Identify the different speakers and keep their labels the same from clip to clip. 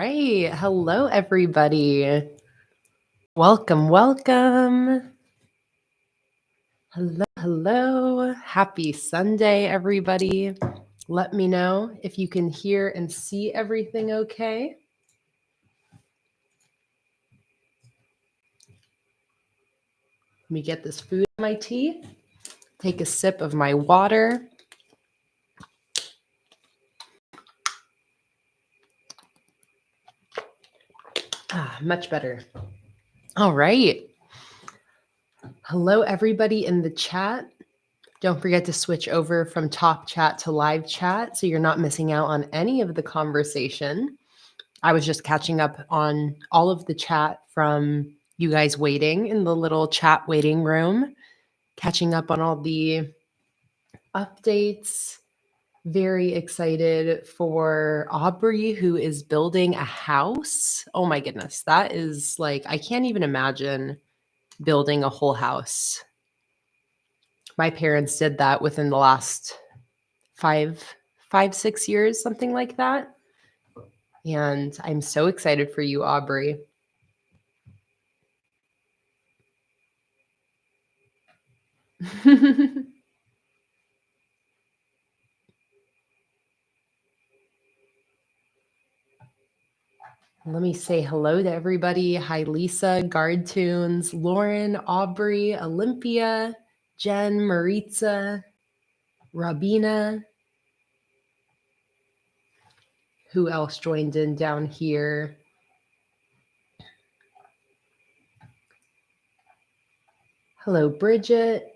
Speaker 1: Right. Hello, everybody. Welcome. Hello. Happy Sunday, everybody. Let me know if you can hear and see everything okay. Let me get this food in my tea. Take a sip of my water. Much better. All right. Hello, everybody in the chat. Don't forget to switch over from top chat to live chat so you're not missing out on any of the conversation. I was just catching up on all of the chat from you guys waiting in the little chat waiting room, catching up on all the updates. Very excited for Aubrey, who is building a house. Oh my goodness. That is like, I can't even imagine building a whole house. My parents did that within the last 6 years, something like that. And I'm so excited for you, Aubrey. Let me say hello to everybody. Hi, Lisa, Guard Tunes, Lauren, Aubrey, Olympia, Jen, Maritza, Rabina. Who else joined in down here? Hello, Bridget.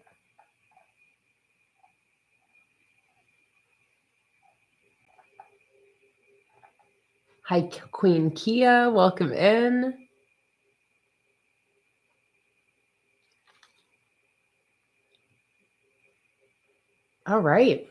Speaker 1: Hi, Queen Kia. Welcome in. All right.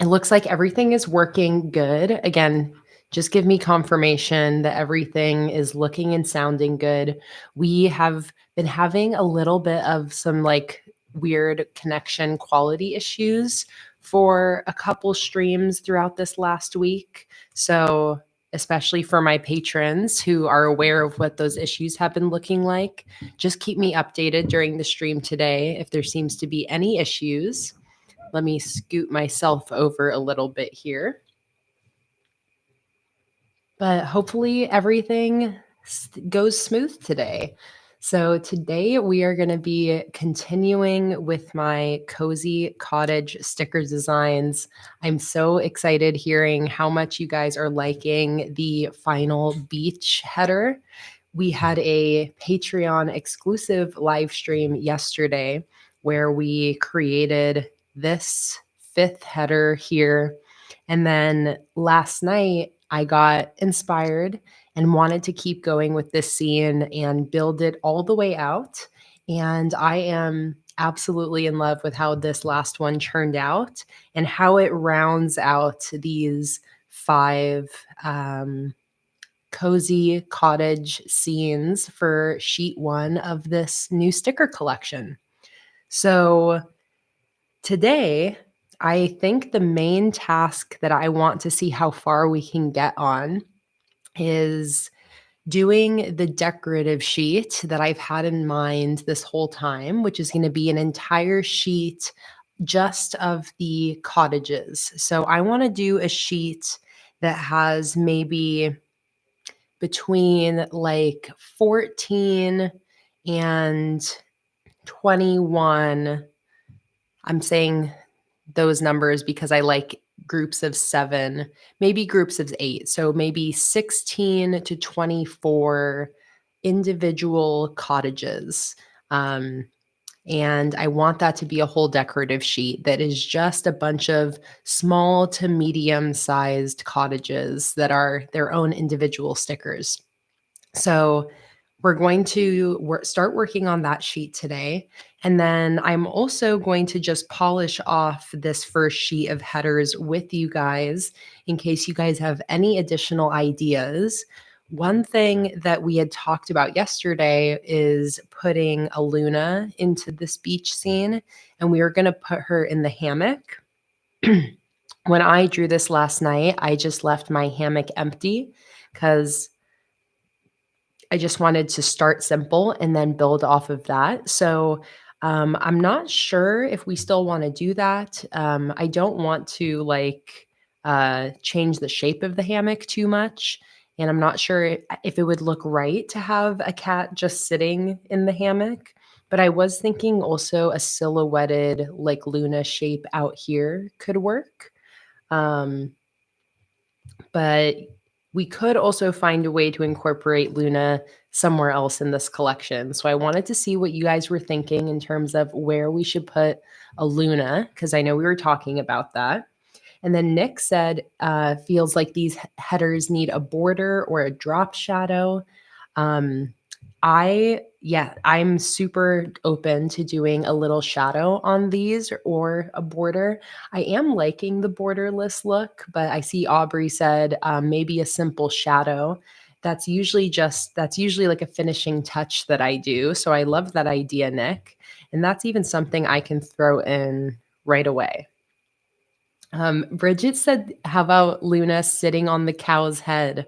Speaker 1: It looks like everything is working good. Again, just give me confirmation that everything is looking and sounding good. We have been having a little bit of some like weird connection quality issues for a couple streams throughout this last week. So, especially for my patrons who are aware of what those issues have been looking like, just keep me updated during the stream today if there seems to be any issues. Let me scoot myself over a little bit here. But hopefully everything goes smooth today. So today we are going to be continuing with my cozy cottage sticker designs. I'm so excited hearing how much you guys are liking the final beach header. We had a Patreon exclusive live stream yesterday where we created this 5th header here. And then last night, I got inspired and wanted to keep going with this scene and build it all the way out. And I am absolutely in love with how this last one turned out and how it rounds out these 5 cozy cottage scenes for sheet 1 of this new sticker collection. So today, I think the main task that I want to see how far we can get on is doing the decorative sheet that I've had in mind this whole time, which is going to be an entire sheet just of the cottages. So I want to do a sheet that has maybe between like 14 and 21. I'm saying those numbers because I like groups of 7, maybe groups of 8. So maybe 16 to 24 individual cottages. And I want that to be a whole decorative sheet that is just a bunch of small to medium sized cottages that are their own individual stickers. So we're going to start working on that sheet today. And then I'm also going to just polish off this first sheet of headers with you guys in case you guys have any additional ideas. One thing that we had talked about yesterday is putting a Luna into this beach scene, and we were going to put her in the hammock. When I drew this last night, I just left my hammock empty because I just wanted to start simple and then build off of that. So I'm not sure if we still want to do that. I don't want to change the shape of the hammock too much. And I'm not sure if it would look right to have a cat just sitting in the hammock. But I was thinking also a silhouetted, like Luna shape out here could work. Um, but we could also find a way to incorporate Luna somewhere else in this collection. So I wanted to see what you guys were thinking in terms of where we should put a Luna, because I know we were talking about that. And then Nick said, feels like these headers need a border or a drop shadow. Um, I'm super open to doing a little shadow on these or a border. I am liking the borderless look, but I see Aubrey said maybe a simple shadow. That's usually like a finishing touch that I do. So I love that idea, Nick. And that's even something I can throw in right away. Bridget said, how about Luna sitting on the cow's head?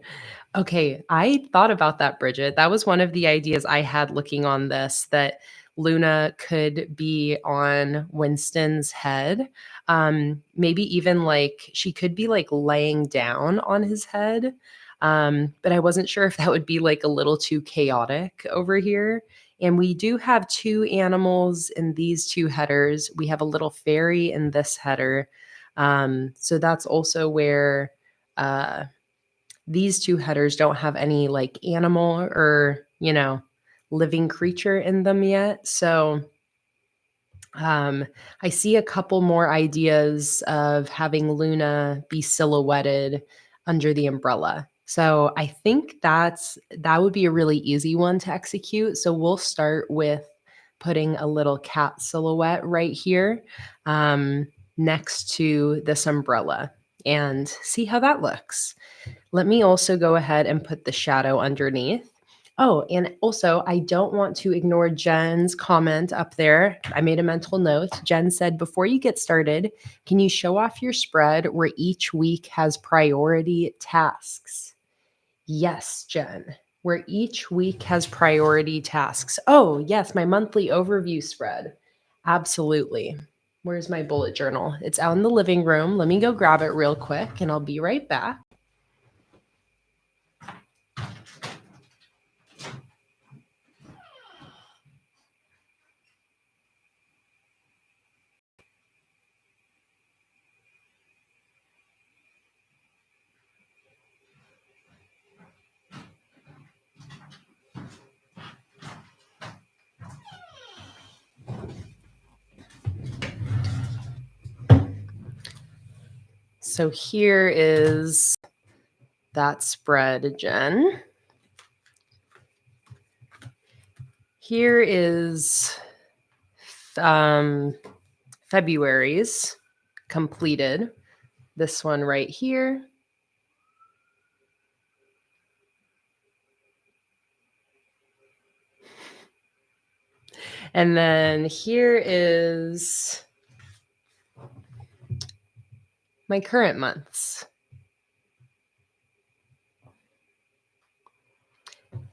Speaker 1: Okay, I thought about that, Bridget. That was one of the ideas I had looking on this, that Luna could be on Winston's head. Maybe even like she could be like laying down on his head. But I wasn't sure if that would be like a little too chaotic over here. And we do have two animals in these two headers. We have a little fairy in this header. So that's also where these two headers don't have any like animal or, living creature in them yet. So I see a couple more ideas of having Luna be silhouetted under the umbrella. So I think that would be a really easy one to execute. So we'll start with putting a little cat silhouette right here next to this umbrella and see how that looks. Let me also go ahead and put the shadow underneath. Oh, and also, I don't want to ignore Jen's comment up there. I made a mental note. Jen said, before you get started, can you show off your spread where each week has priority tasks? Yes, Jen, where each week has priority tasks. Oh, yes, my monthly overview spread. Absolutely. Where's my bullet journal? It's out in the living room. Let me go grab it real quick and I'll be right back. So here is that spread, Jen. Here is February's completed. This one right here. And then here is my current months.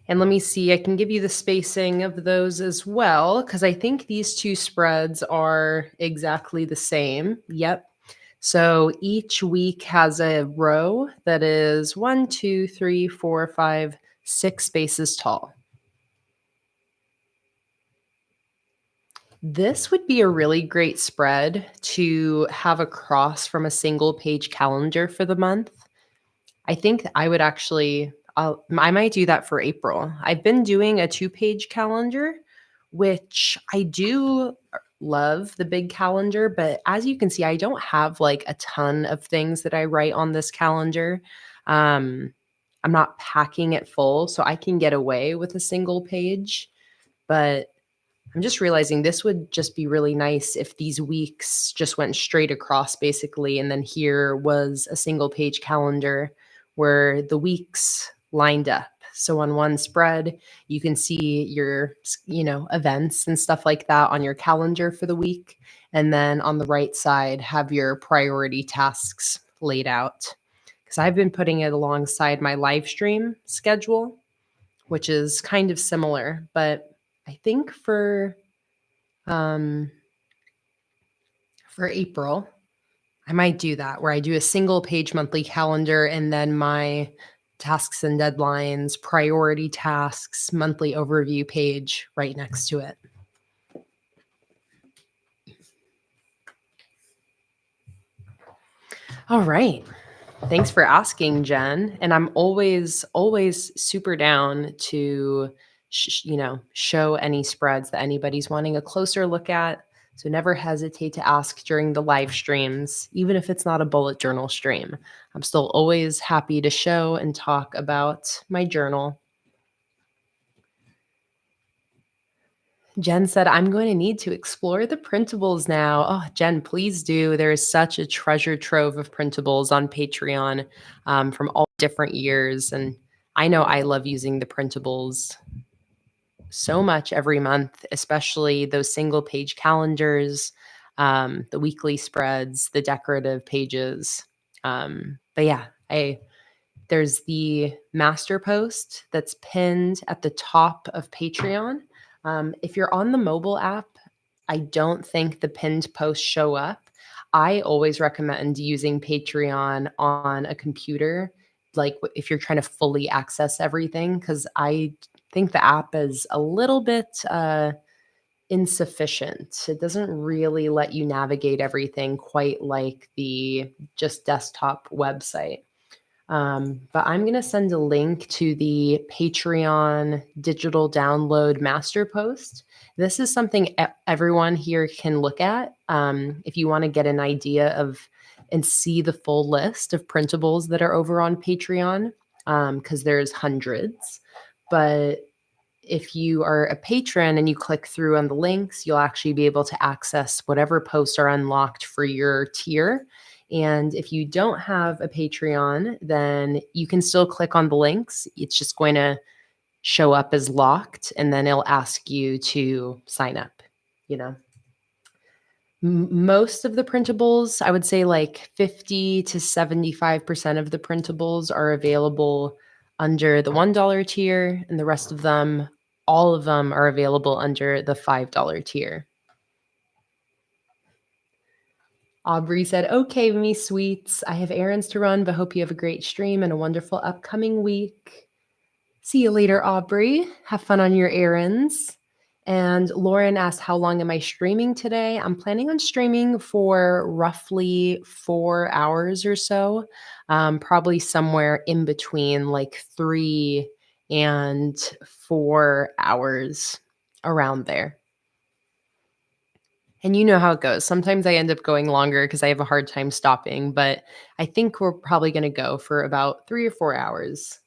Speaker 1: And let me see, I can give you the spacing of those as well, because I think these two spreads are exactly the same. Yep. So each week has a row that is 1, 2, 3, 4, 5, 6 spaces tall. This would be a really great spread to have across from a single page calendar for the month. I think I would actually, I might do that for April. I've been doing a 2-page calendar, which I do love the big calendar, but as you can see, I don't have like a ton of things that I write on this calendar. I'm not packing it full, so I can get away with a single page, but I'm just realizing this would just be really nice if these weeks just went straight across basically. And then here was a single page calendar where the weeks lined up. So on one spread, you can see your, events and stuff like that on your calendar for the week. And then on the right side, have your priority tasks laid out. because I've been putting it alongside my live stream schedule, which is kind of similar. But I think um, for April, I might do that where I do a single page monthly calendar and then my tasks and deadlines, priority tasks, monthly overview page right next to it. All right. Thanks for asking, Jen. And I'm always super down to, show any spreads that anybody's wanting a closer look at. So never hesitate to ask during the live streams, even if it's not a bullet journal stream. I'm still always happy to show and talk about my journal. Jen said, I'm going to need to explore the printables now. Oh, Jen, please do. There is such a treasure trove of printables on Patreon from all different years. And I know I love using the printables so much every month, especially those single page calendars, the weekly spreads, the decorative pages. But yeah, there's the master post that's pinned at the top of Patreon. If you're on the mobile app, I don't think the pinned posts show up. I always recommend using Patreon on a computer, like if you're trying to fully access everything, because I think the app is a little bit insufficient. It doesn't really let you navigate everything quite like the just desktop website. But I'm going to send a link to the Patreon digital download master post. This is something everyone here can look at if you want to get an idea of and see the full list of printables that are over on Patreon, because there's hundreds. But if you are a patron and you click through on the links, you'll actually be able to access whatever posts are unlocked for your tier. And if you don't have a Patreon, then you can still click on the links. It's just going to show up as locked, and then it'll ask you to sign up, you know. Most of the printables, I would say like 50 to 75% of the printables are available under the $1 tier, and the rest of them, all of them are available under the $5 tier. Aubrey said, okay, me sweets. I have errands to run, but hope you have a great stream and a wonderful upcoming week. See you later, Aubrey. Have fun on your errands. And Lauren asked, how long am I streaming today? I'm planning on streaming for roughly 4 hours or so, probably somewhere in between like 3 and 4 hours, around there. And you know how it goes. Sometimes I end up going longer because I have a hard time stopping, but I think we're probably going to go for about 3 or 4 hours.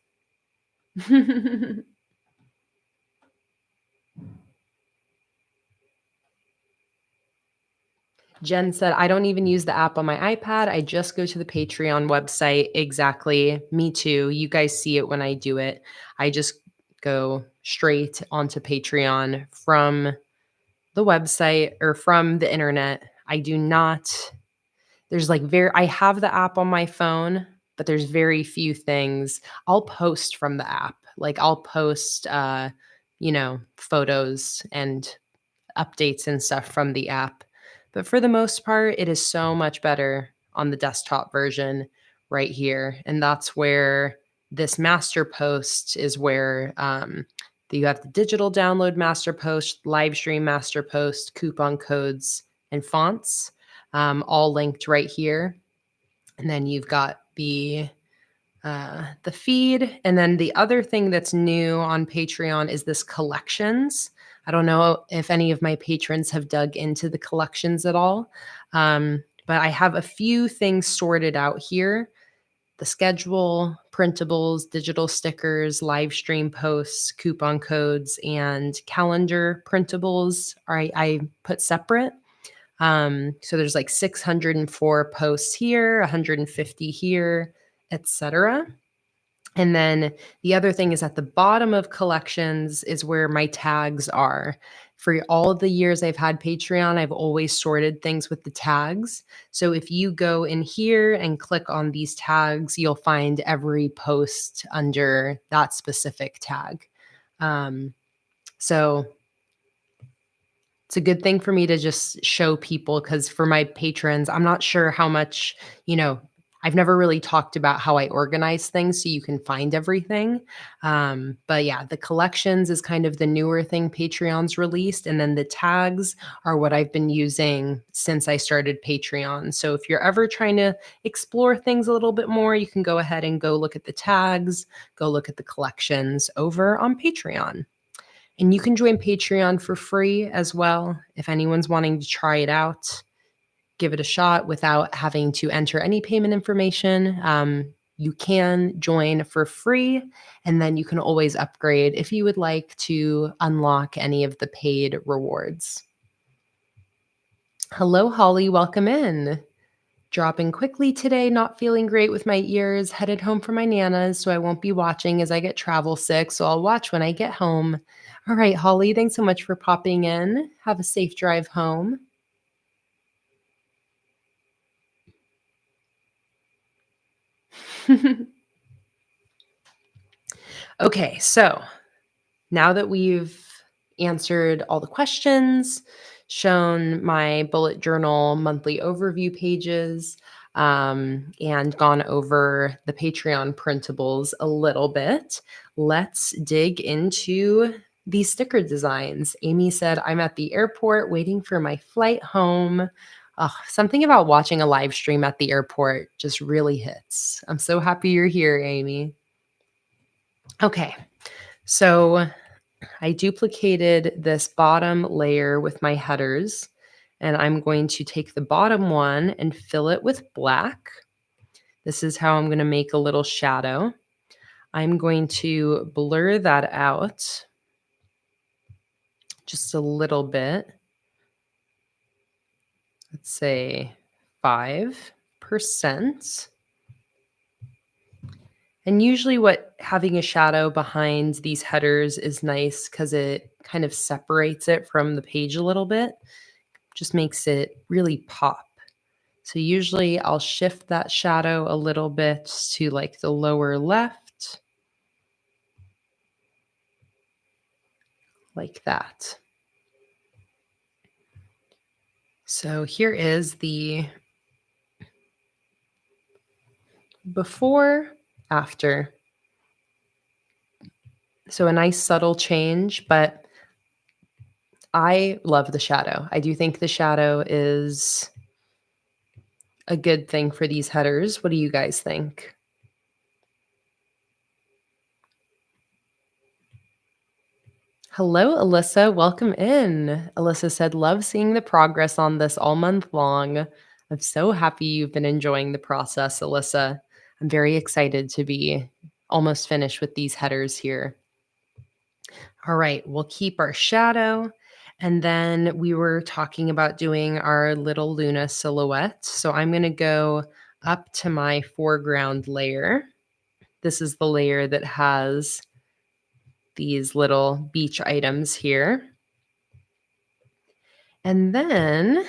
Speaker 1: Jen said, I don't even use the app on my iPad. I just go to the Patreon website. Exactly. Me too. You guys see it when I do it. I just go straight onto Patreon from the website or from the internet. I do not, there's like I have the app on my phone, but there's very few things. I'll post from the app. Like I'll post, photos and updates and stuff from the app. But for the most part, it is so much better on the desktop version right here. And that's where this master post is where you have the digital download master post, live stream master post, coupon codes, and fonts, all linked right here. And then you've got the feed. And then the other thing that's new on Patreon is this collections. I don't know if any of my patrons have dug into the collections at all, but I have a few things sorted out here. The schedule, printables, digital stickers, live stream posts, coupon codes, and calendar printables I put separate. So there's like 604 posts here, 150 here, etc. And then the other thing is at the bottom of collections is where my tags are. For all of the years I've had Patreon, I've always sorted things with the tags. So if you go in here and click on these tags, you'll find every post under that specific tag. So it's a good thing for me to just show people, because for my patrons, I'm not sure how much, I've never really talked about how I organize things so you can find everything. But yeah, the collections is kind of the newer thing Patreon's released. And then the tags are what I've been using since I started Patreon. So if you're ever trying to explore things a little bit more, you can go ahead and go look at the tags, go look at the collections over on Patreon. And you can join Patreon for free as well. If anyone's wanting to try it out, give it a shot without having to enter any payment information. You can join for free, and then you can always upgrade if you would like to unlock any of the paid rewards. Hello, Holly. Welcome in. Dropping quickly today, not feeling great with my ears, headed home for my Nana's, so I won't be watching as I get travel sick, so I'll watch when I get home. All right, Holly, thanks so much for popping in. Have a safe drive home. Okay, so now that we've answered all the questions, shown my bullet journal monthly overview pages, and gone over the Patreon printables a little bit, let's dig into these sticker designs. Amy said, I'm at the airport waiting for my flight home. Something about watching a live stream at the airport just really hits. I'm so happy you're here, Amy. Okay, so I duplicated this bottom layer with my headers, and I'm going to take the bottom one and fill it with black. This is how I'm going to make a little shadow. I'm going to blur that out just a little bit. Let's say 5%. And usually what having a shadow behind these headers is nice because it kind of separates it from the page a little bit, just makes it really pop. So usually I'll shift that shadow a little bit to like the lower left, like that. So here is the before, after. So a nice subtle change, but I love the shadow. I do think the shadow is a good thing for these headers. What do you guys think? Hello, Alyssa. Welcome in. Alyssa said, love seeing the progress on this all month long. I'm so happy you've been enjoying the process, Alyssa. I'm very excited to be almost finished with these headers here. All right, we'll keep our shadow. And then we were talking about doing our little Luna silhouette. So I'm going to go up to my foreground layer. This is the layer that has these little beach items here. And then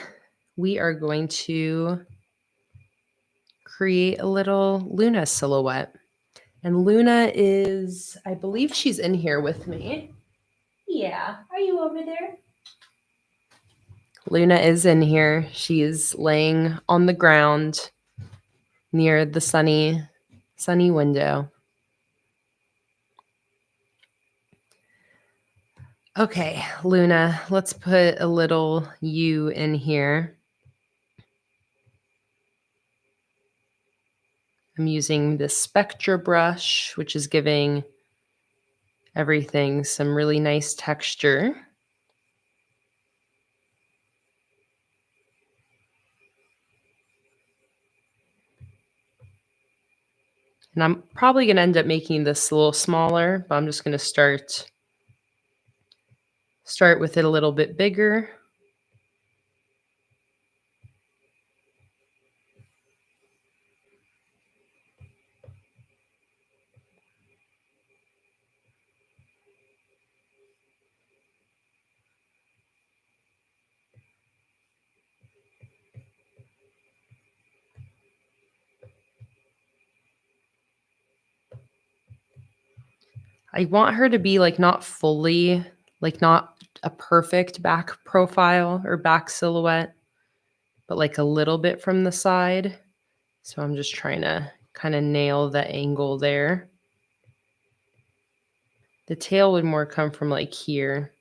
Speaker 1: we are going to create a little Luna silhouette. And Luna is, I believe she's in here with me. Yeah. Are you over there? Luna is in here. She's laying on the ground near the sunny window. Okay, Luna, let's put a little you in here. I'm using this Spectra brush, which is giving everything some really nice texture. And I'm probably going to end up making this a little smaller, but I'm just going to start with it a little bit bigger. I want her to be like not fully, like not a perfect back profile or back silhouette, but like a little bit from the side. So I'm just trying to kind of nail the angle there. The tail would more come from like here.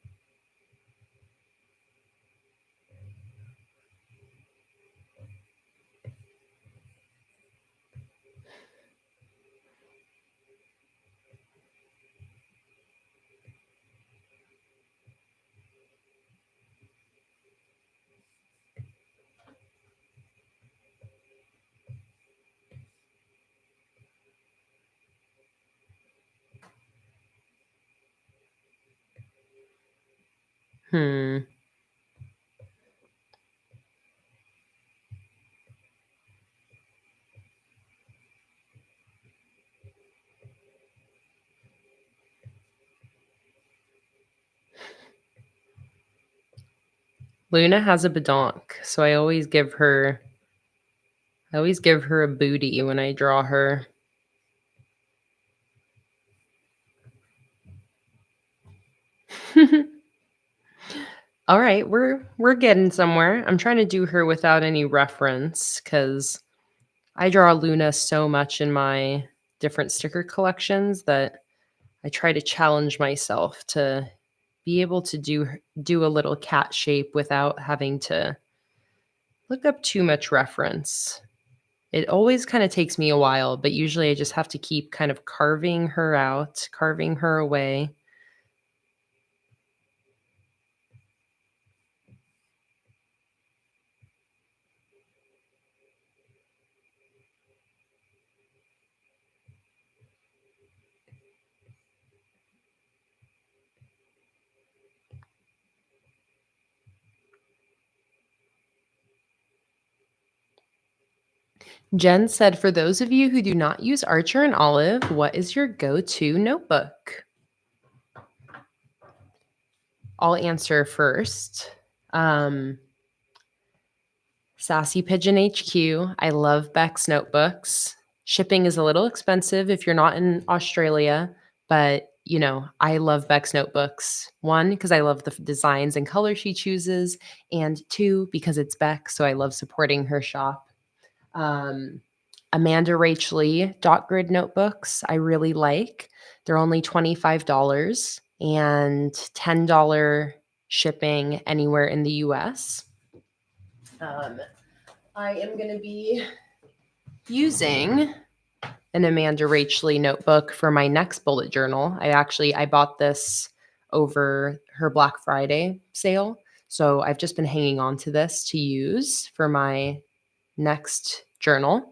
Speaker 1: Hmm. Luna has a badonk, so I always give her a booty when I draw her. All right, we're getting somewhere. I'm trying to do her without any reference cuz I draw Luna so much in my different sticker collections that I try to challenge myself to be able to do a little cat shape without having to look up too much reference. It always kind of takes me a while, but usually I just have to keep kind of carving her out, carving her away. Jen said, for those of you who do not use Archer and Olive, what is your go-to notebook? I'll answer first. Sassy Pigeon HQ. I love Beck's notebooks. Shipping is a little expensive if you're not in Australia, but you know, I love Beck's notebooks. One, because I love the designs and colors she chooses, and two, because it's Beck, so I love supporting her shop. Um, Amanda Rach Lee dot grid notebooks I really like. They're only $25 and $10 shipping anywhere in the US. I am going to be using an Amanda Rach Lee notebook for my next bullet journal. I bought this over her Black Friday sale. So I've just been hanging on to this to use for my next journal.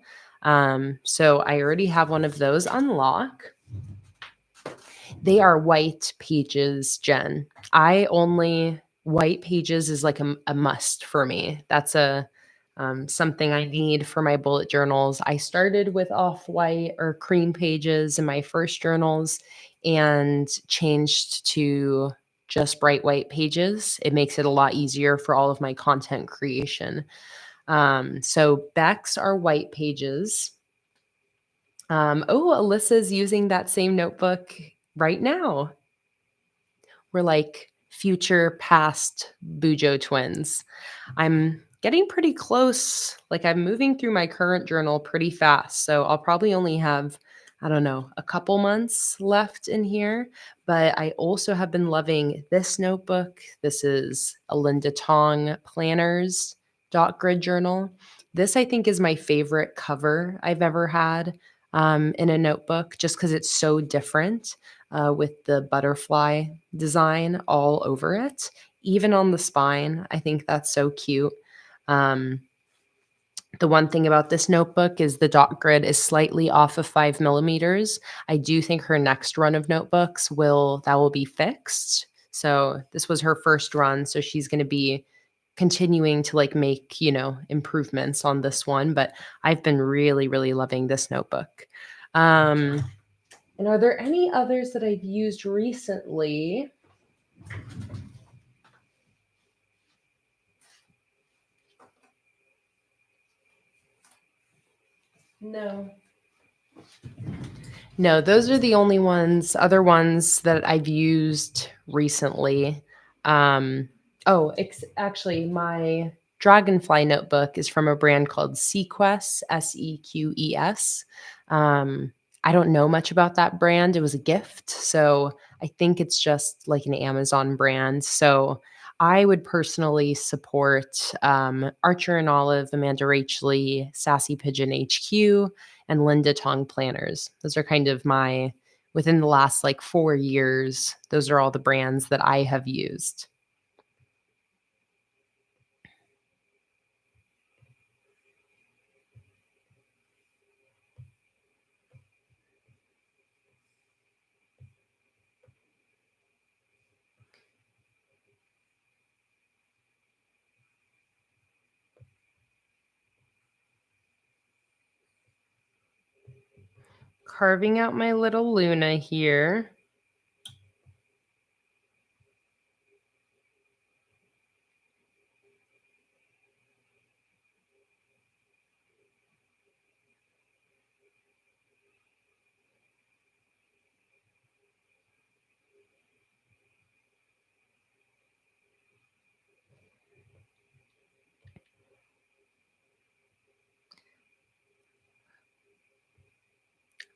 Speaker 1: So I already have one of those on lock. They are white pages, Jen. White pages is like a must for me. That's something I need for my bullet journals. I started with off-white or cream pages in my first journals and changed to just bright white pages. It makes it a lot easier for all of my content creation. So Beck's are white pages. Alyssa's using that same notebook right now. We're like future past Bujo twins. I'm getting pretty close. Like I'm moving through my current journal pretty fast. So I'll probably only have, I don't know, a couple months left in here. But I also have been loving this notebook. This is a Linda Tong Planners dot grid journal. This I think is my favorite cover I've ever had in a notebook just because it's so different with the butterfly design all over it, even on the spine. I think that's so cute. Um, the one thing about this notebook is the dot grid is slightly off of 5 millimeters. I do think her next run of notebooks will be fixed. So this was her first run, so she's going to be continuing to like make, improvements on this one, but I've been really, really loving this notebook. And are there any others that I've used recently? No. No, those are the only other ones that I've used recently. Actually, my Dragonfly notebook is from a brand called Sequest, Seqes. Um, I don't know much about that brand. It was a gift. So I think it's just like an Amazon brand. So I would personally support Archer and Olive, Amanda Rachley, Sassy Pigeon HQ, and Linda Tong planners. Those are kind of within the last like 4 years, those are all the brands that I have used. Carving out my little Luna here.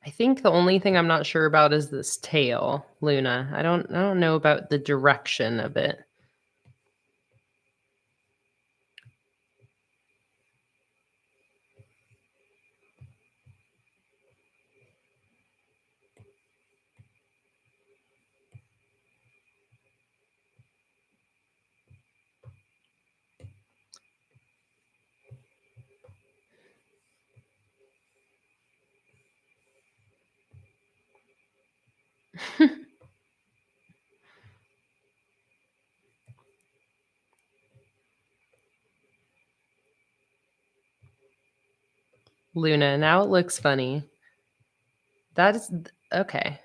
Speaker 1: I think the only thing I'm not sure about is this tail, Luna. I don't know about the direction of it. Luna, now it looks funny. That is okay.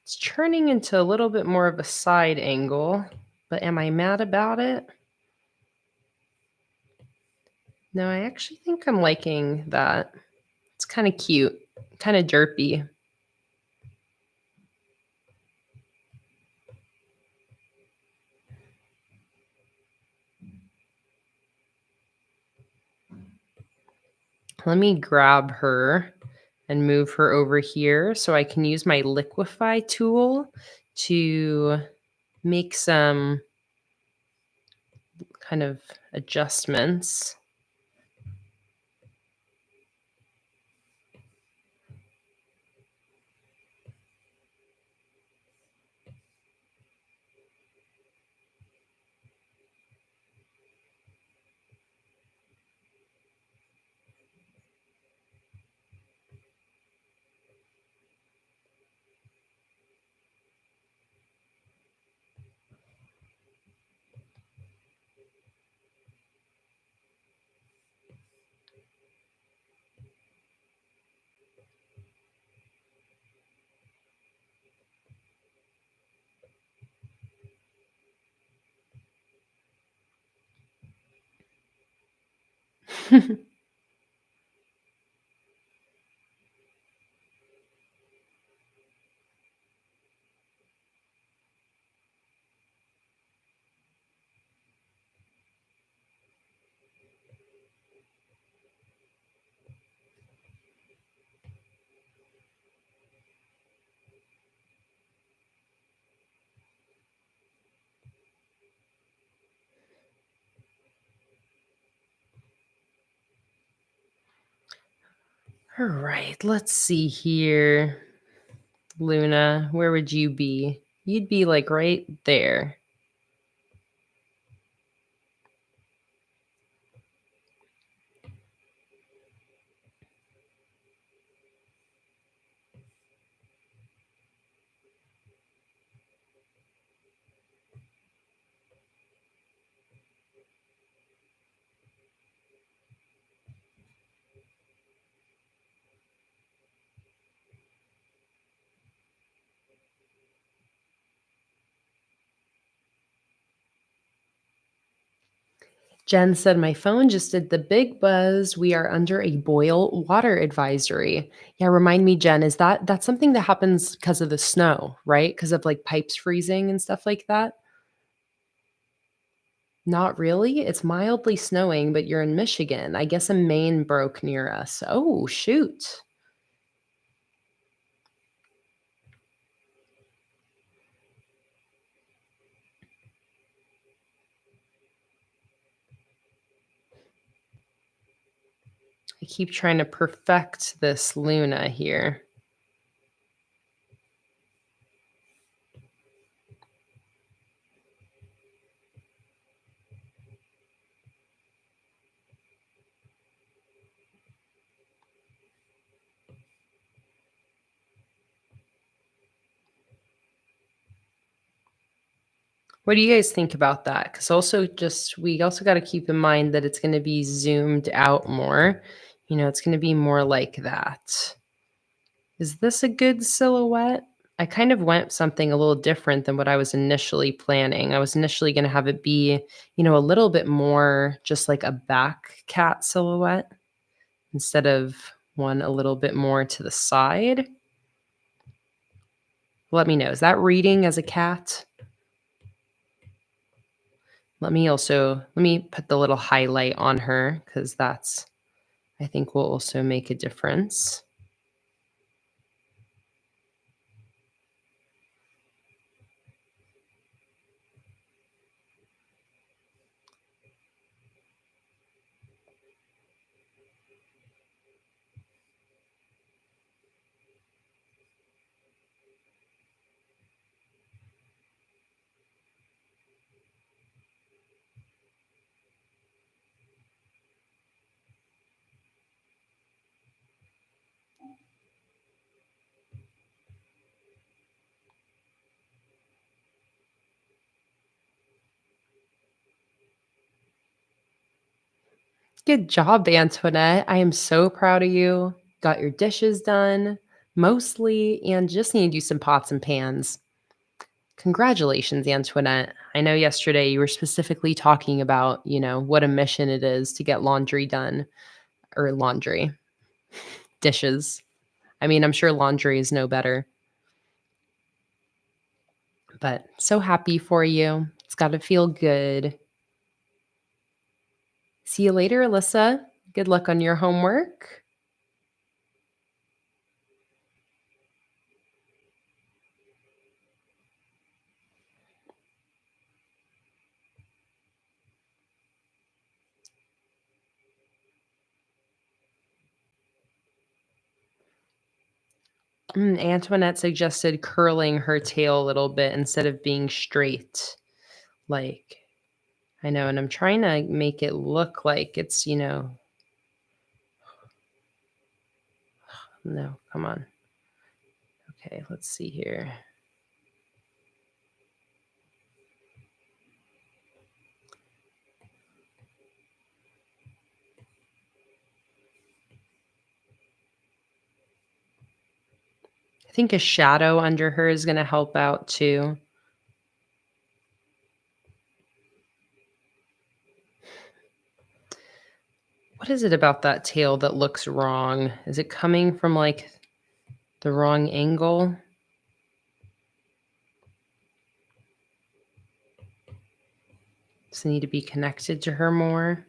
Speaker 1: It's turning into a little bit more of a side angle, but am I mad about it? No, I actually think I'm liking that. It's kind of cute, kind of derpy. Let me grab her and move her over here so I can use my liquefy tool to make some kind of adjustments. All right, let's see here. Luna, where would you be? You'd be like right there. Jen said, my phone just did the big buzz. We are under a boil water advisory. Yeah, remind me, Jen, is that's something that happens because of the snow, right? Because of like pipes freezing and stuff like that? Not really. It's mildly snowing, but you're in Michigan. I guess a main broke near us. Oh, shoot. I keep trying to perfect this Luna here. What do you guys think about that? Because we also got to keep in mind that it's going to be zoomed out more. It's going to be more like that. Is this a good silhouette? I kind of went something a little different than what I was initially planning. I was initially going to have it be, a little bit more just like a back cat silhouette instead of one a little bit more to the side. Let me know. Is that reading as a cat? Let me put the little highlight on her because I think will also make a difference. Good job, Antoinette. I am so proud of you. Got your dishes done, mostly, and just need to do some pots and pans. Congratulations, Antoinette. I know yesterday you were specifically talking about, what a mission it is to get laundry done, or dishes. I mean, I'm sure laundry is no better, but so happy for you. It's got to feel good. See you later, Alyssa. Good luck on your homework. Antoinette suggested curling her tail a little bit instead of being straight. Like, I know, and I'm trying to make it look like it's, no, come on. Okay, let's see here. I think a shadow under her is going to help out too. What is it about that tail that looks wrong? Is it coming from like the wrong angle? Does it need to be connected to her more?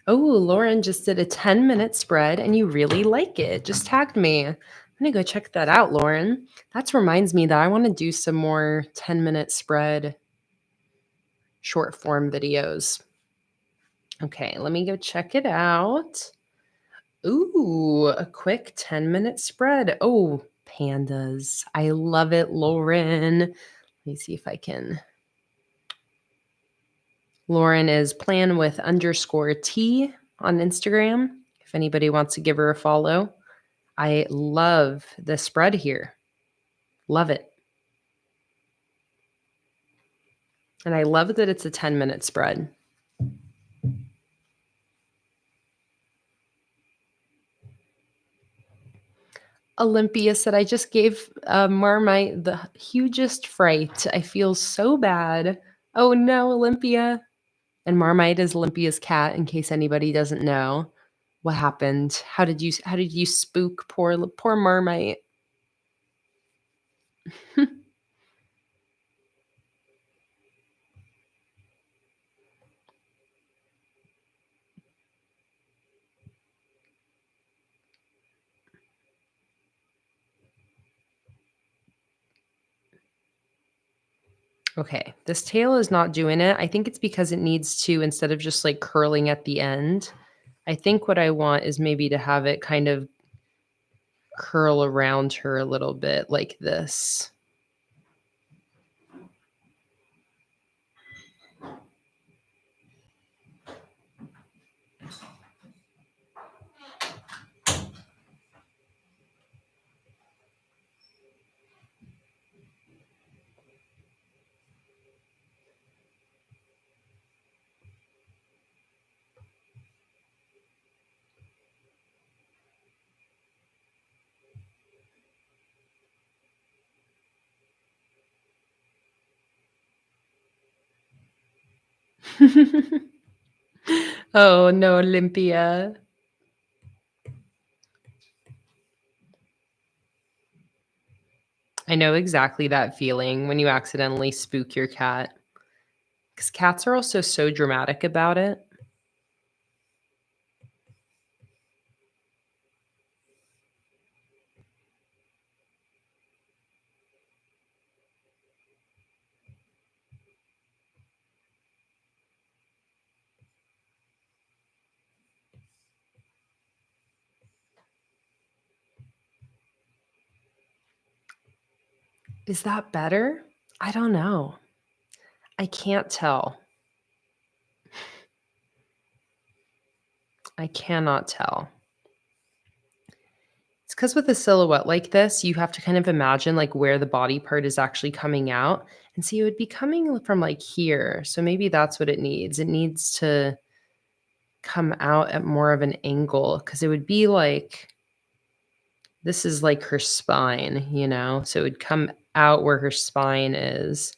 Speaker 1: Oh, Lauren just did a 10-minute spread and you really like it. Just tagged me. I'm going to go check that out, Lauren. That reminds me that I want to do some more 10-minute spread short form videos. Okay, let me go check it out. Ooh, a quick 10-minute spread. Oh, pandas. I love it, Lauren. Let me see if I can. Lauren is PlannWith_T on Instagram. If anybody wants to give her a follow. I love the spread here. Love it. And I love that it's a 10-minute spread. Olympia said, I just gave Marmite the hugest fright. I feel so bad. Oh no, Olympia. And Marmite is Olympia's cat, in case anybody doesn't know. What happened? How did you spook poor Marmite? Okay, this tail is not doing it. I think it's because it needs to, instead of just like curling at the end, I think what I want is maybe to have it kind of curl around her a little bit like this. Oh no, Olympia. I know exactly that feeling when you accidentally spook your cat. Because cats are also so dramatic about it. Is that better? I don't know. I can't tell. I cannot tell. It's because with a silhouette like this, you have to kind of imagine like where the body part is actually coming out. And see, it would be coming from like here. So maybe that's what it needs. It needs to come out at more of an angle because it would be like this is like her spine, you know? So it would come out where her spine is.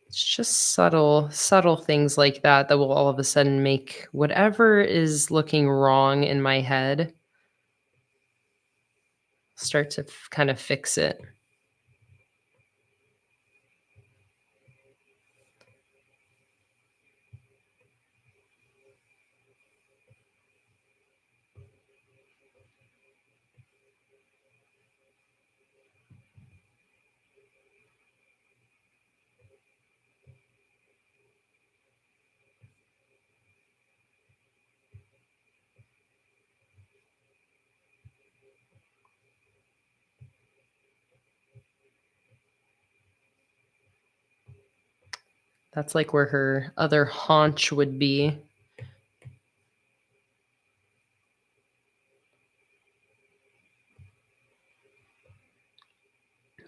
Speaker 1: It's just subtle things like that that will all of a sudden make whatever is looking wrong in my head start to kind of fix it. That's like where her other haunch would be.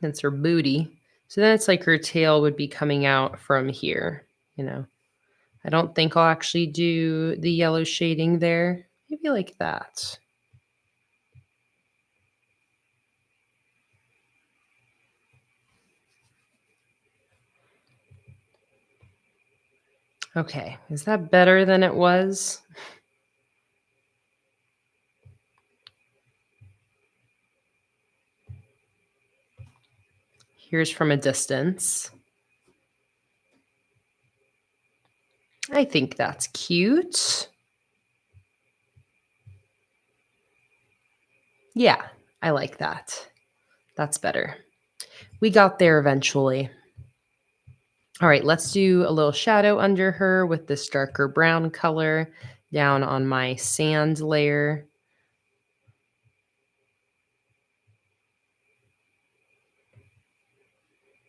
Speaker 1: That's her booty. So then it's like her tail would be coming out from here, you know. I don't think I'll actually do the yellow shading there. Maybe like that. Okay, is that better than it was? Here's from a distance. I think that's cute. Yeah, I like that. That's better. We got there eventually. All right, let's do a little shadow under her with this darker brown color down on my sand layer.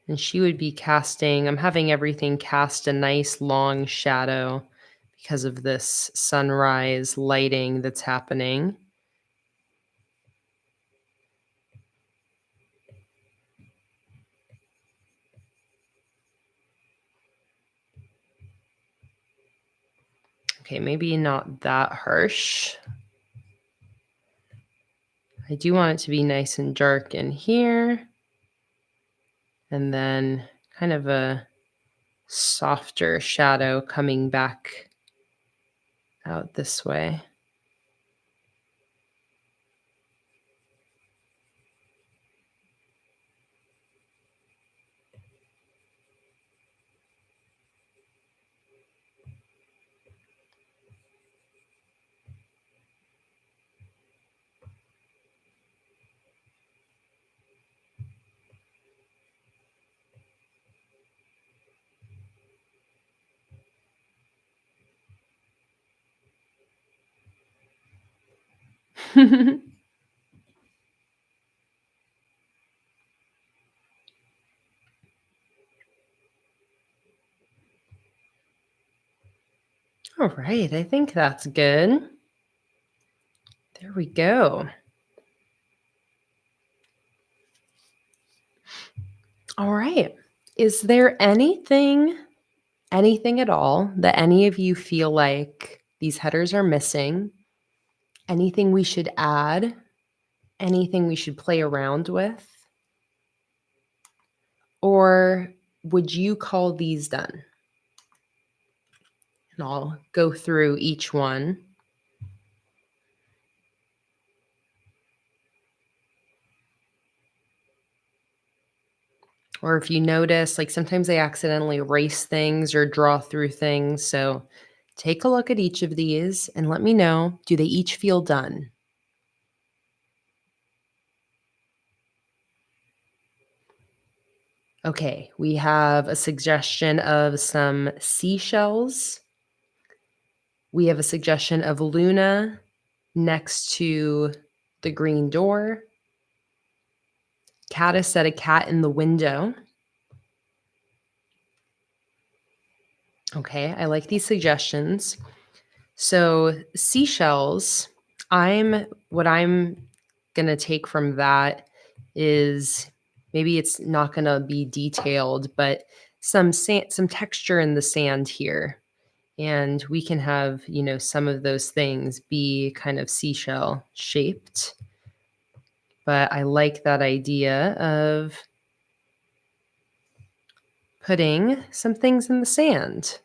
Speaker 1: And she would be casting, I'm having everything cast a nice long shadow because of this sunrise lighting that's happening. Okay, maybe not that harsh. I do want it to be nice and dark in here. And then kind of a softer shadow coming back out this way. All right, I think that's good. There we go. All right. Is there anything at all that any of you feel like these headers are missing? Anything we should add? Anything we should play around with? Or would you call these done? And I'll go through each one. Or if you notice, like sometimes they accidentally erase things or draw through things. So take a look at each of these and let me know, do they each feel done? Okay, we have a suggestion of some seashells. We have a suggestion of Luna next to the green door. Caddis said a cat in the window. Okay, I like these suggestions. So seashells, what I'm gonna take from that is maybe it's not gonna be detailed, but some texture in the sand here. And we can have, some of those things be kind of seashell shaped. But I like that idea of putting some things in the sand.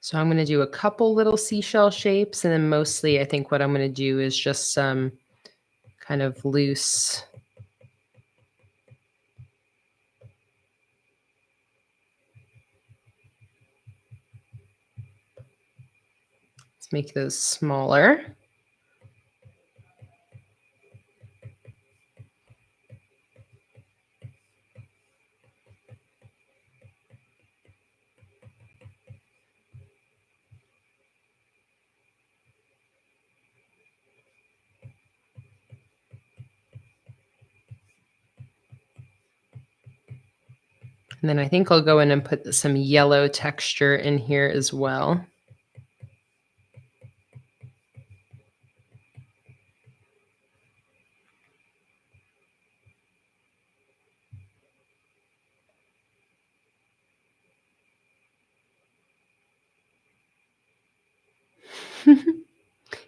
Speaker 1: So I'm going to do a couple little seashell shapes, and then mostly I think what I'm going to do is just some kind of loose let's make those smaller. And then I think I'll go in and put some yellow texture in here as well.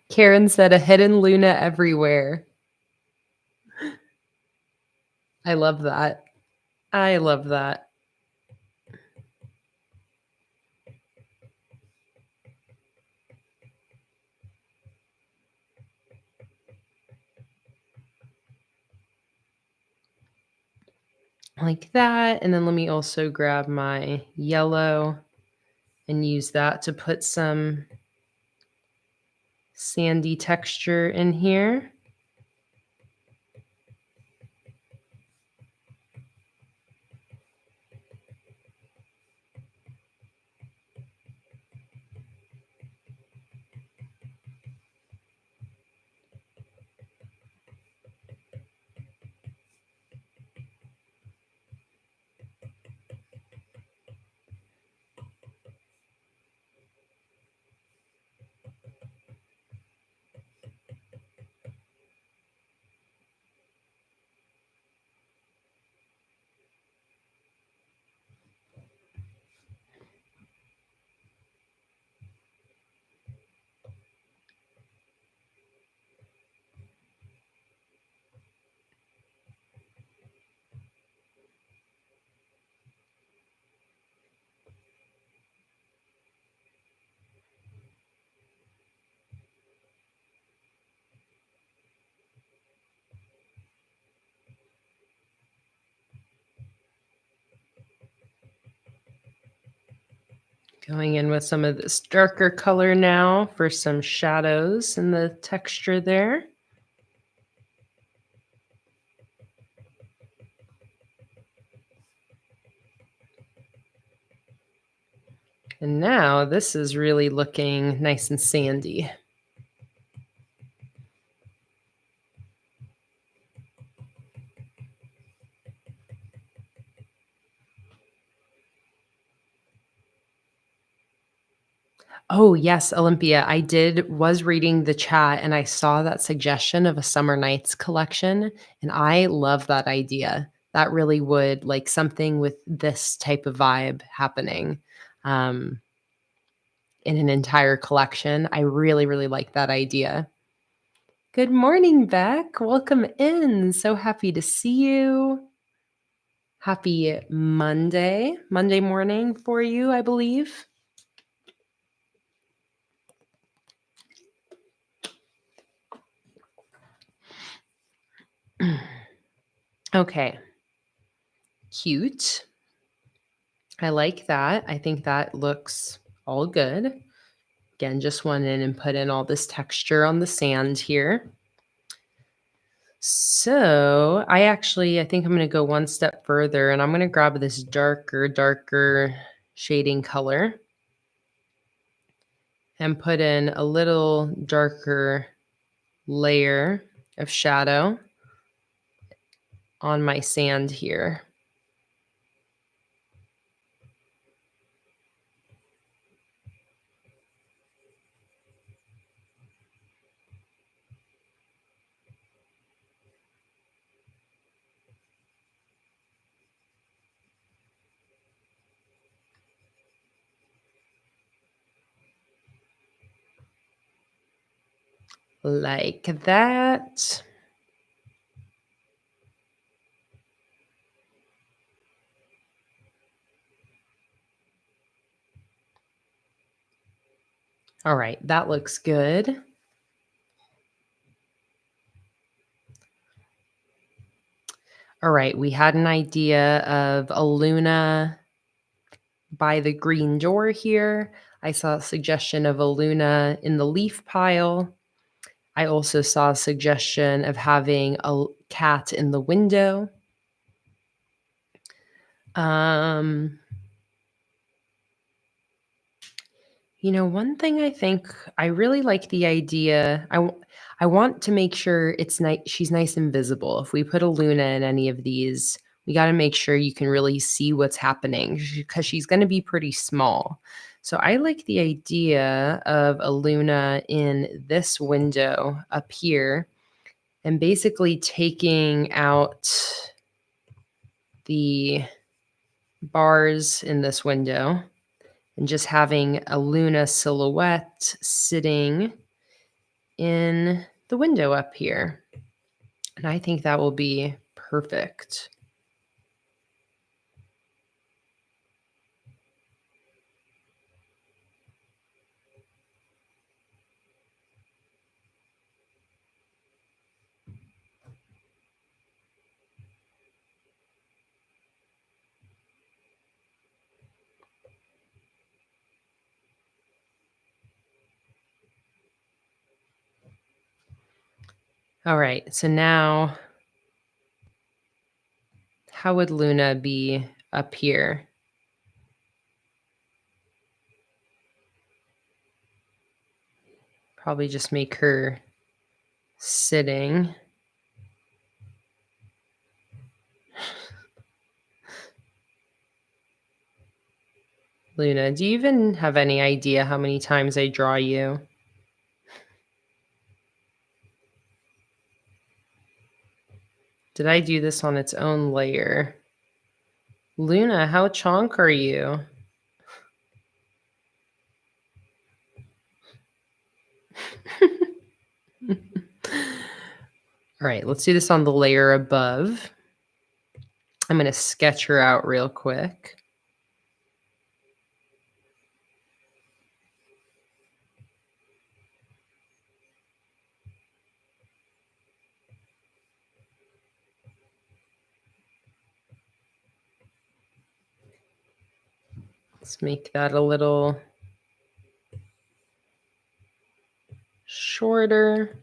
Speaker 1: Karen said a hidden Luna everywhere. I love that. I love that. Like that. And then let me also grab my yellow and use that to put some sandy texture in here. Going in with some of this darker color now for some shadows in the texture there. And now this is really looking nice and sandy. Oh, yes, Olympia. Was reading the chat and I saw that suggestion of a summer nights collection, and I love that idea. That really would like something with this type of vibe happening um, in an entire collection. I really, really like that idea. Good morning, Beck. Welcome in. So happy to see you. Happy Monday morning for you, I believe. Okay. Cute. I like that. I think that looks all good. Again, just went in and put in all this texture on the sand here. So I think I'm going to go one step further and I'm going to grab this darker shading color and put in a little darker layer of shadow on my sand here. Like that. All right, that looks good. All right, we had an idea of a Luna by the green door here. I saw a suggestion of a Luna in the leaf pile. I also saw a suggestion of having a cat in the window. One thing I think I really like the idea. I want to make sure it's nice. She's nice and visible. If we put a Luna in any of these, we got to make sure you can really see what's happening because she's going to be pretty small. So I like the idea of a Luna in this window up here and basically taking out the bars in this window and just having a Luna silhouette sitting in the window up here. And I think that will be perfect. All right, so now how would Luna be up here? Probably just make her sitting. Luna, do you even have any idea how many times I draw you? Did I do this on its own layer? Luna, how chonk are you? All right, let's do this on the layer above. I'm going to sketch her out real quick. Let's make that a little shorter.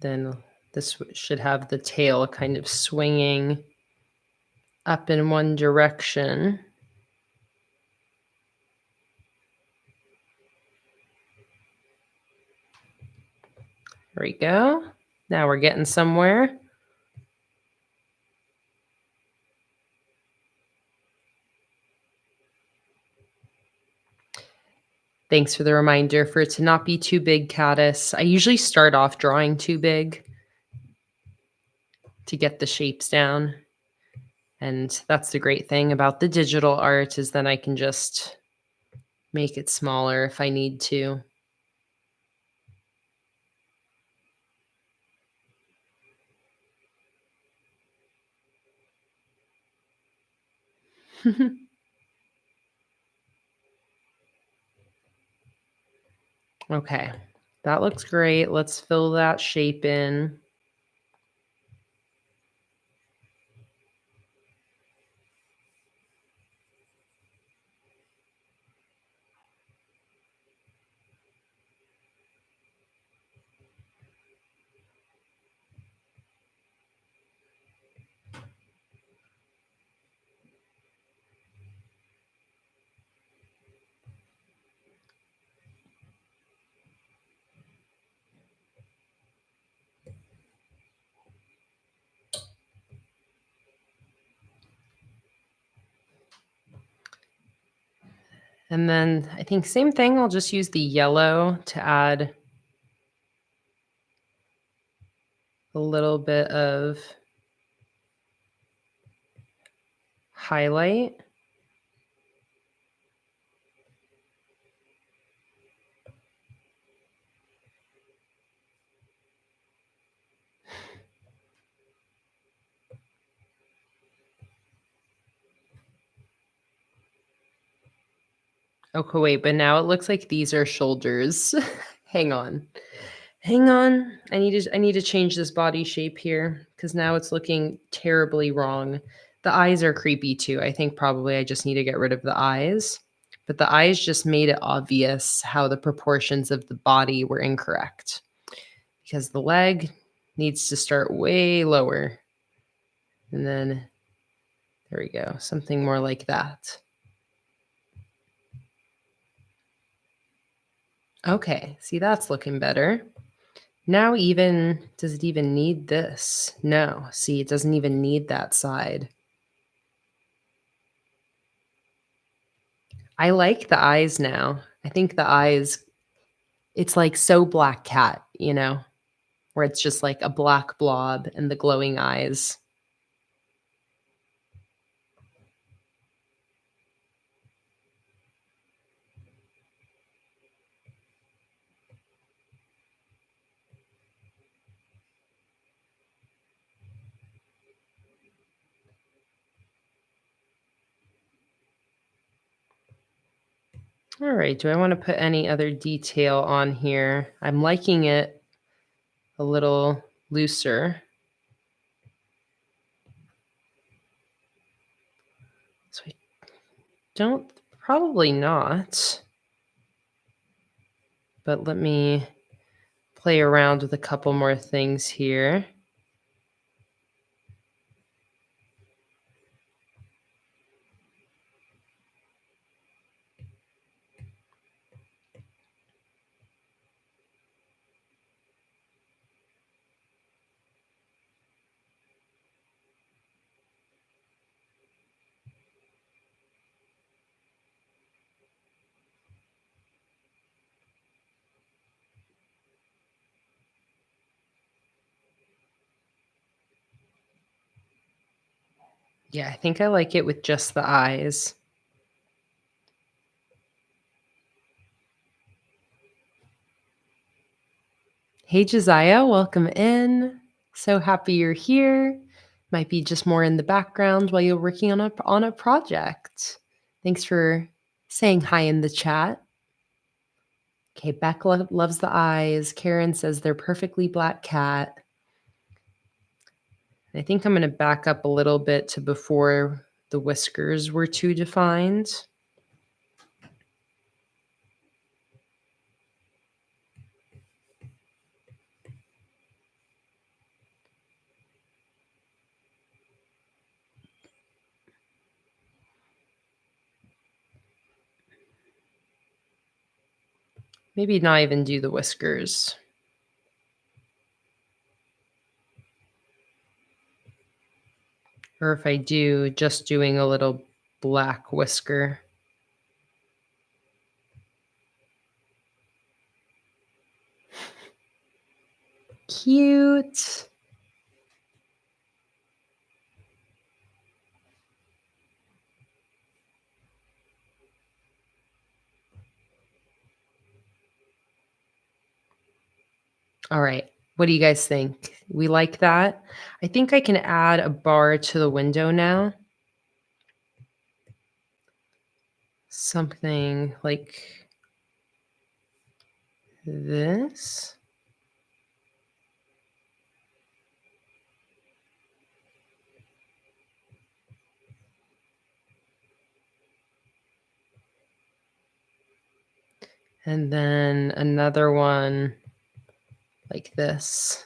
Speaker 1: Then this should have the tail kind of swinging up in one direction. There we go. Now we're getting somewhere. Thanks for the reminder for it to not be too big, Caddis. I usually start off drawing too big to get the shapes down. And that's the great thing about the digital art is then I can just make it smaller if I need to. Okay, that looks great. Let's fill that shape in. And then I think same thing, I'll just use the yellow to add a little bit of highlight. Okay, wait, but now it looks like these are shoulders. Hang on. Hang on. I need to change this body shape here because now it's looking terribly wrong. The eyes are creepy too. I think probably I just need to get rid of the eyes. But the eyes just made it obvious how the proportions of the body were incorrect. Because the leg needs to start way lower. And then there we go. Something more like that. Okay, see, that's looking better. Now does it even need this? No, see, it doesn't even need that side. I like the eyes now. I think the eyes, it's like so Black Cat, where it's just like a black blob and the glowing eyes. All right, do I want to put any other detail on here? I'm liking it a little looser. So I don't, probably not. But let me play around with a couple more things here. Yeah, I think I like it with just the eyes. Hey, Josiah, welcome in. So happy you're here. Might be just more in the background while you're working on a project. Thanks for saying hi in the chat. Okay, Beck loves the eyes. Karen says they're perfectly black cat. I think I'm going to back up a little bit to before the whiskers were too defined. Maybe not even do the whiskers. Or if I do, just doing a little black whisker. Cute. All right. What do you guys think? We like that? I think I can add a bar to the window now. Something like this. And then another one like this.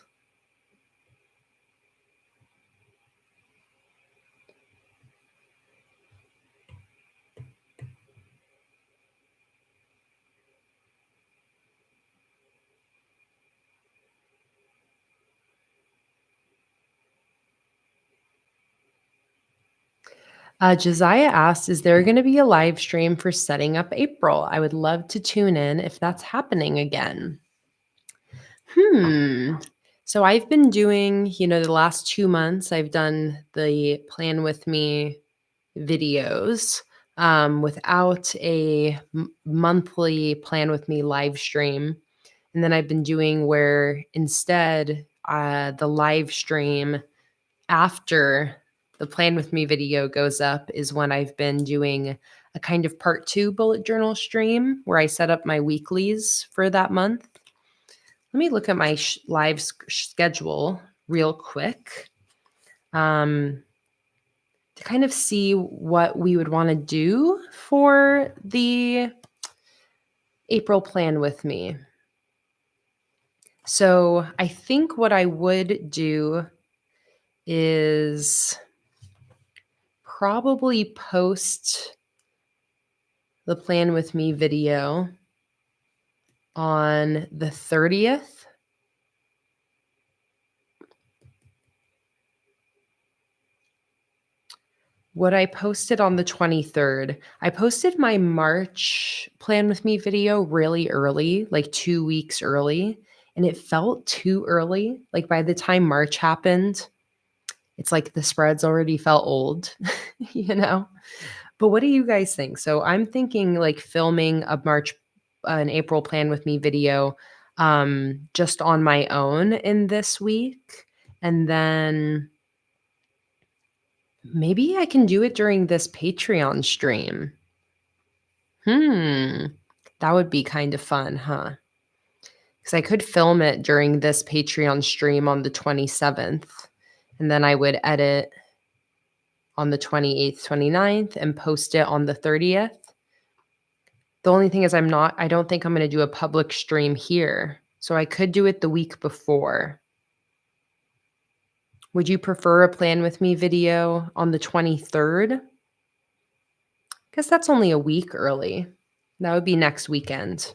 Speaker 1: Josiah asked, is there going to be a live stream for setting up April? I would love to tune in if that's happening again. So I've been doing, the last 2 months, I've done the Plan With Me videos without a monthly Plan With Me live stream. And then I've been doing where instead the live stream after the Plan With Me video goes up is when I've been doing a kind of part 2 bullet journal stream where I set up my weeklies for that month. Let me look at my live schedule real quick to kind of see what we would want to do for the April Plan With Me. So I think what I would do is probably post the Plan With Me video on the 30th. What I posted on the 23rd, I posted my March Plan With Me video really early, like 2 weeks early, and it felt too early. Like by the time March happened, it's like the spreads already felt old, But what do you guys think? So I'm thinking like filming an April Plan With Me video just on my own in this week. And then maybe I can do it during this Patreon stream. That would be kind of fun, huh? Because I could film it during this Patreon stream on the 27th. And then I would edit on the 28th, 29th and post it on the 30th. The only thing is I don't think I'm going to do a public stream here. So I could do it the week before. Would you prefer a Plan With Me video on the 23rd? Because that's only a week early. That would be next weekend.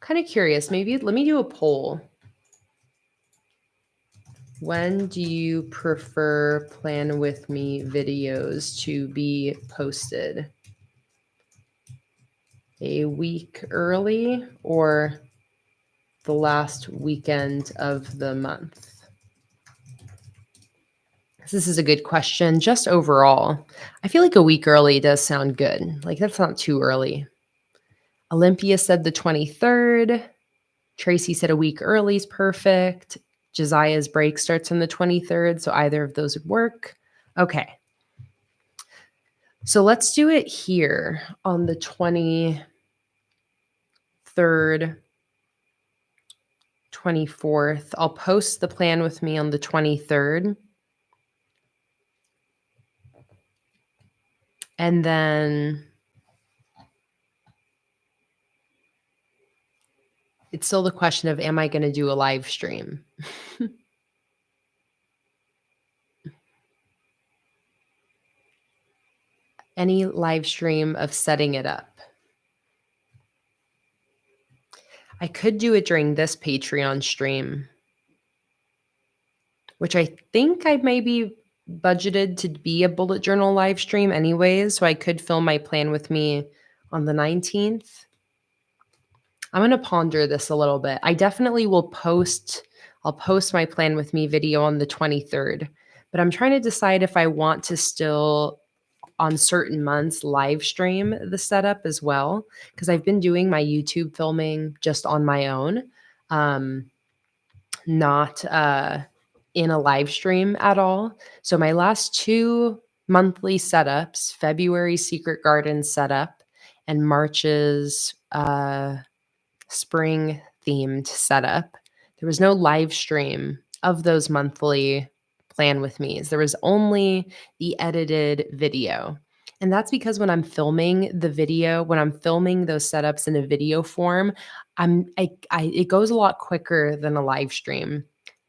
Speaker 1: Kind of curious. Maybe let me do a poll. When do you prefer Plan With Me videos to be posted? A week early or the last weekend of the month? This is a good question. Just overall, I feel like a week early does sound good. Like that's not too early. Olympia said the 23rd. Tracy said a week early is perfect. Josiah's break starts on the 23rd, so either of those would work. Okay. So let's do it here on the 23rd. 23rd, 24th. I'll post the plan with me on the 23rd. And then it's still the question of, am I going to do a live stream? Any live stream of setting it up? I could do it during this Patreon stream, which I think I maybe budgeted to be a bullet journal live stream anyways. So I could film my plan with me on the 19th. I'm going to ponder this a little bit. I definitely will I'll post my plan with me video on the 23rd, but I'm trying to decide if I want to still on certain months live stream the setup as well, because I've been doing my YouTube filming just on my own, not in a live stream at all. So my last 2 monthly setups, February Secret Garden setup and March's spring themed setup, there was no live stream of those monthly plan with me's. There was only the edited video. And that's because when I'm filming the video, when I'm filming those setups in a video form, it goes a lot quicker than a live stream.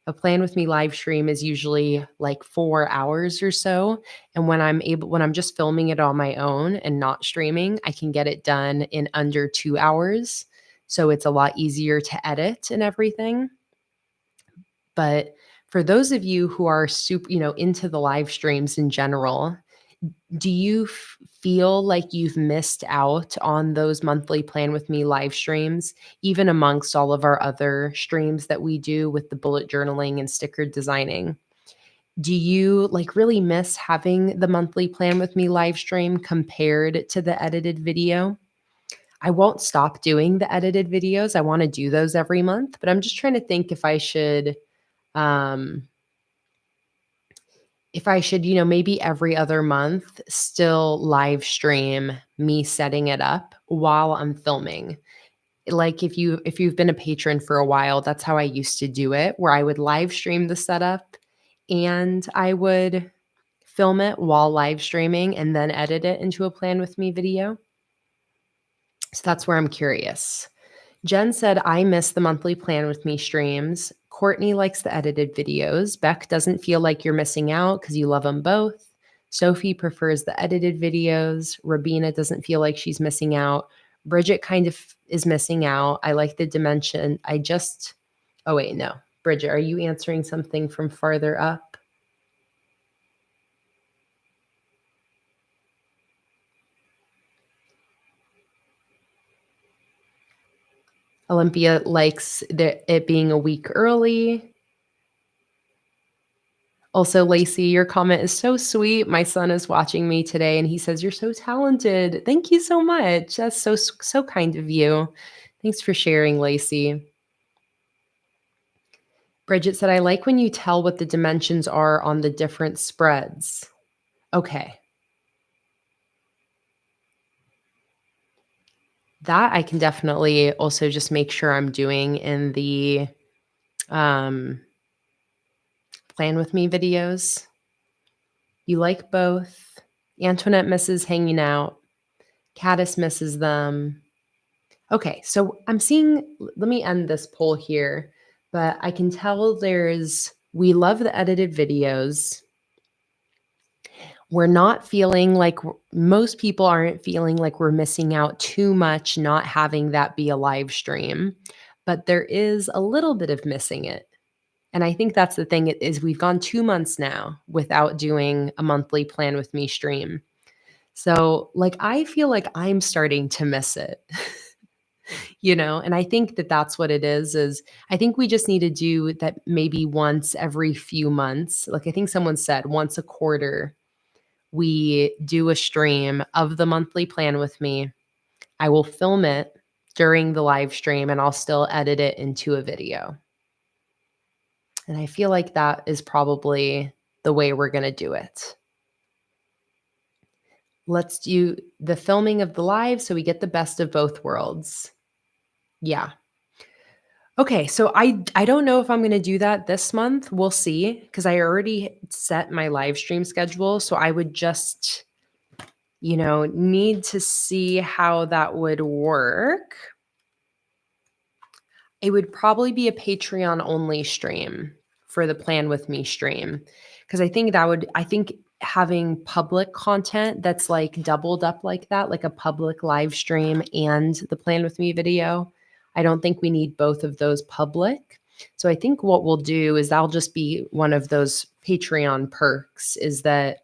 Speaker 1: A plan with me live stream is usually like 4 hours or so. And when I'm just filming it on my own and not streaming, I can get it done in under 2 hours. So it's a lot easier to edit and everything. But for those of you who are super, into the live streams in general, do you feel like you've missed out on those monthly plan with me live streams, even amongst all of our other streams that we do with the bullet journaling and sticker designing? Do you really miss having the monthly plan with me live stream compared to the edited video? I won't stop doing the edited videos. I want to do those every month, but I'm just trying to think um, if I should, maybe every other month still live stream me setting it up while I'm filming. Like if you've been a patron for a while, that's how I used to do it, where I would live stream the setup and I would film it while live streaming and then edit it into a plan with me video. So that's where I'm curious. Jen said, I miss the monthly plan with me streams. Courtney likes the edited videos. Beck doesn't feel like you're missing out because you love them both. Sophie prefers the edited videos. Rabina doesn't feel like she's missing out. Bridget kind of is missing out. I like the dimension. Oh, wait, no. Bridget, are you answering something from farther up? Olympia likes it being a week early. Also, Lacey, your comment is so sweet. My son is watching me today and he says, "You're so talented." Thank you so much. That's so kind of you. Thanks for sharing, Lacey. Bridget said, I like when you tell what the dimensions are on the different spreads. Okay. That I can definitely also just make sure I'm doing in the plan with me videos. You like both. Antoinette misses hanging out. Caddis misses them. Okay, so let me end this poll here, but I can tell we love the edited videos. We're not feeling like, most people aren't feeling like we're missing out too much not having that be a live stream, but there is a little bit of missing it. And I think that's the thing is we've gone 2 months now without doing a monthly plan with me stream. So I feel like I'm starting to miss it. And I think that that's what it is I think we just need to do that maybe once every few months. I think someone said once a quarter, we do a stream of the monthly plan with me. I will film it during the live stream and I'll still edit it into a video. And I feel like that is probably the way we're going to do it. Let's do the filming of the live so we get the best of both worlds. Yeah. Okay, so I don't know if I'm gonna do that this month. We'll see, because I already set my live stream schedule. So I would just, need to see how that would work. It would probably be a Patreon only stream for the Plan With Me stream. Because I think having public content that's like doubled up like that, like a public live stream and the Plan With Me video, I don't think we need both of those public. So I think what we'll do is that'll just be one of those Patreon perks, is that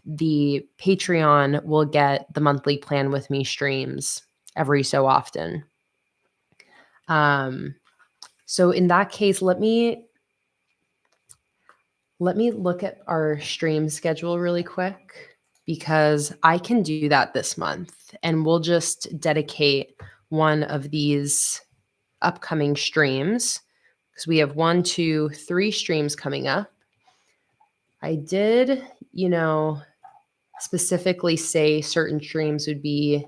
Speaker 1: the Patreon will get the monthly Plan With Me streams every so often. So in that case, let me look at our stream schedule really quick, because I can do that this month, and we'll just dedicate one of these upcoming streams, because we have 1, 2, 3 streams coming up. I did, specifically say certain streams would be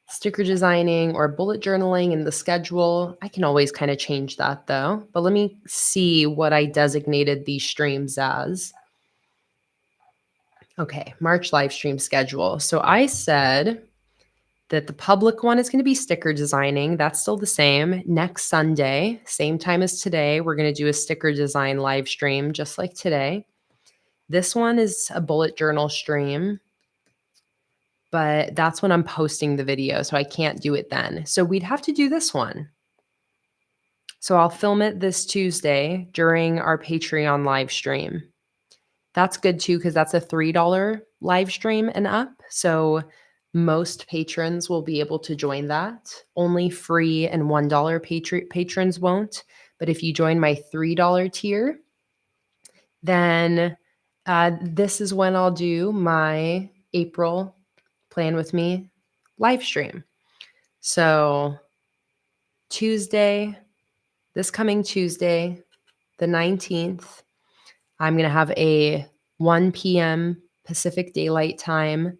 Speaker 1: sticker designing or bullet journaling in the schedule. I can always kind of change that though. But let me see what I designated these streams as. Okay, March live stream schedule. So I said that the public one is going to be sticker designing. That's still the same. Next Sunday, same time as today, we're going to do a sticker design live stream just like today. This one is a bullet journal stream, but that's when I'm posting the video, so I can't do it then. So we'd have to do this one. So I'll film it this Tuesday during our Patreon live stream. That's good too, because that's a $3 live stream and up. So most patrons will be able to join that. Only free and $1 patrons won't. But if you join my $3 tier, then this is when I'll do my April Plan With Me live stream. So this coming Tuesday, the 19th, I'm going to have a 1 p.m. Pacific Daylight Time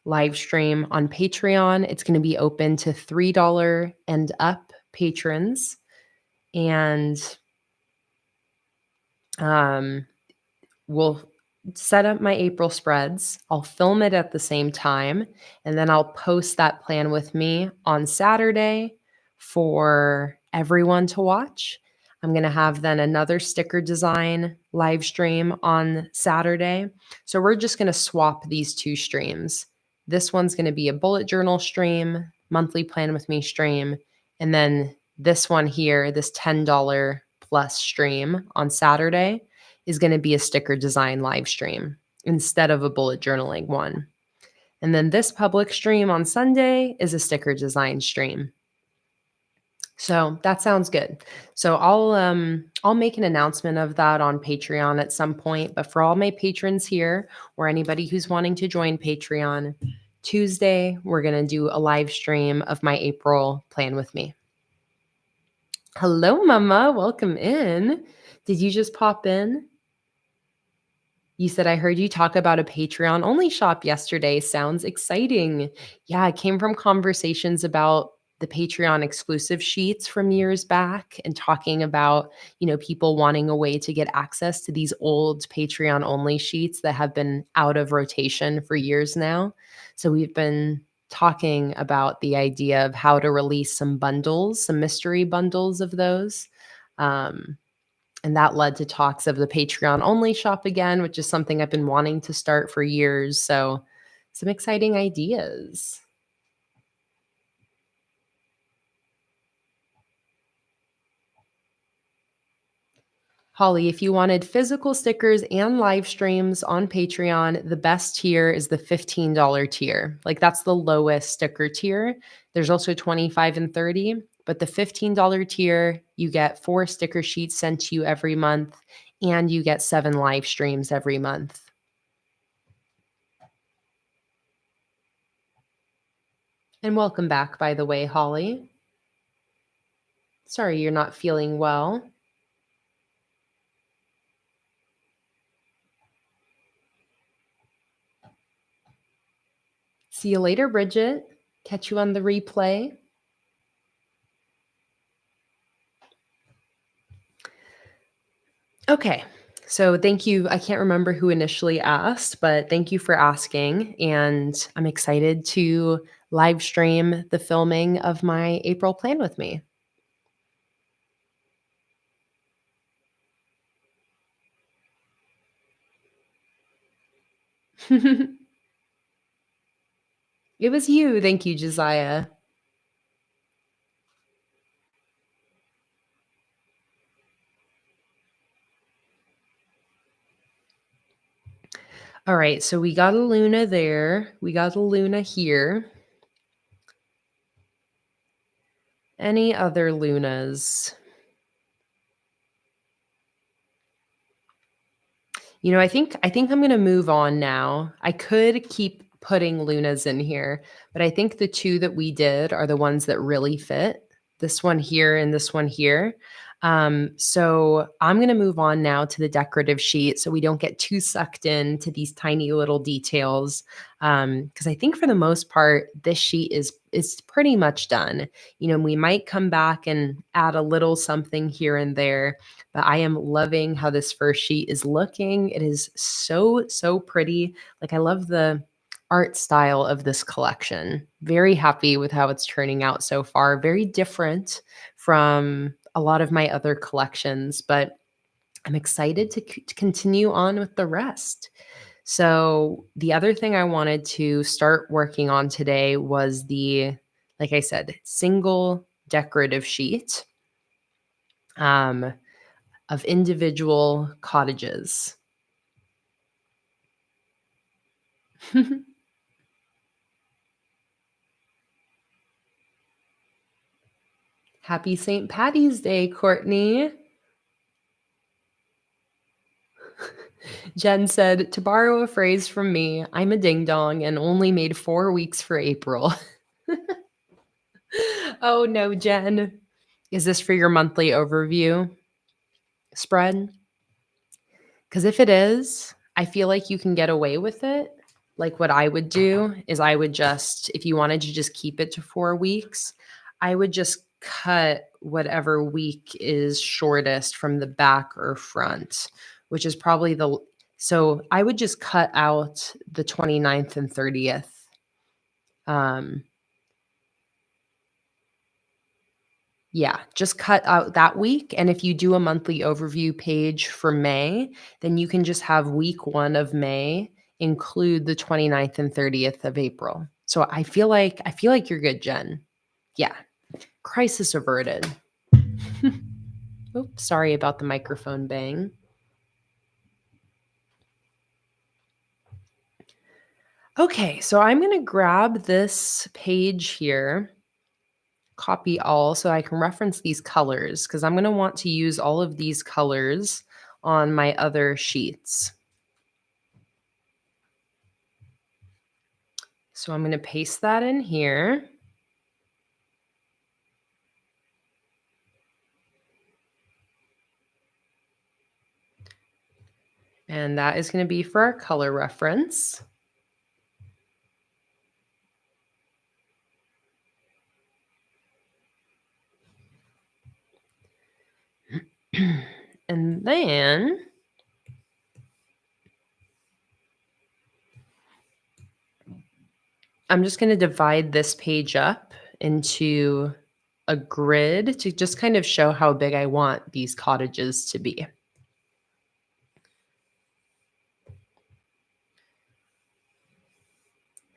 Speaker 1: live stream on Patreon. It's going to be open to $3 and up patrons. And we'll set up my April spreads. I'll film it at the same time, and then I'll post that Plan With Me on Saturday for everyone to watch. I'm going to have then another sticker design live stream on Saturday. So we're just going to swap these two streams. This one's going to be a bullet journal stream, monthly Plan With Me stream, and then this one here, this $10 plus stream on Saturday, is going to be a sticker design live stream instead of a bullet journaling one. And then this public stream on Sunday is a sticker design stream. So that sounds good. So I'll make an announcement of that on Patreon at some point. But for all my patrons here, or anybody who's wanting to join Patreon, Tuesday we're gonna do a live stream of my April Plan With Me. Hello, Mama. Welcome in. Did you just pop in? You said, I heard you talk about a Patreon only shop yesterday. Sounds exciting. Yeah, it came from conversations about the Patreon exclusive sheets from years back, and talking about, people wanting a way to get access to these old Patreon only sheets that have been out of rotation for years now. So we've been talking about the idea of how to release some bundles, some mystery bundles of those. And that led to talks of the Patreon only shop again, which is something I've been wanting to start for years. So some exciting ideas. Holly, if you wanted physical stickers and live streams on Patreon, the best tier is the $15 tier. Like, that's the lowest sticker tier. There's also 25 and 30, but the $15 tier, you get 4 sticker sheets sent to you every month, and you get 7 live streams every month. And welcome back, by the way, Holly. Sorry you're not feeling well. See you later, Bridget. Catch you on the replay. Okay. So thank you. I can't remember who initially asked, but thank you for asking. And I'm excited to live stream the filming of my April plan with me. It was you. Thank you, Josiah. All right. So we got a Luna there. We got a Luna here. Any other Lunas? I think I'm going to move on now. I could keep putting Lunas in here, but I think the two that we did are the ones that really fit. This one here and this one here. So I'm going to move on now to the decorative sheet so we don't get too sucked into these tiny little details. Because I think for the most part, this sheet is pretty much done. We might come back and add a little something here and there, but I am loving how this first sheet is looking. It is so, so pretty. Like, I love the art style of this collection. Very happy with how it's turning out so far. Very different from a lot of my other collections, but I'm excited to continue on with the rest. So, the other thing I wanted to start working on today was like I said, single decorative sheet. Of individual cottages. Happy St. Patty's Day, Courtney. Jen said, to borrow a phrase from me, I'm a ding dong and only made 4 weeks for April. Oh no, Jen. Is this for your monthly overview spread? Because if it is, I feel like you can get away with it. Like, what I would do is I would just, if you wanted to just keep it to 4 weeks, I would just cut whatever week is shortest from the back or front, which is probably so I would just cut out the 29th and 30th. Um, Yeah, just cut out that week. And if you do a monthly overview page for May, then you can just have week 1 of May include the 29th and 30th of April. So I feel like you're good, Jen. Yeah. Crisis averted. Oops, sorry about the microphone bang. Okay, so I'm going to grab this page here, copy all, so I can reference these colors because I'm going to want to use all of these colors on my other sheets. So I'm going to paste that in here. And that is going to be for our color reference. And then I'm just going to divide this page up into a grid to just kind of show how big I want these cottages to be.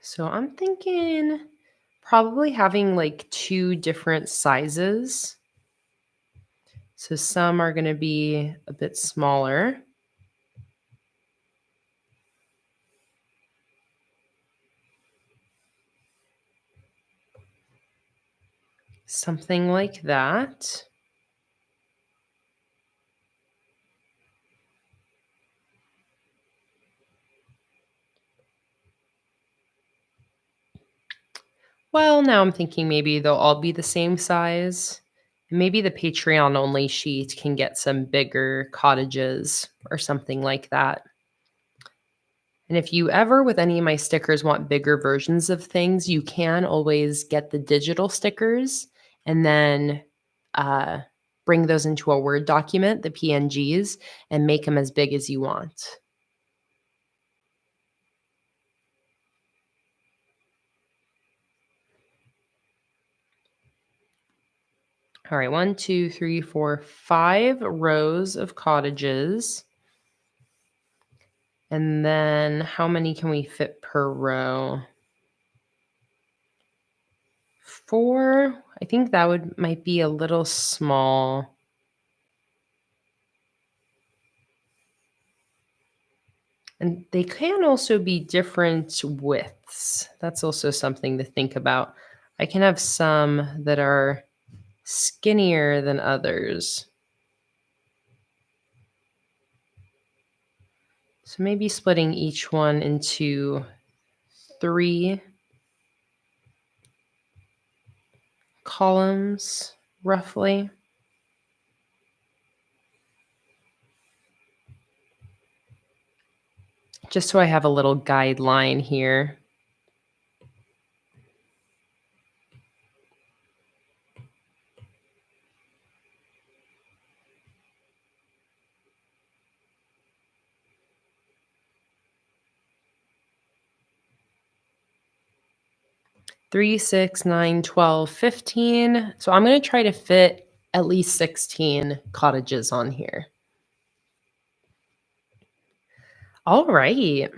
Speaker 1: So I'm thinking probably having like 2 different sizes. So some are going to be a bit smaller. Something like that. Well, now I'm thinking maybe they'll all be the same size. Maybe the Patreon only sheet can get some bigger cottages or something like that. And if you ever, with any of my stickers, want bigger versions of things, you can always get the digital stickers and then uh, bring those into a Word document, the PNGs, and make them as big as you want. All right, 1, 2, 3, 4, 5 rows of cottages. And then how many can we fit per row? 4. I think that might be a little small. And they can also be different widths. That's also something to think about. I can have some that are skinnier than others. So maybe splitting each one into 3 columns, roughly. Just so I have a little guideline here. Three, 6, 9, 12, 15. So I'm going to try to fit at least 16 cottages on here. All right.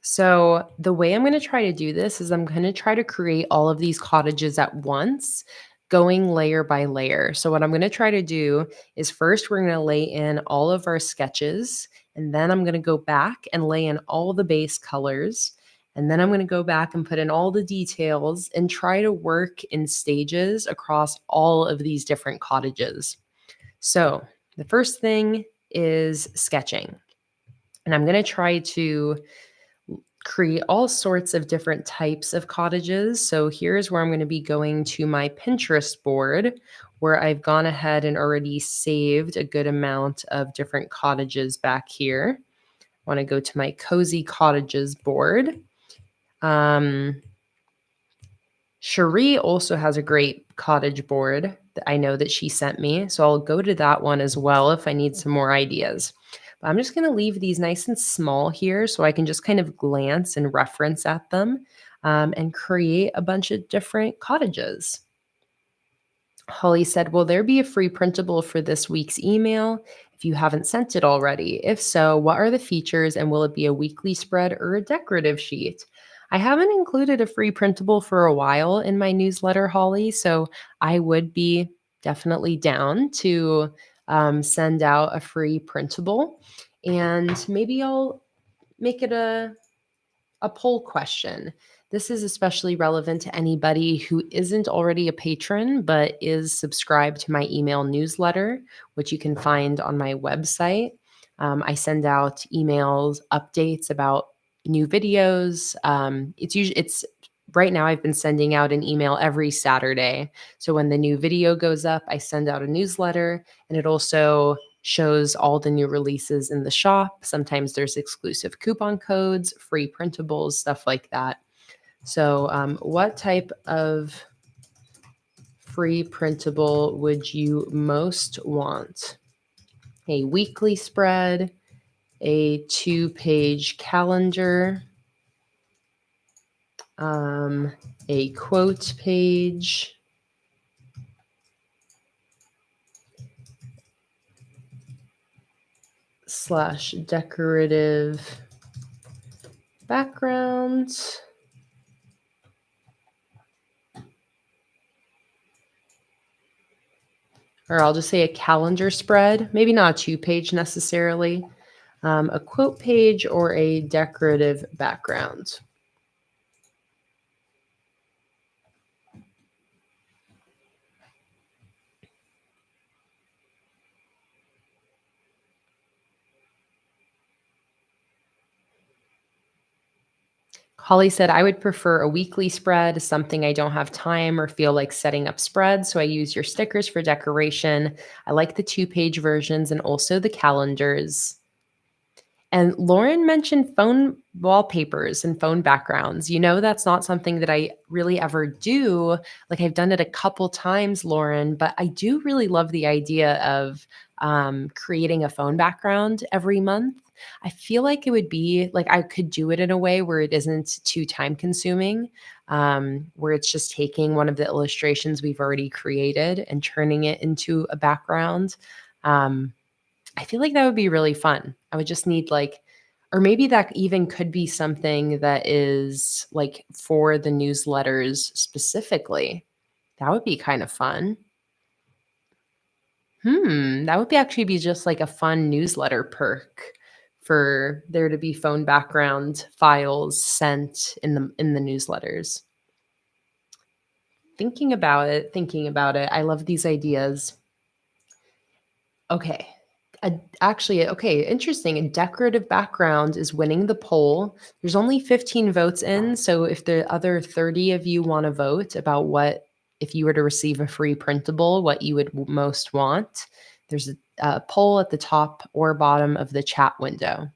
Speaker 1: So the way I'm going to try to do this is I'm going to try to create all of these cottages at once, going layer by layer. So what I'm going to try to do is first we're going to lay in all of our sketches, and then I'm going to go back and lay in all the base colors. And then I'm going to go back and put in all the details and try to work in stages across all of these different cottages. So the first thing is sketching. And I'm going to try to create all sorts of different types of cottages. So here's where I'm going to be going to my Pinterest board, where I've gone ahead and already saved a good amount of different cottages back here. I want to go to my Cozy Cottages board. Cherie also has a great cottage board that I know that she sent me. So I'll go to that one as well if I need some more ideas. But I'm just going to leave these nice and small here so I can just kind of glance and reference at them and create a bunch of different cottages. Holly said, will there be a free printable for this week's email if you haven't sent it already? If so, what are the features and will it be a weekly spread or a decorative sheet? I haven't included a free printable for a while in my newsletter, Holly, so I would be definitely down to send out a free printable. And maybe I'll make it a poll question. This is especially relevant to anybody who isn't already a patron but is subscribed to my email newsletter, which you can find on my website. I send out emails, updates about new videos. It's right now I've been sending out an email every Saturday. So when the new video goes up, I send out a newsletter, and it also shows all the new releases in the shop. Sometimes there's exclusive coupon codes, free printables, stuff like that. So what type of free printable would you most want? A weekly spread, a 2-page calendar, a quote page, / decorative backgrounds, or I'll just say a calendar spread, maybe not a 2-page necessarily, a quote page, or a decorative background. Holly said, I would prefer a weekly spread, something I don't have time or feel like setting up spreads. So I use your stickers for decoration. I like the 2-page versions and also the calendars. And Lauren mentioned phone wallpapers and phone backgrounds. That's not something that I really ever do. Like I've done it a couple times, Lauren, but I do really love the idea of creating a phone background every month. I feel like it would be like I could do it in a way where it isn't too time consuming, where it's just taking one of the illustrations we've already created and turning it into a background. Um, I feel like that would be really fun. I would just need like, or maybe that even could be something that is like for the newsletters specifically. That would be kind of fun. That would be actually be just like a fun newsletter perk for there to be phone background files sent in the newsletters. Thinking about it, I love these ideas. Okay. Actually, okay, interesting. A decorative background is winning the poll. There's only 15 votes in. So if the other 30 of you want to vote about what, if you were to receive a free printable, what you would most want, there's a poll at the top or bottom of the chat window.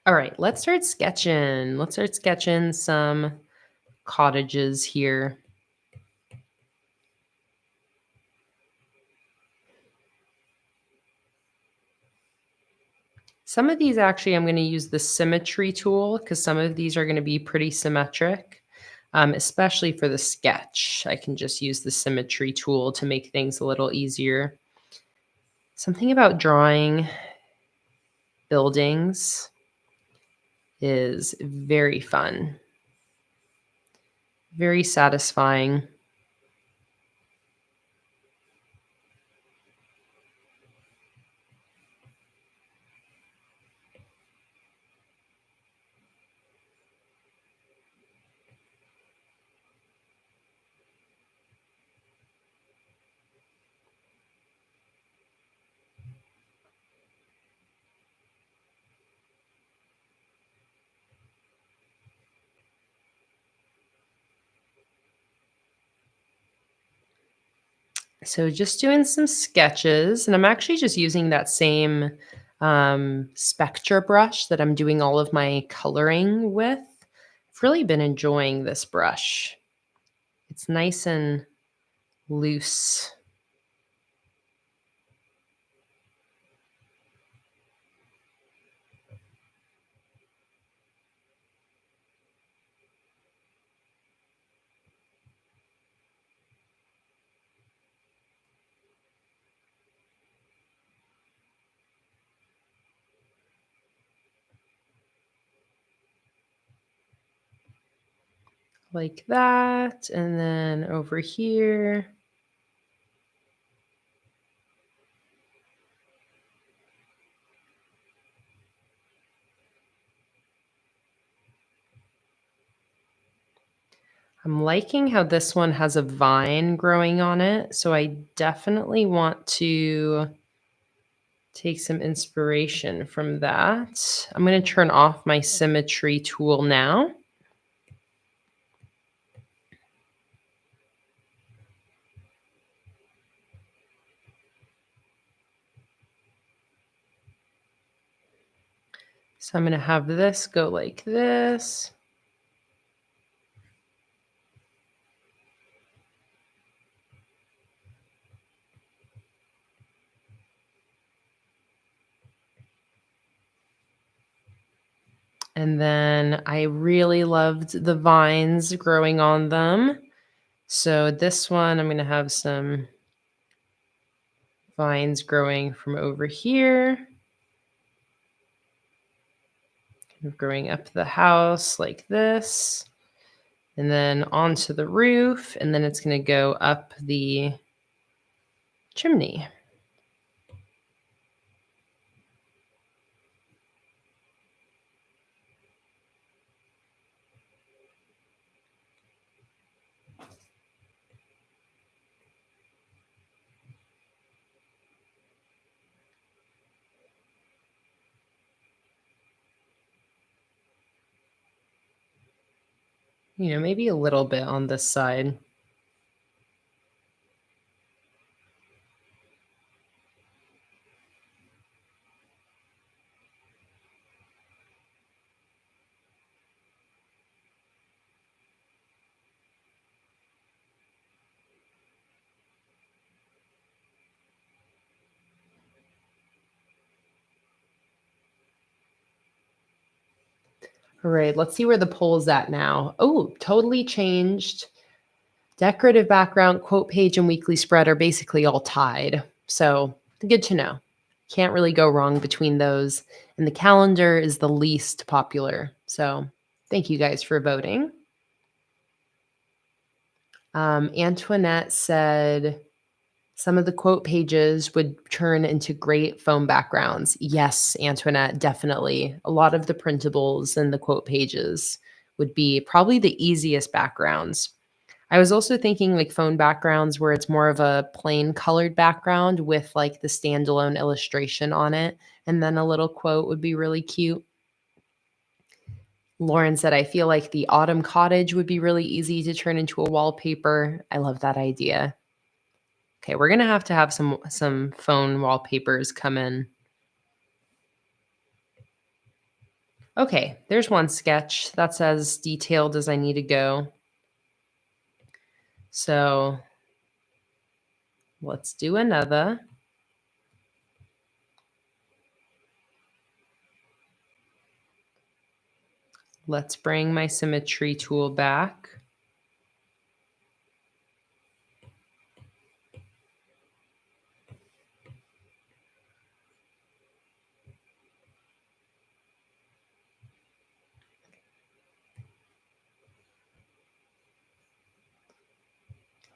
Speaker 1: All right, let's start sketching. Let's start sketching some cottages here. Some of these actually, I'm going to use the symmetry tool because some of these are going to be pretty symmetric, especially for the sketch. I can just use the symmetry tool to make things a little easier. Something about drawing buildings is very fun, very satisfying. So just doing some sketches, and I'm actually just using that same Spectra brush that I'm doing all of my coloring with. I've really been enjoying this brush. It's nice and loose. Like that, and then over here. I'm liking how this one has a vine growing on it, so I definitely want to take some inspiration from that. I'm going to turn off my symmetry tool now. So I'm going to have this go like this. And then I really loved the vines growing on them. So this one, I'm going to have some vines growing from over here, kind of growing up the house like this, and then onto the roof, and then it's going to go up the chimney. Maybe a little bit on this side. All right, let's see where the poll's at now. Oh, totally changed. Decorative background, quote page, and weekly spread are basically all tied. So good to know. Can't really go wrong between those. And the calendar is the least popular. So thank you guys for voting. Antoinette said some of the quote pages would turn into great foam backgrounds. Yes, Antoinette, definitely. A lot of the printables and the quote pages would be probably the easiest backgrounds. I was also thinking like phone backgrounds where it's more of a plain colored background with like the standalone illustration on it. And then a little quote would be really cute. Lauren said, I feel like the autumn cottage would be really easy to turn into a wallpaper. I love that idea. Okay, we're gonna have to have some phone wallpapers come in. Okay, there's one sketch. That's as detailed as I need to go. So let's do another. Let's bring my symmetry tool back.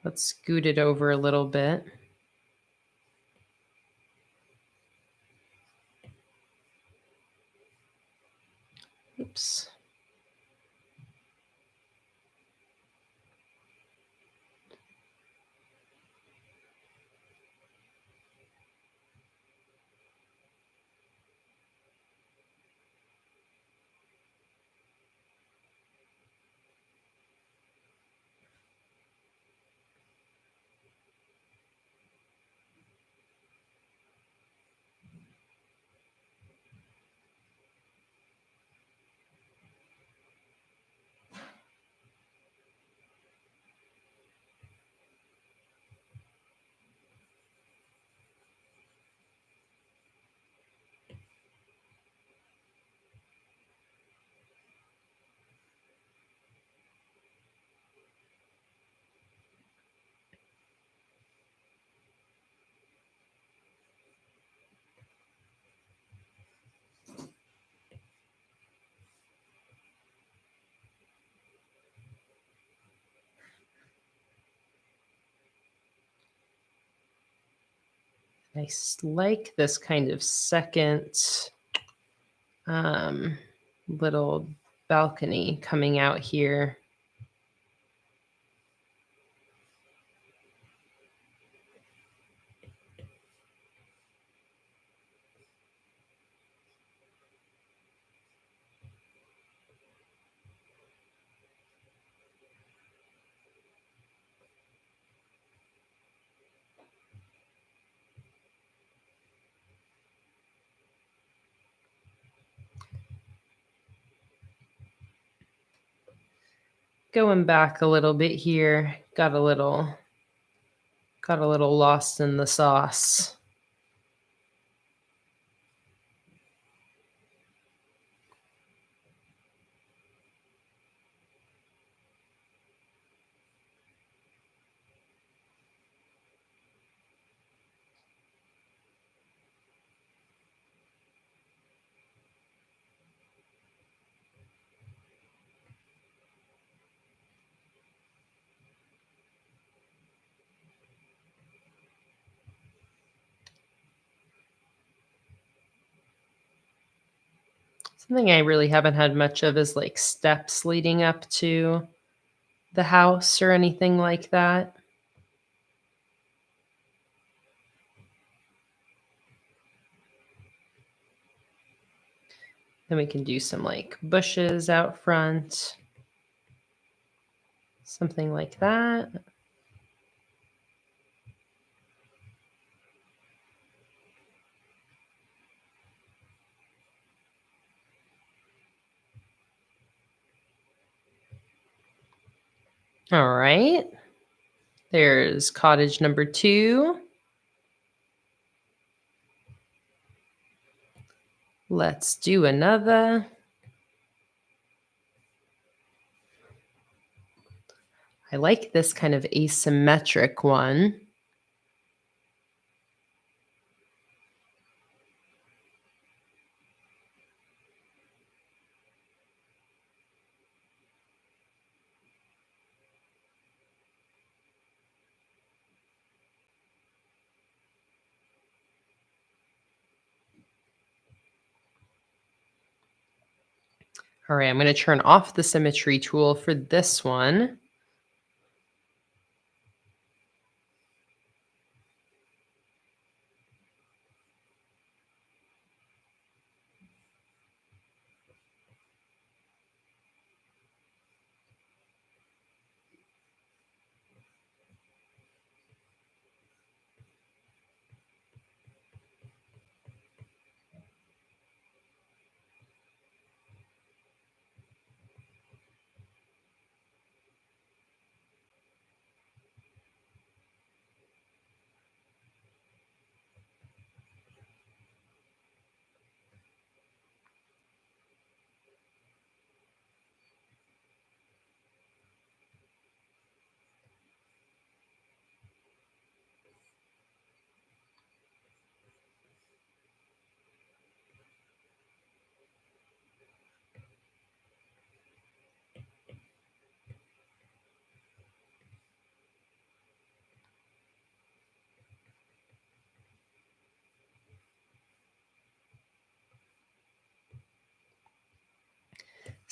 Speaker 1: Let's scoot it over a little bit. Oops. I like this kind of second little balcony coming out here. Going back a little bit here, got a little lost in the sauce. Something I really haven't had much of is like steps leading up to the house or anything like that. Then we can do some like bushes out front. Something like that. All right. There's cottage number 2. Let's do another. I like this kind of asymmetric one. All right, I'm going to turn off the symmetry tool for this one.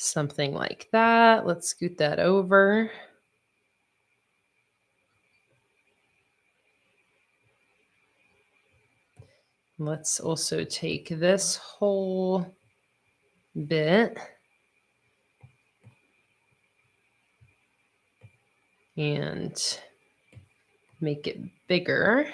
Speaker 1: Something like that. Let's scoot that over. Let's also take this whole bit and make it bigger.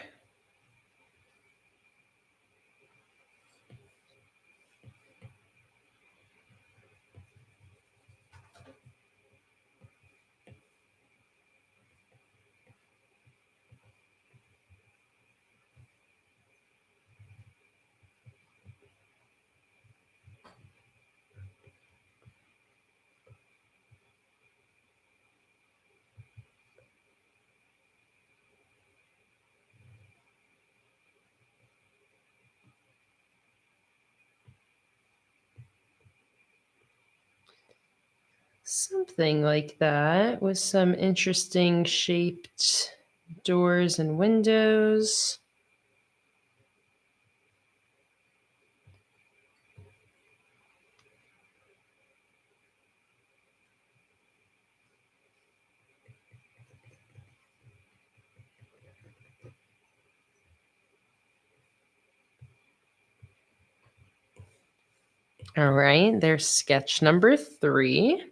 Speaker 1: Something like that with some interesting shaped doors and windows. All right, there's sketch number 3.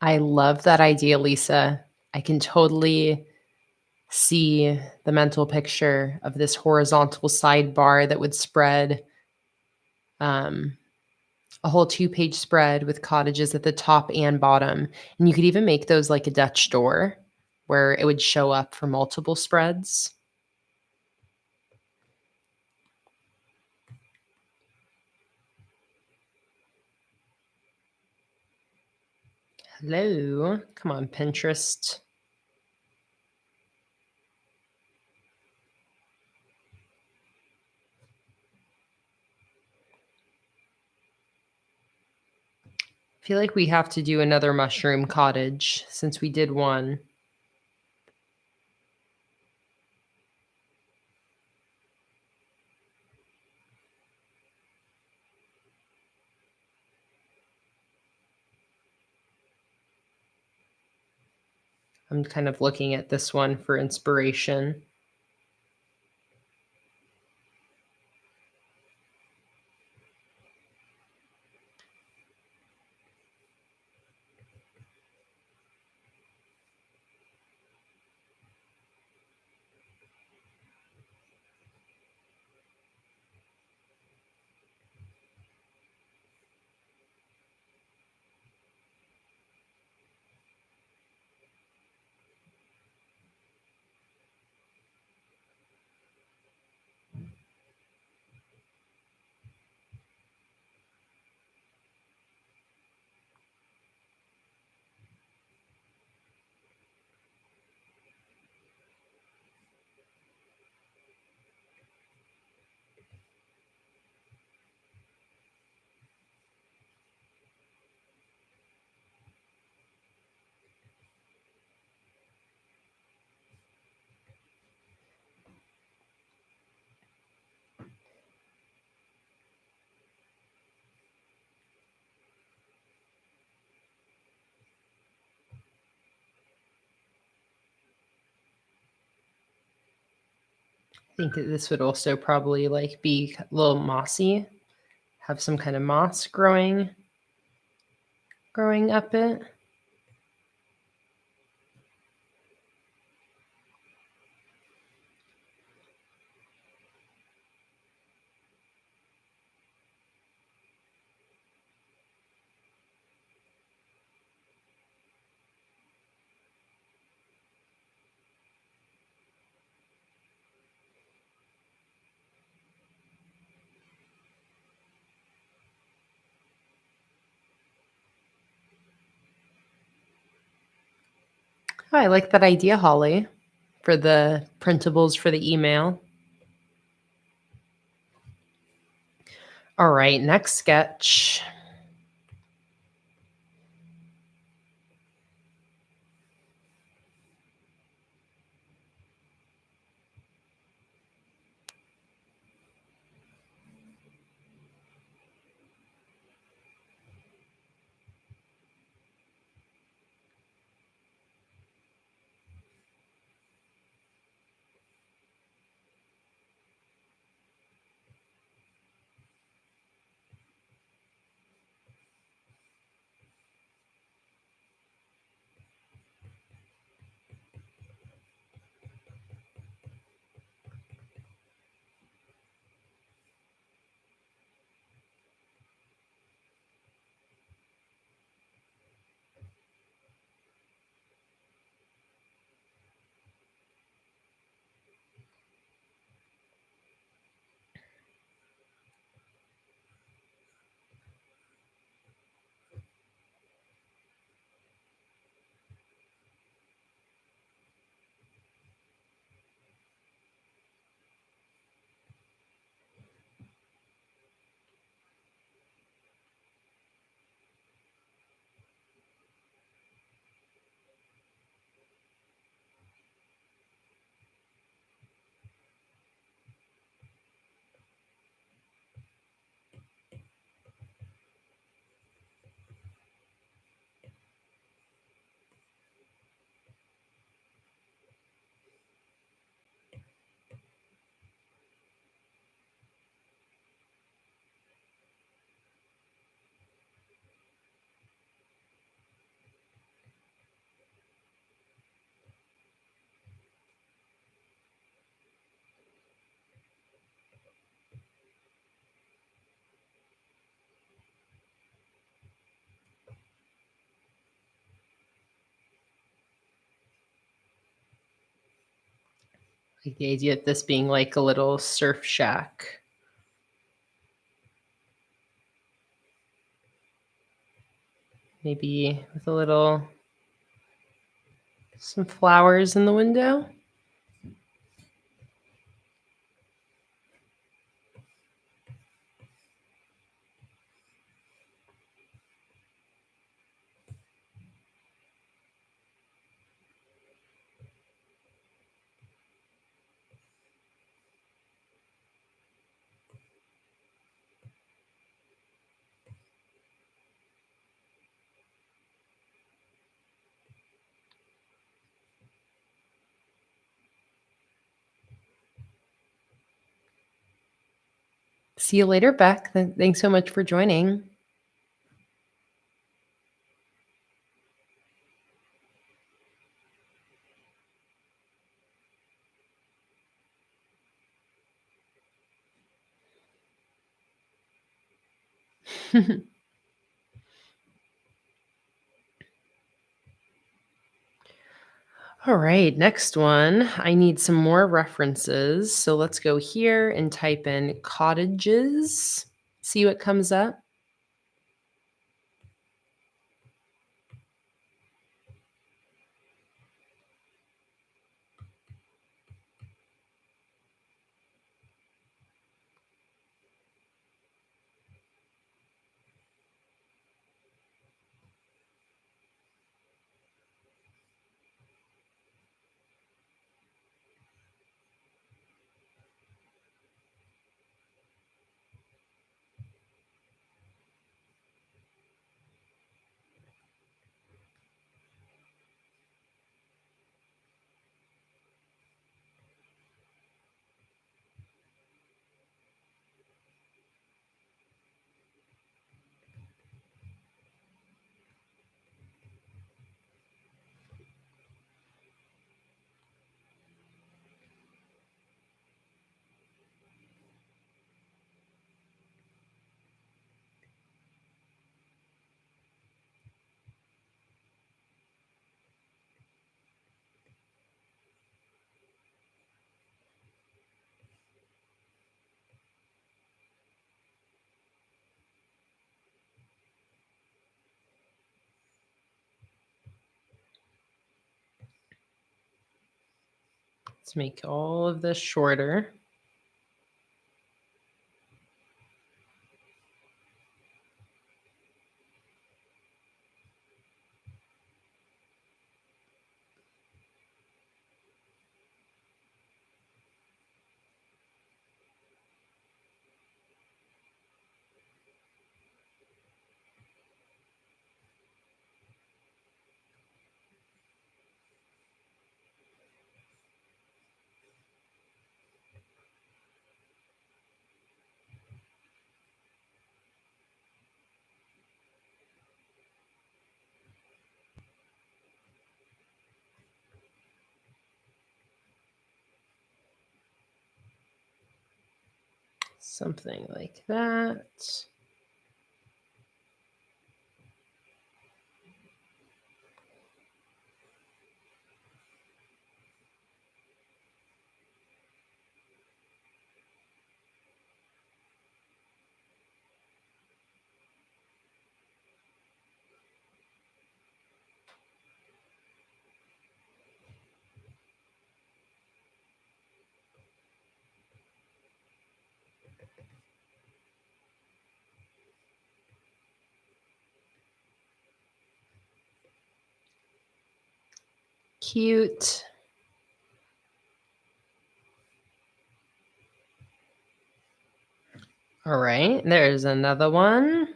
Speaker 1: I love that idea, Lisa. I can totally see the mental picture of this horizontal sidebar that would spread um, a whole 2-page spread with cottages at the top and bottom. And you could even make those like a Dutch door where it would show up for multiple spreads. Hello. Come on, Pinterest. I feel like we have to do another mushroom cottage since we did one. I'm kind of looking at this one for inspiration. I think that this would also probably like be a little mossy, have some kind of moss growing up it. Oh, I like that idea, Holly, for the printables for the email. All right, next sketch. Like the idea of this being like a little surf shack. Maybe with a little, some flowers in the window. See you later, Beck. Thanks so much for joining. All right, next one. I need some more references. So let's go here and type in cottages. See what comes up. Let's make all of this shorter. Something like that. Cute. All right, there's another one.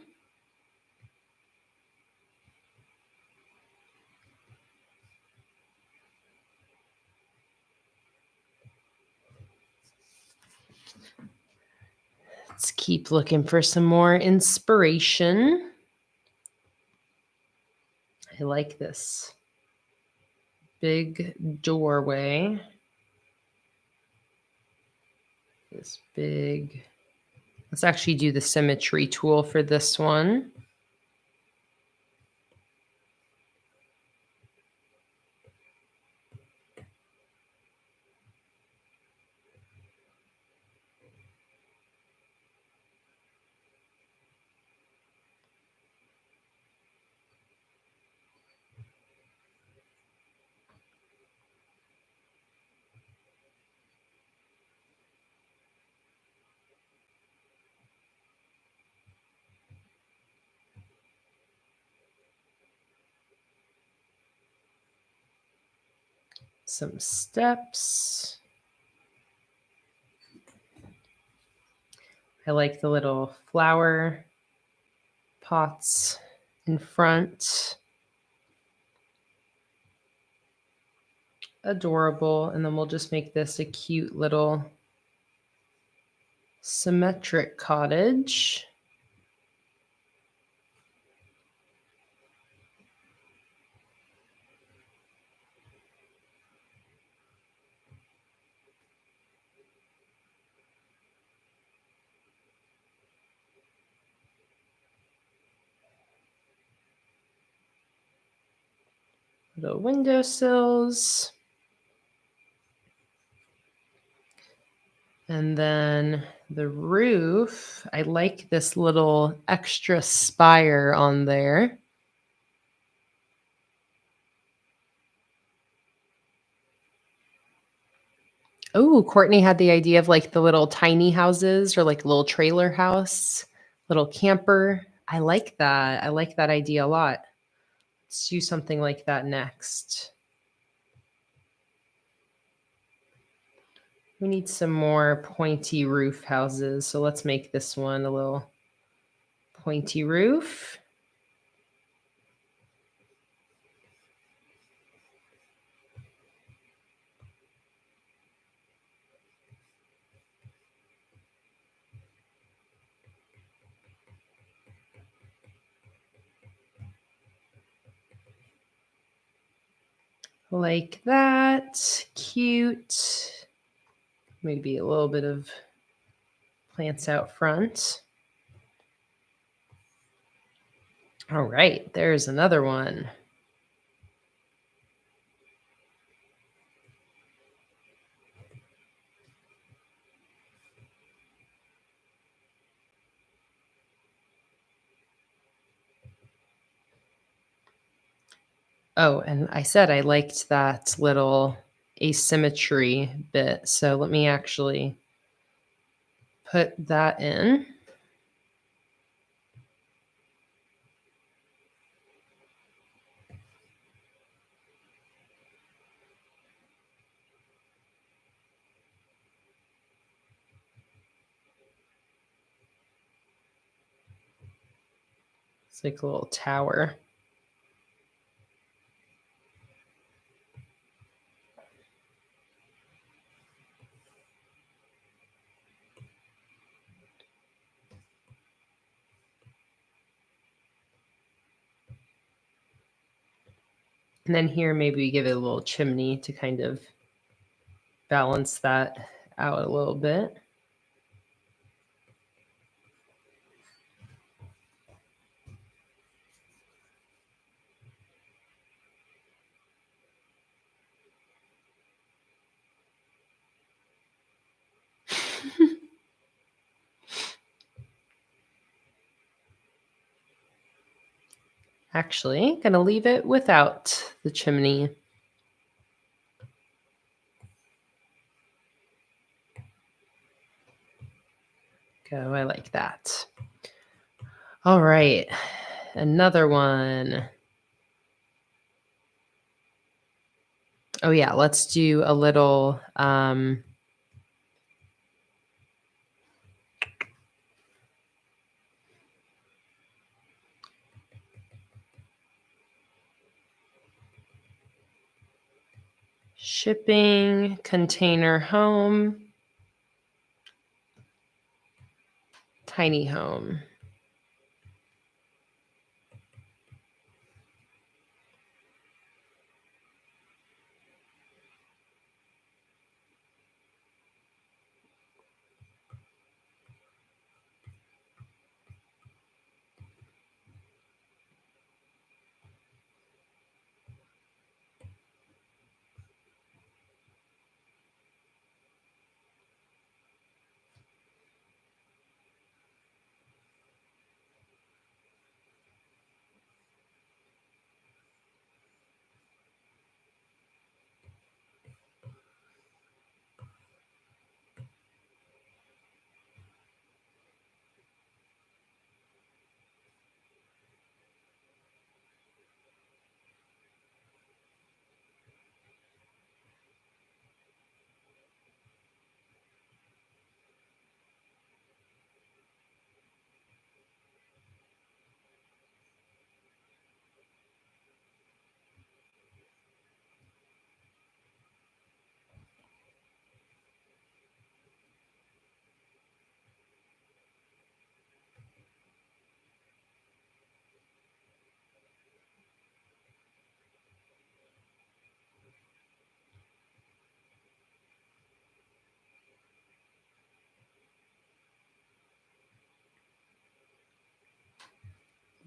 Speaker 1: Let's keep looking for some more inspiration. I like this big doorway. This big. Let's actually do the symmetry tool for this one. Some steps. I like the little flower pots in front. Adorable. And then we'll just make this a cute little Symmetric cottage. Little windowsills. And then the roof, I like this little extra spire on there. Oh, Courtney had the idea of like the little tiny houses or like a little trailer house, little camper. I like that. I like that idea a lot. Let's do something like that next. We need some more pointy roof houses. So let's make this one a little pointy roof. Like that. Cute. Maybe a little bit of plants out front. All right, there's another one. Oh, and I said I liked that little asymmetry bit. So let me actually put that in. It's like a little tower. And then here, maybe we give it a little chimney to kind of balance that out a little bit. Actually, gonna leave it without the chimney. Go, I like that. All right, another one. Oh yeah, let's do a little shipping container home, tiny home.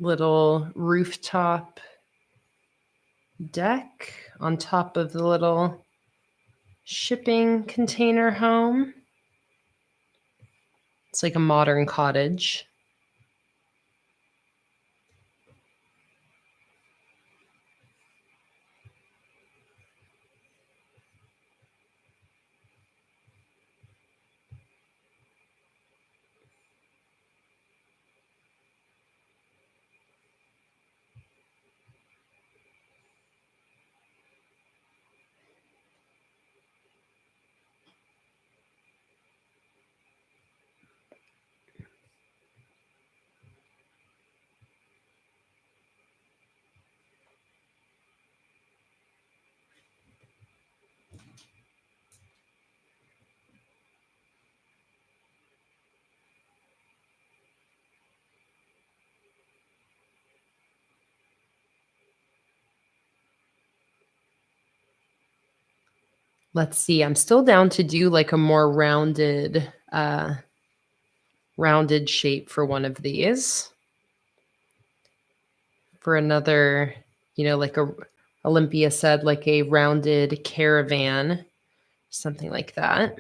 Speaker 1: little rooftop deck on top of the little shipping container home. It's like a modern cottage. Let's see. I'm still down to do like a more rounded shape for one of these. For another, like Olympia said, like a rounded caravan, something like that.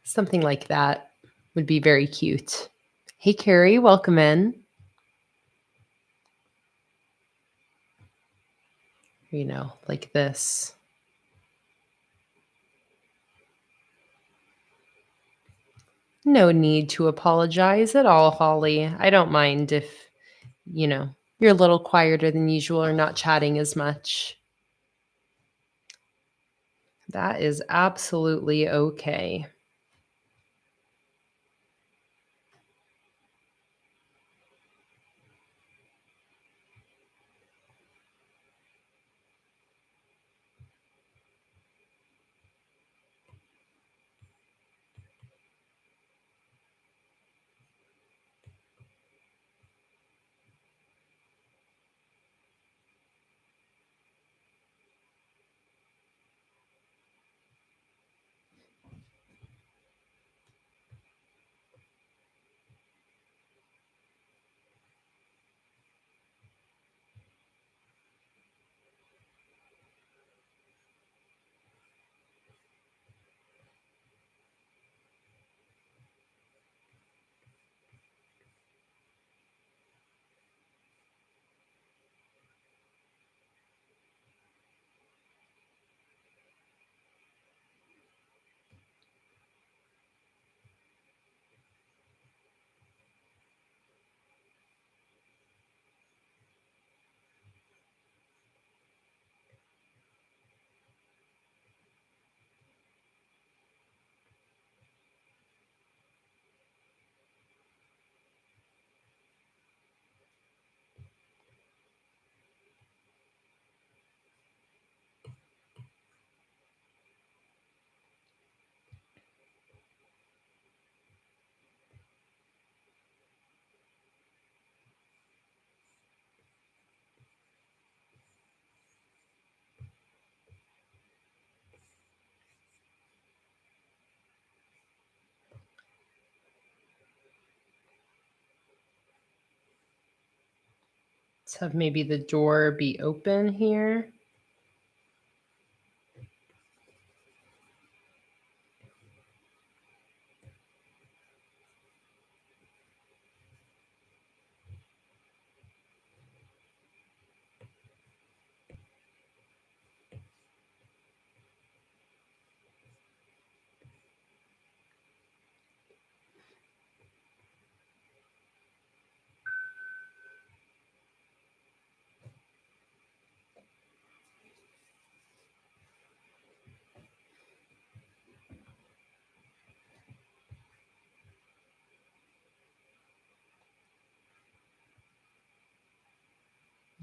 Speaker 1: Something like that would be very cute. Hey, Carrie, welcome in. Like this. No need to apologize at all, Holly. I don't mind if, you're a little quieter than usual or not chatting as much. That is absolutely okay. Let's have maybe the door be open here.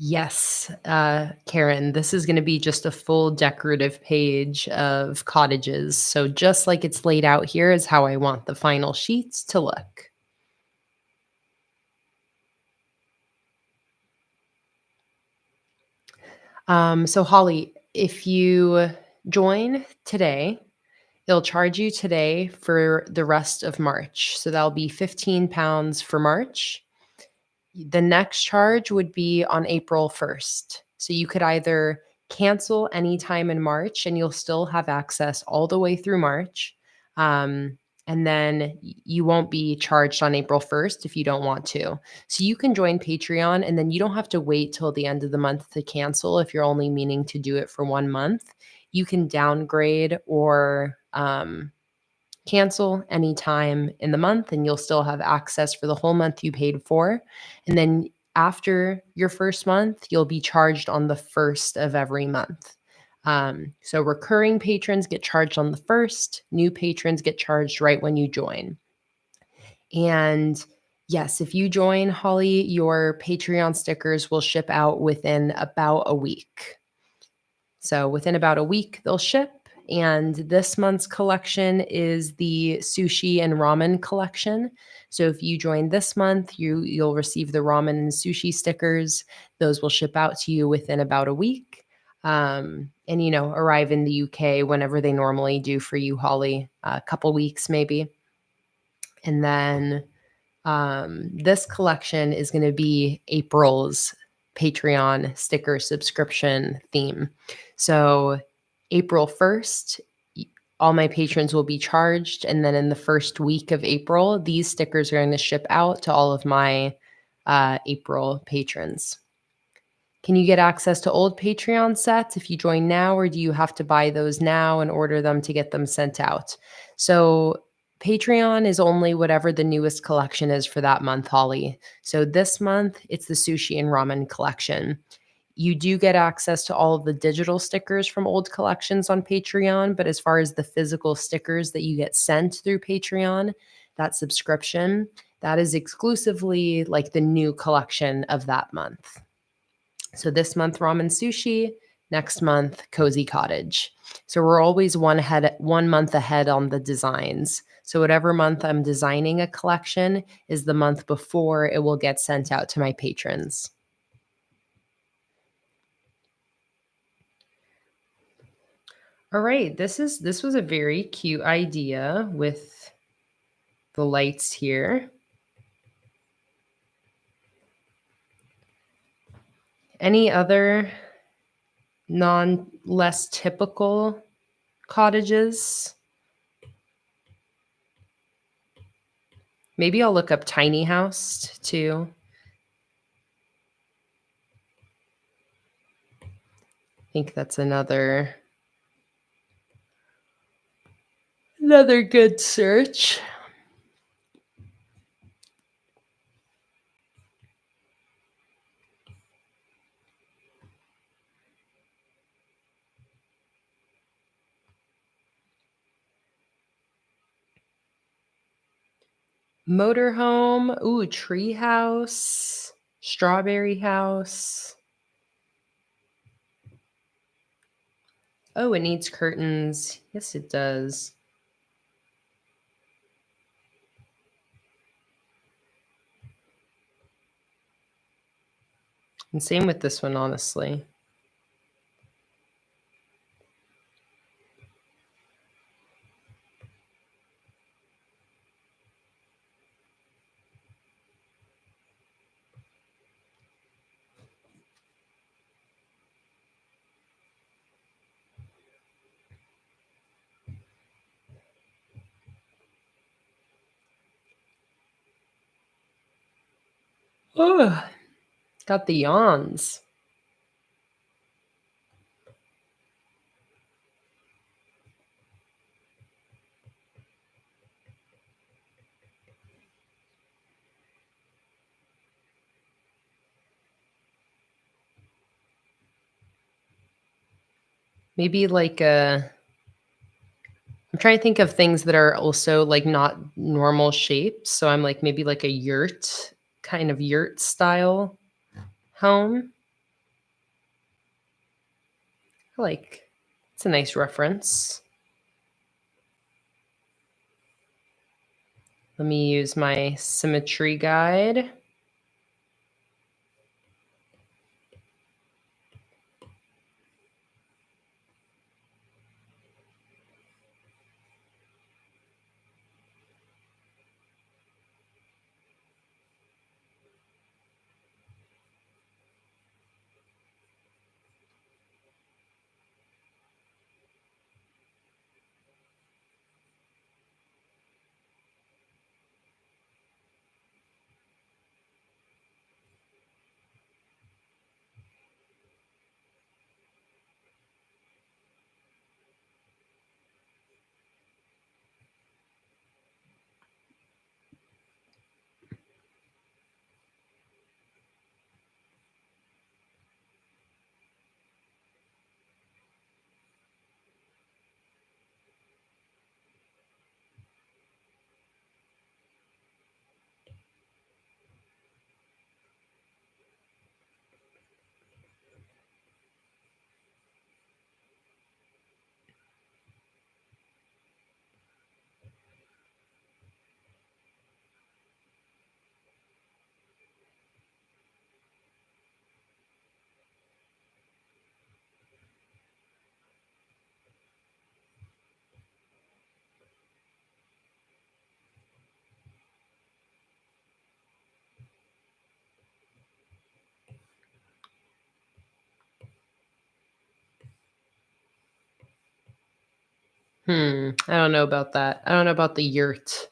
Speaker 1: Yes, Karen, this is going to be just a full decorative page of cottages. So just like it's laid out here is how I want the final sheets to look. So Holly, if you join today, they'll charge you today for the rest of March. So that'll be £15 for March. The next charge would be on April 1st. So you could either cancel anytime in March and you'll still have access all the way through March. And then you won't be charged on April 1st if you don't want to. So you can join Patreon and then you don't have to wait till the end of the month to cancel if you're only meaning to do it for 1 month. You can downgrade or cancel anytime in the month and you'll still have access for the whole month you paid for. And then after your first month, you'll be charged on the first of every month. So recurring patrons get charged on the first, new patrons get charged right when you join. And yes, if you join, Holly, your Patreon stickers will ship out within about a week. So within about a week, they'll ship. And this month's collection is the sushi and ramen collection. So if you join this month, you'll receive the ramen and sushi stickers. Those will ship out to you within about a week. And arrive in the UK whenever they normally do for you, Holly, a couple weeks maybe. And then this collection is going to be April's Patreon sticker subscription theme. So April 1st, all my patrons will be charged. And then in the first week of April, these stickers are going to ship out to all of my April patrons. Can you get access to old Patreon sets if you join now, or do you have to buy those now and order them to get them sent out? So Patreon is only whatever the newest collection is for that month, Holly. So this month, it's the sushi and ramen collection. You do get access to all of the digital stickers from old collections on Patreon, but as far as the physical stickers that you get sent through Patreon, that subscription, that is exclusively like the new collection of that month. So this month, ramen sushi. Next month, cozy cottage. So we're always 1 month ahead on the designs. So whatever month I'm designing a collection is the month before it will get sent out to my patrons. All right, this was a very cute idea with the lights here. Any other less typical cottages? Maybe I'll look up tiny house too. I think that's another good search. Motorhome. Ooh, tree house. Strawberry house. Oh, it needs curtains. Yes, it does. And same with this one, honestly. Oh, got the yawns. Maybe like I'm trying to think of things that are also like not normal shapes. So I'm like maybe like a yurt, kind of yurt style home. It's a nice reference. Let me use my symmetry guide. I don't know about that. I don't know about the yurt.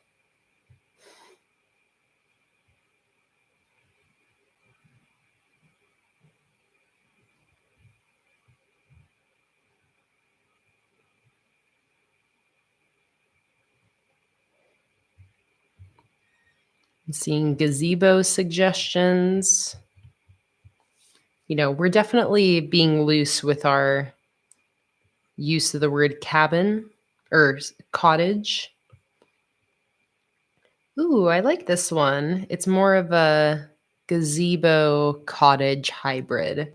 Speaker 1: I'm seeing gazebo suggestions. We're definitely being loose with our use of the word cabin or cottage. Ooh, I like this one. It's more of a gazebo cottage hybrid.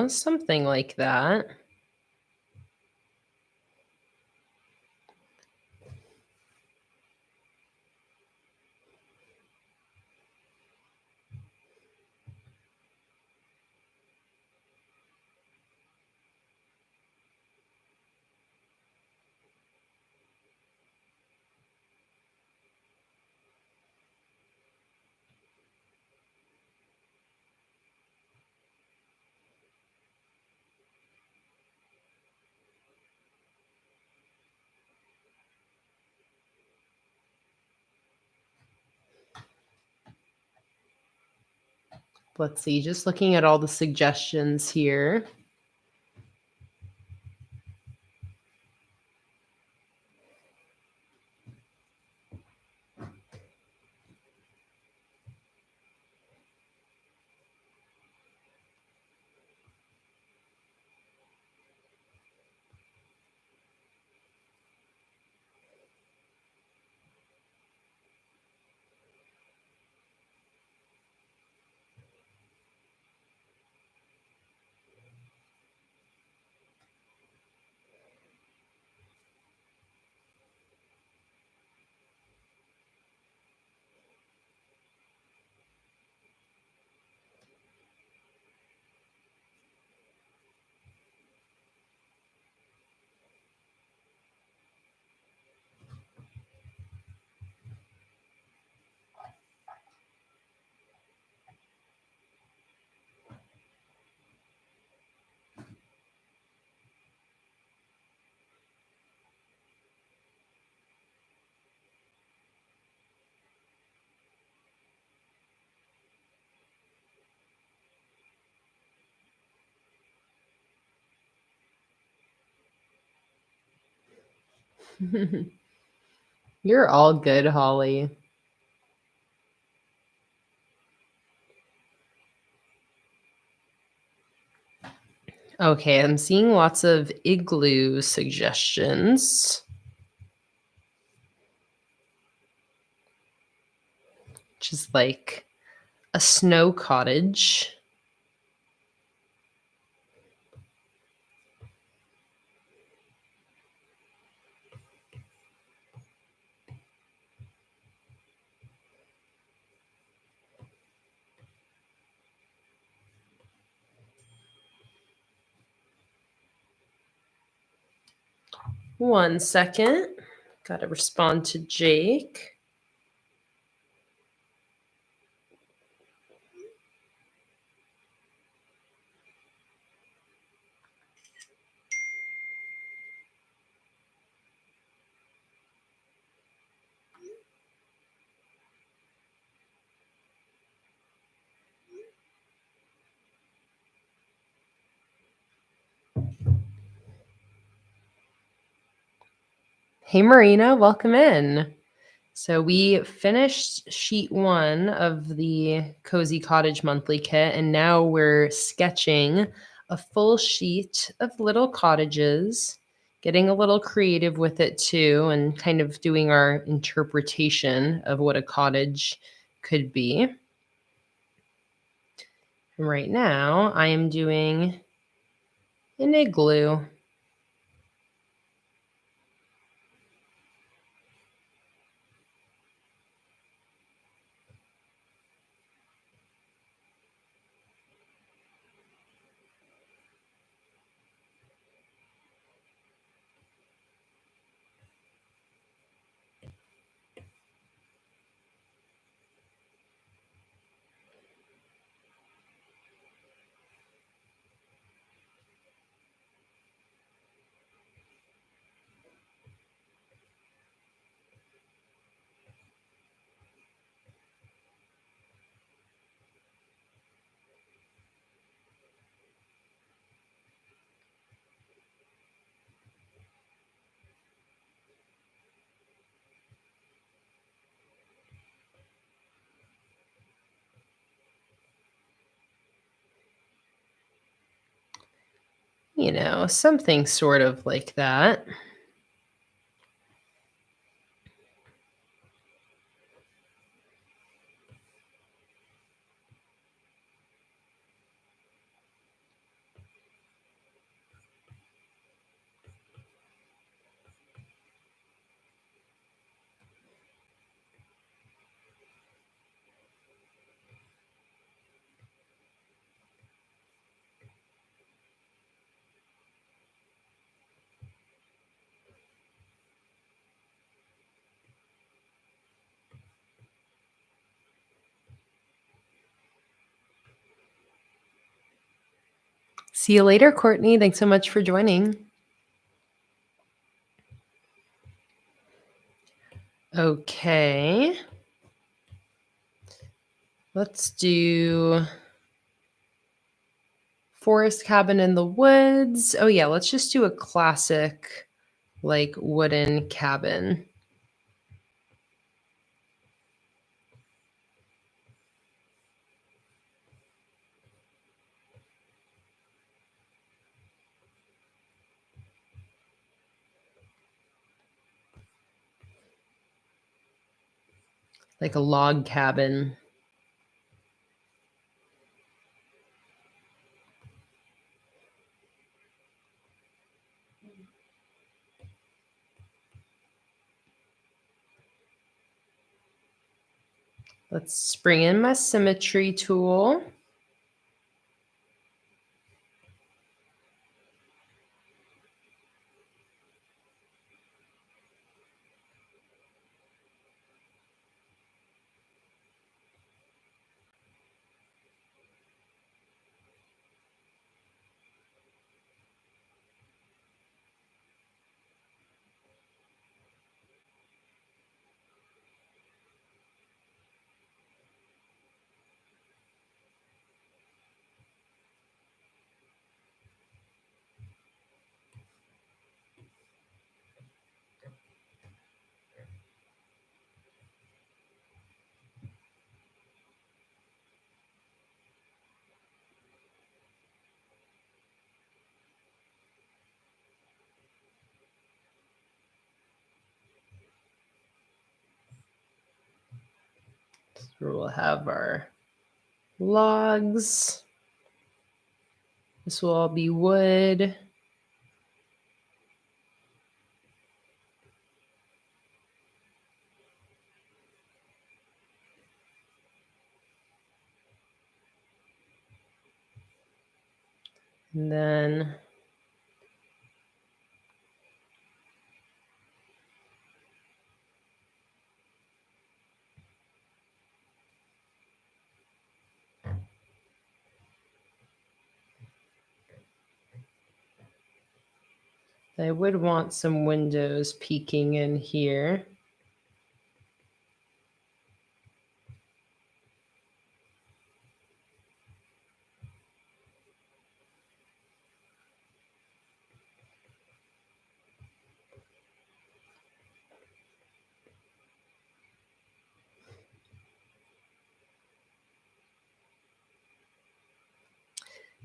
Speaker 1: Something like that. Let's see, just looking at all the suggestions here. You're all good, Holly. Okay, I'm seeing lots of igloo suggestions. Which is like a snow cottage. One second. Got to respond to Jake. Hey, Marina, welcome in. So we finished sheet 1 of the Cozy Cottage monthly kit, and now we're sketching a full sheet of little cottages, getting a little creative with it too, and kind of doing our interpretation of what a cottage could be. And right now, I am doing an igloo. You know, something sort of like that. See you later, Courtney. Thanks so much for joining. Okay. Let's do forest cabin in the woods. Oh, yeah. Let's just do a classic, like, wooden cabin. Like a log cabin. Let's bring in my symmetry tool. So we'll have our logs. This will all be wood. And then I would want some windows peeking in here.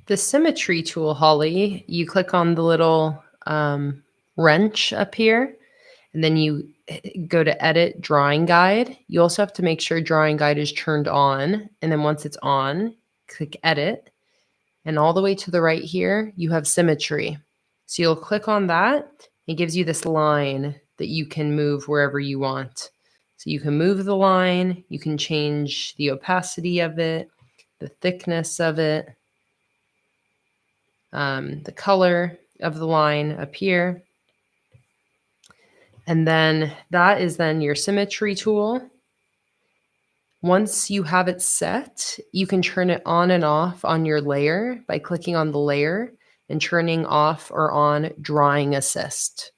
Speaker 1: The symmetry tool, Holly, you click on the little wrench up here, and then you go to edit drawing guide. You also have to make sure drawing guide is turned on. And then once it's on, click edit. And all the way to the right here, you have symmetry. So you'll click on that. It gives you this line that you can move wherever you want. So you can move the line, you can change the opacity of it, the thickness of it, the color of the line up here. And then that is then your symmetry tool. Once you have it set, you can turn it on and off on your layer by clicking on the layer and turning off or on drawing assist.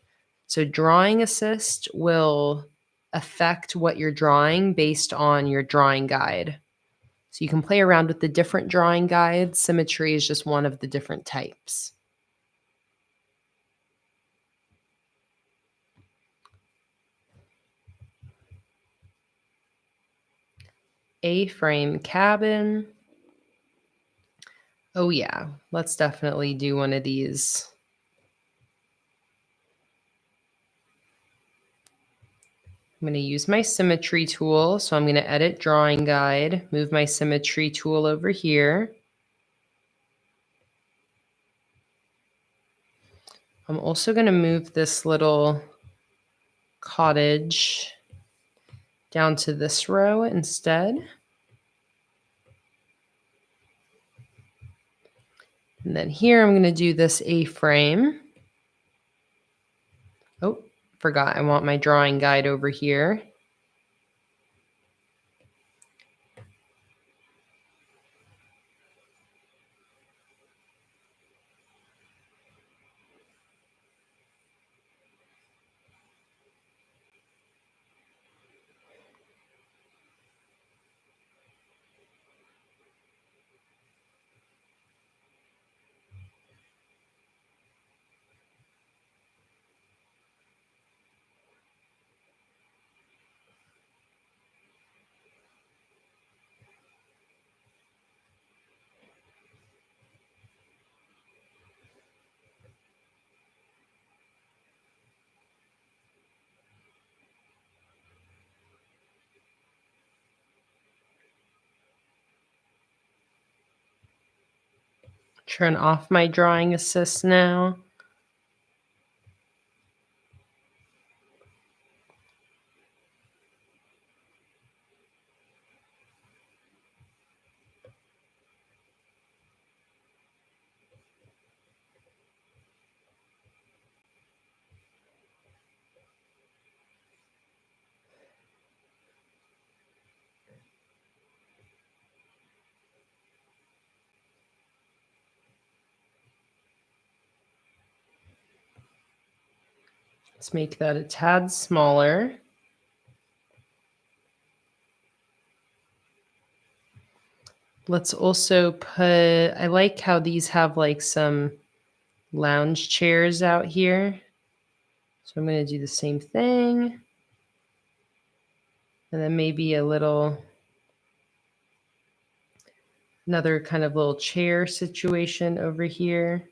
Speaker 1: So drawing assist will affect what you're drawing based on your drawing guide. So you can play around with the different drawing guides. Symmetry is just one of the different types. A-frame cabin. Oh yeah, let's definitely do one of these. I'm going to use my symmetry tool. So I'm going to edit drawing guide, move my symmetry tool over here. I'm also going to move this little cottage down to this row instead. And then here I'm going to do this A-frame. Oh, forgot I want my drawing guide over here. Turn off my drawing assist now. Let's make that a tad smaller. Let's also put, I like how these have like some lounge chairs out here. So I'm going to do the same thing. And then maybe a little, another kind of little chair situation over here.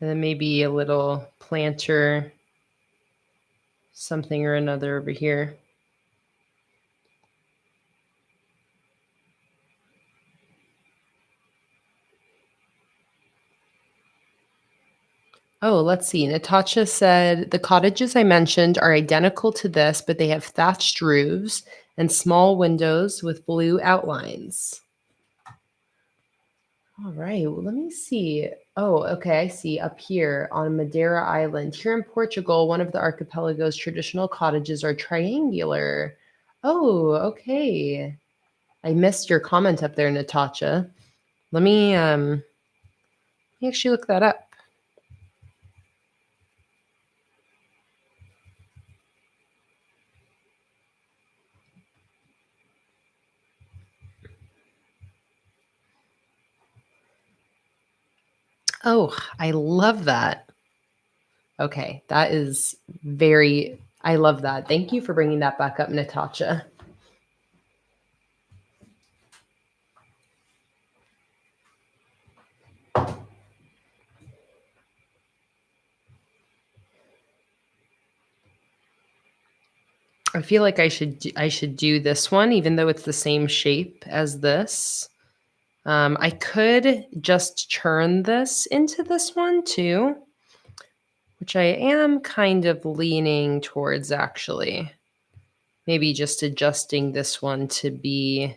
Speaker 1: And then maybe a little planter, something or another over here. Oh, let's see. Natasha said the cottages I mentioned are identical to this, but they have thatched roofs and small windows with blue outlines. All right, well, let me see. Oh, okay, I see up here on Madeira Island. Here in Portugal, one of the archipelago's traditional cottages are triangular. Oh, okay. I missed your comment up there, Natasha. Let me actually look that up. Oh, I love that. Okay, that is I love that. Thank you for bringing that back up, Natasha. I feel like I should do this one, even though it's the same shape as this. I could just turn this into this one too, which I am kind of leaning towards actually. Maybe just adjusting this one to be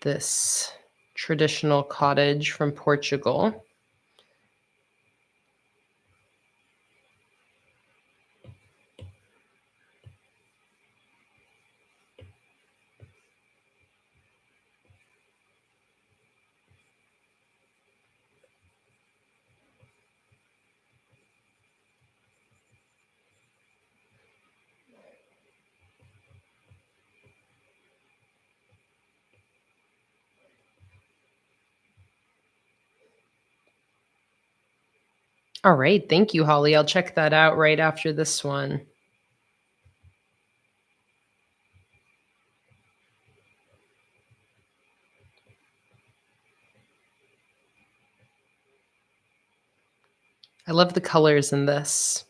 Speaker 1: this traditional cottage from Portugal. All right, thank you, Holly. I'll check that out right after this one. I love the colors in this.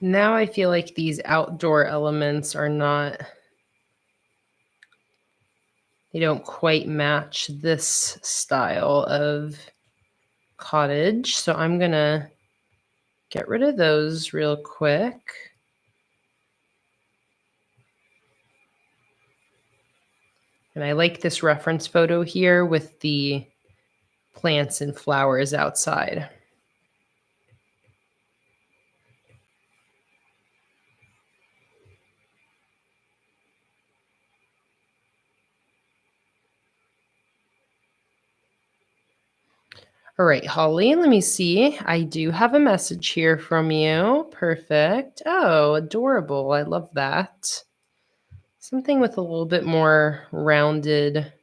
Speaker 1: Now I feel like these outdoor elements are not, they don't quite match this style of cottage. So I'm going to get rid of those real quick. And I like this reference photo here with the plants and flowers outside. All right, Holly, let me see. I do have a message here from you. Perfect. Oh, adorable. I love that. Something with a little bit more rounded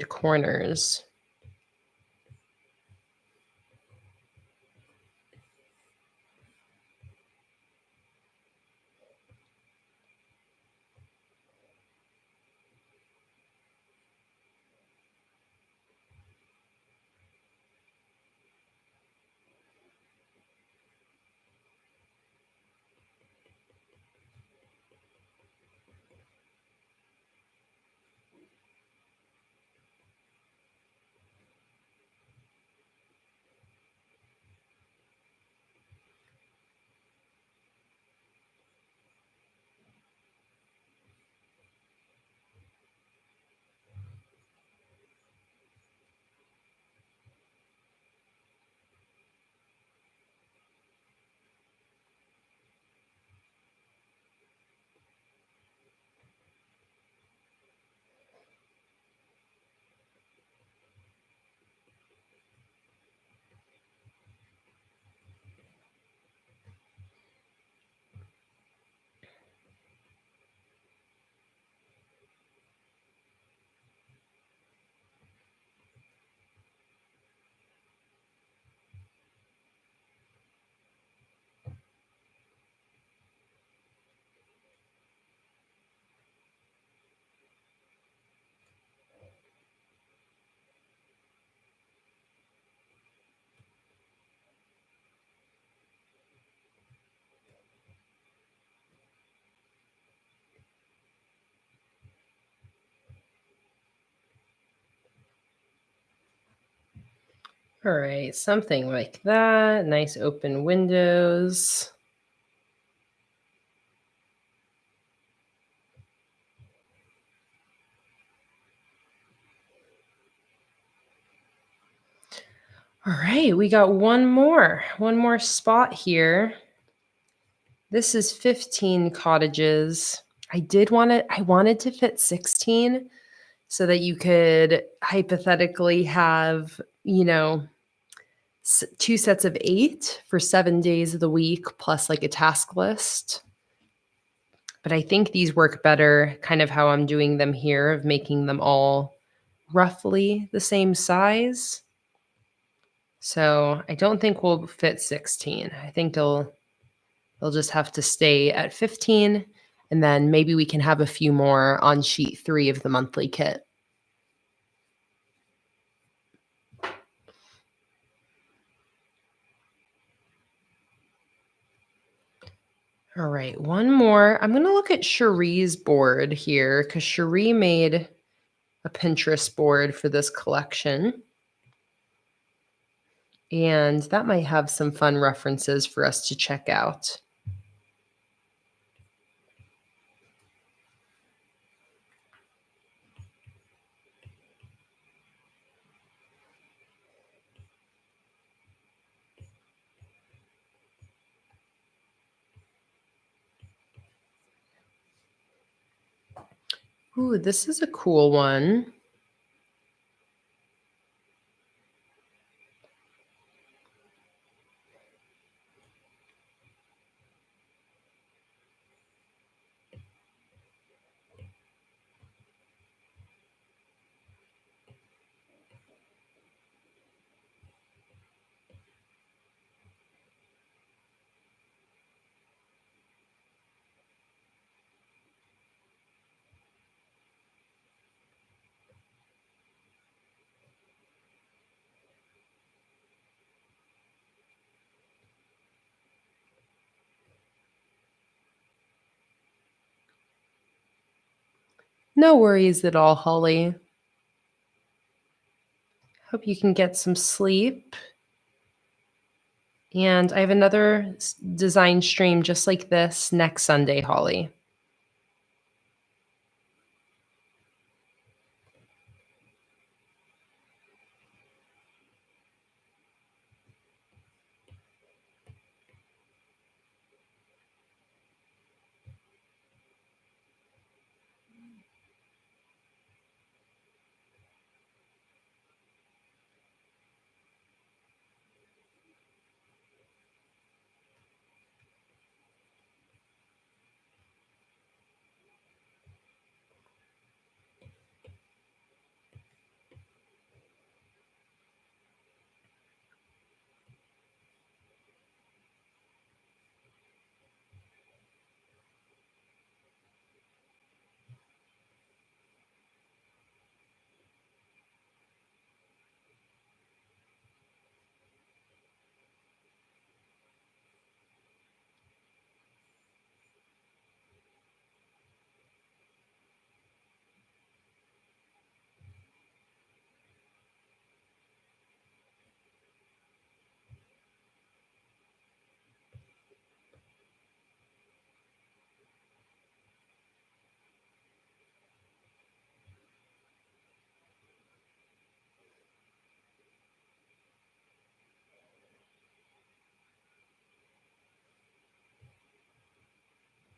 Speaker 1: corners. All right, something like that. Nice open windows. All right, we got one more spot here. This is 15 cottages. I wanted to fit 16 so that you could hypothetically have, two sets of 8 for 7 days of the week plus like a task list. But I think these work better kind of how I'm doing them here, of making them all roughly the same size. So I don't think we'll fit 16. I think they'll just have to stay at 15, and then maybe we can have a few more on sheet 3 of the monthly kit. All right, one more. I'm going to look at Cherie's board here because Cherie made a Pinterest board for this collection. And that might have some fun references for us to check out. Ooh, this is a cool one. No worries at all, Holly. Hope you can get some sleep. And I have another design stream just like this next Sunday, Holly.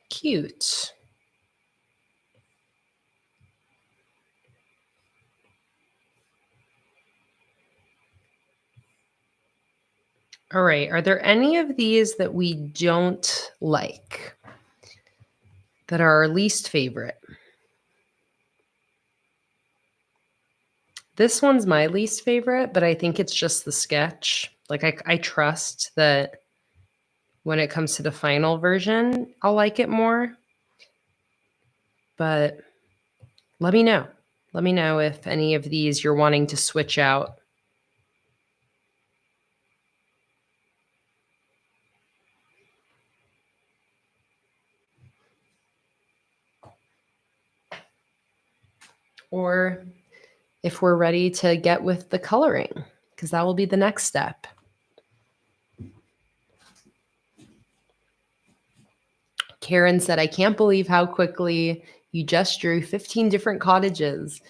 Speaker 1: Cute. All right. Are there any of these that we don't like, that are our least favorite? This one's my least favorite, but I think it's just the sketch. Like I trust that when it comes to the final version, I'll like it more. But let me know. Let me know if any of these you're wanting to switch out. Or if we're ready to get with the coloring. because that will be the next step. Karen said, I can't believe how quickly you just drew 15 different cottages.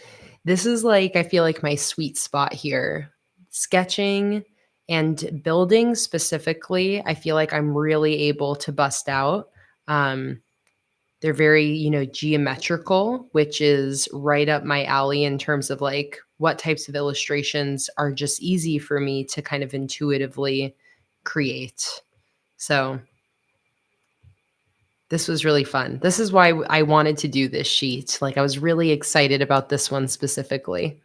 Speaker 1: This is like, I feel like my sweet spot here. Sketching and building specifically, I feel like I'm really able to bust out. They're very, geometrical, which is right up my alley in terms of like what types of illustrations are just easy for me to kind of intuitively create. So this was really fun. This is why I wanted to do this sheet. Like I was really excited about this one specifically.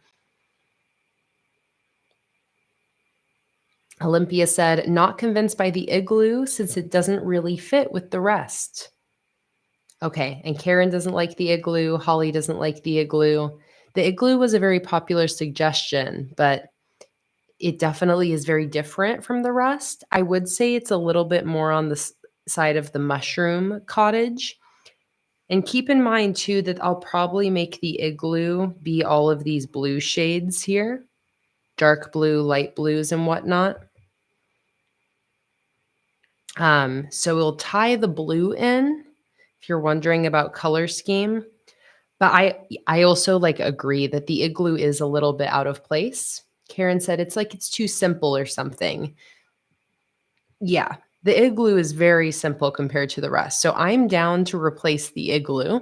Speaker 1: Olympia said, not convinced by the igloo since it doesn't really fit with the rest. Okay, and Karen doesn't like the igloo. Holly doesn't like the igloo. The igloo was a very popular suggestion, but it definitely is very different from the rest. I would say it's a little bit more on the side of the mushroom cottage. And keep in mind too that I'll probably make the igloo be all of these blue shades here, dark blue, light blues, and whatnot. So we'll tie the blue in if you're wondering about color scheme. But I also like agree that the igloo is a little bit out of place. Karen said it's like it's too simple or something. Yeah, the igloo is very simple compared to the rest. So I'm down to replace the igloo.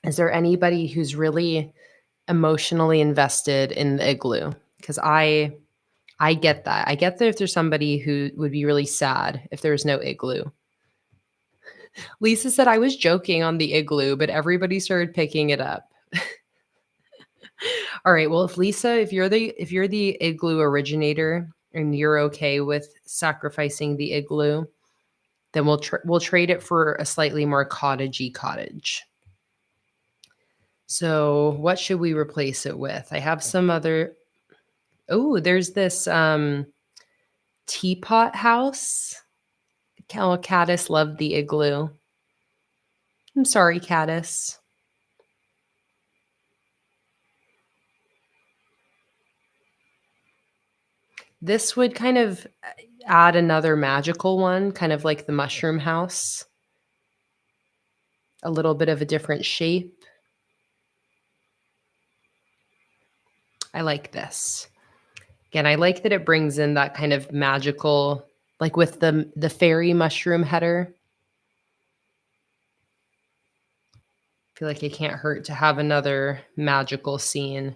Speaker 1: Is there anybody who's really emotionally invested in the igloo? Because I get that. I get that if there's somebody who would be really sad if there was no igloo. Lisa said I was joking on the igloo, but everybody started picking it up. All right. Well, if you're the igloo originator and you're okay with sacrificing the igloo, then we'll trade it for a slightly more cottagey cottage. So, what should we replace it with? I have some other. Oh, there's this teapot house. Caddis loved the igloo. I'm sorry, Caddis. This would kind of add another magical one, kind of like the mushroom house. A little bit of a different shape. I like this. Again, I like that it brings in that kind of magical, like with the fairy mushroom header. I feel like it can't hurt to have another magical scene.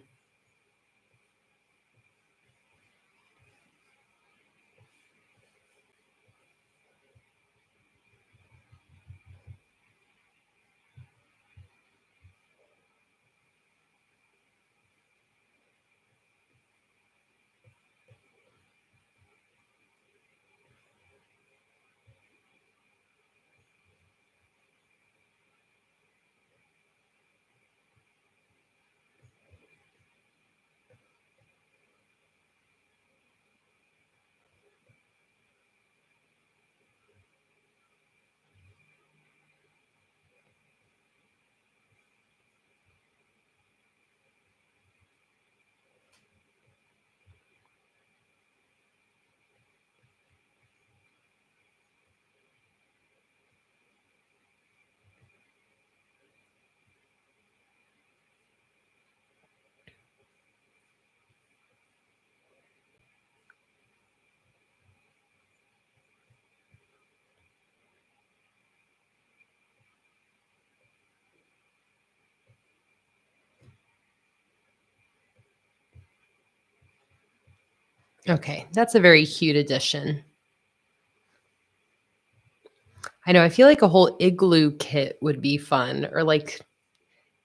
Speaker 1: Okay, that's a very cute addition. I know, I feel like a whole igloo kit would be fun, or like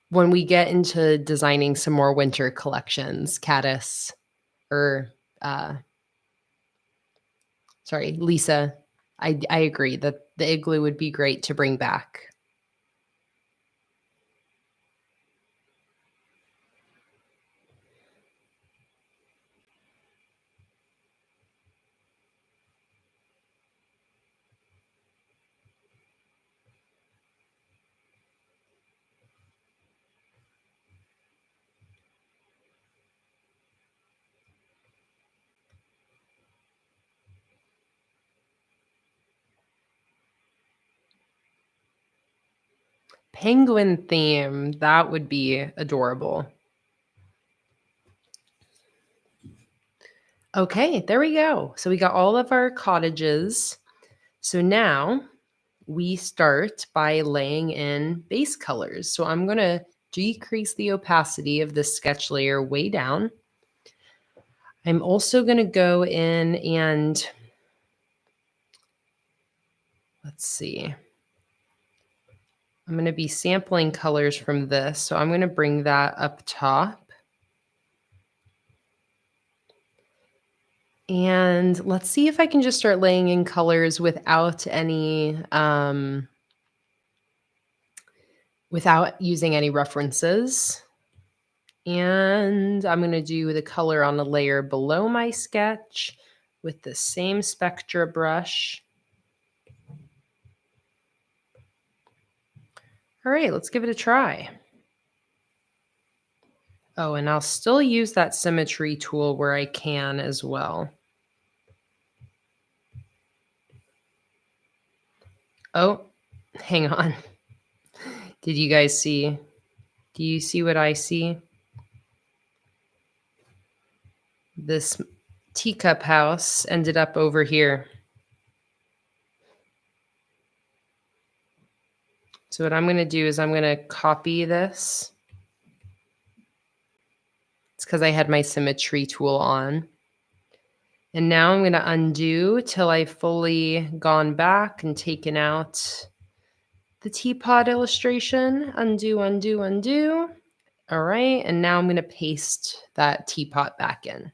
Speaker 1: when we get into designing some more winter collections, Caddis or uh sorry, Lisa. I agree that the igloo would be great to bring back. penguin theme. That would be adorable. Okay, there we go. So we got all of our cottages. So now we start by laying in base colors. So I'm going to decrease the opacity of the sketch layer way down. I'm also going to go in and let's see. I'm going to be sampling colors from this. So I'm going to bring that up top. And let's see if I can just start laying in colors without using any references. And I'm going to do the color on a layer below my sketch with the same spectra brush. All right, let's give it a try. Oh, and I'll still use that symmetry tool where I can as well. Oh, hang on. Did you guys see? Do you see what I see? This teacup house ended up over here. So what I'm going to do is I'm going to copy this. It's because I had my symmetry tool on. And now I'm going to undo till I've fully gone back and taken out the teapot illustration. Undo, undo, undo. All right. And now I'm going to paste that teapot back in.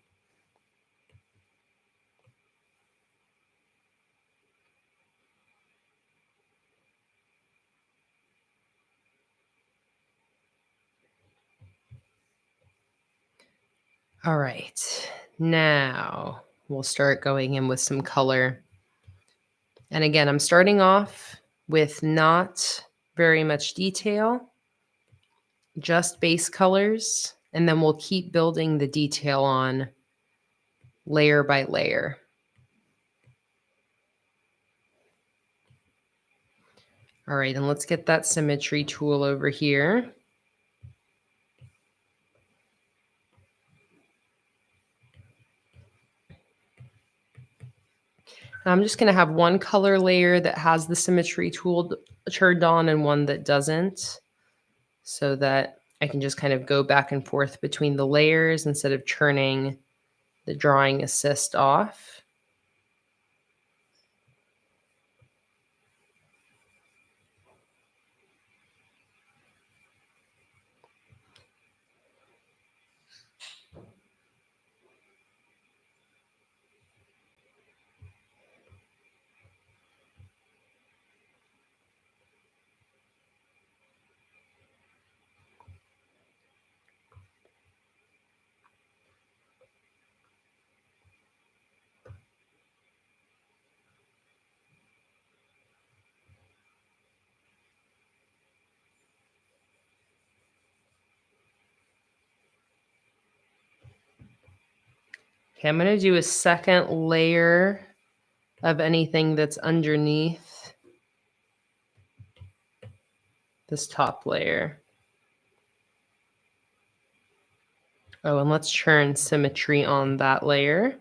Speaker 1: All right. Now we'll start going in with some color. And again, I'm starting off with not very much detail, just base colors, and then we'll keep building the detail on layer by layer. All right, and let's get that symmetry tool over here. I'm just going to have one color layer that has the symmetry tool turned on and one that doesn't, so that I can just kind of go back and forth between the layers instead of turning the drawing assist off. Okay, I'm going to do a second layer of anything that's underneath this top layer. Oh, and let's turn symmetry on that layer.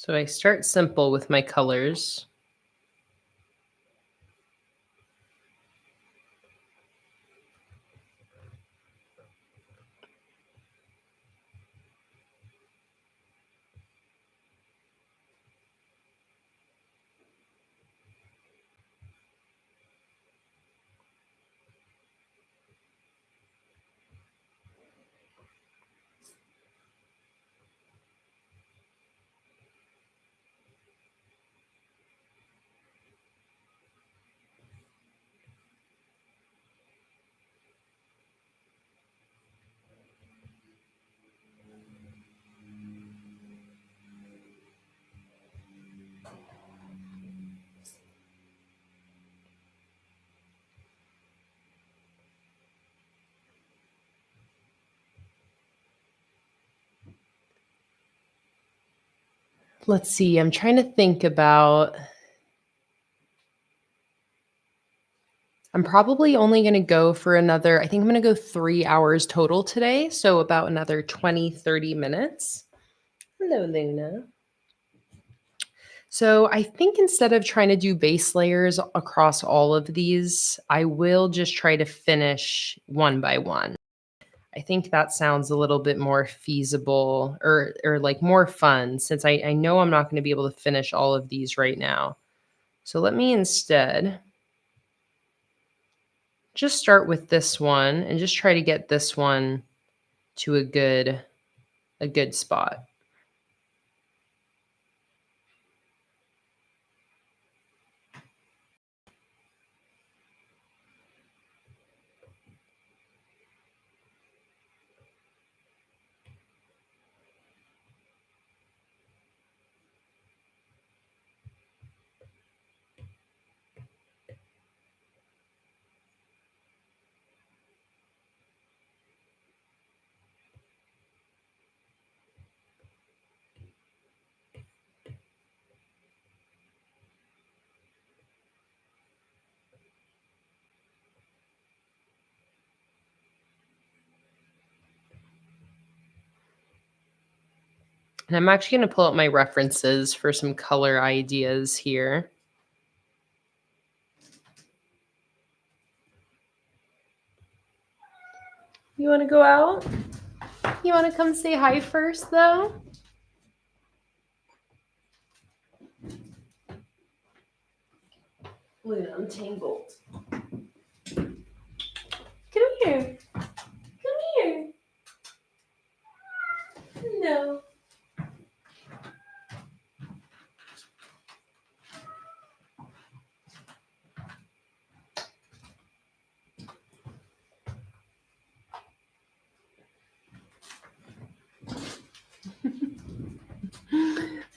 Speaker 1: So I start simple with my colors. Let's see, I'm trying to think about, I'm probably only going to go for another, I think I'm going to go 3 hours total today. So about another 20, 30 minutes. Hello, Luna. So I think instead of trying to do base layers across all of these, I will just try to finish one by one. I think that sounds a little bit more feasible or like more fun since I know I'm not going to be able to finish all of these right now. So let me instead just start with this one and just try to get this one to a good spot. And I'm actually going to pull up my references for some color ideas here. You want to go out? You want to come say hi first, though? Luna, I'm tangled. Come here. Come here. No.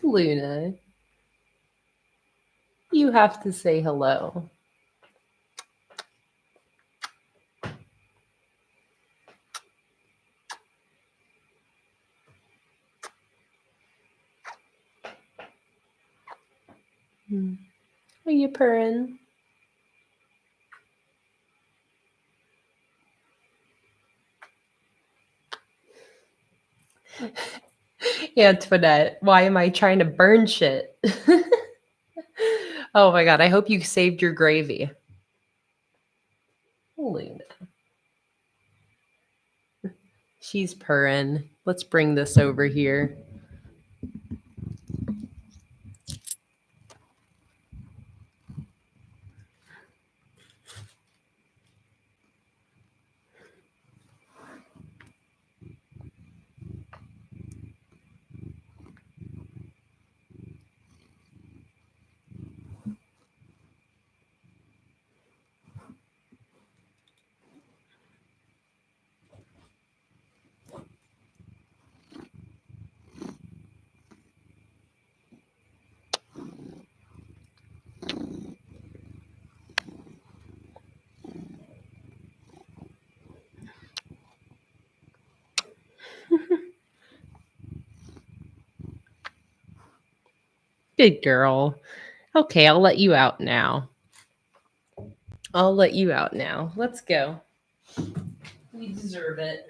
Speaker 1: Luna, you have to say hello. Are you purring? Antoinette, why am I trying to burn shit? Oh my God, I hope you saved your gravy. Luna. She's purring. Let's bring this over here. Good girl. Okay, I'll let you out now. I'll let you out now. Let's go. You deserve it.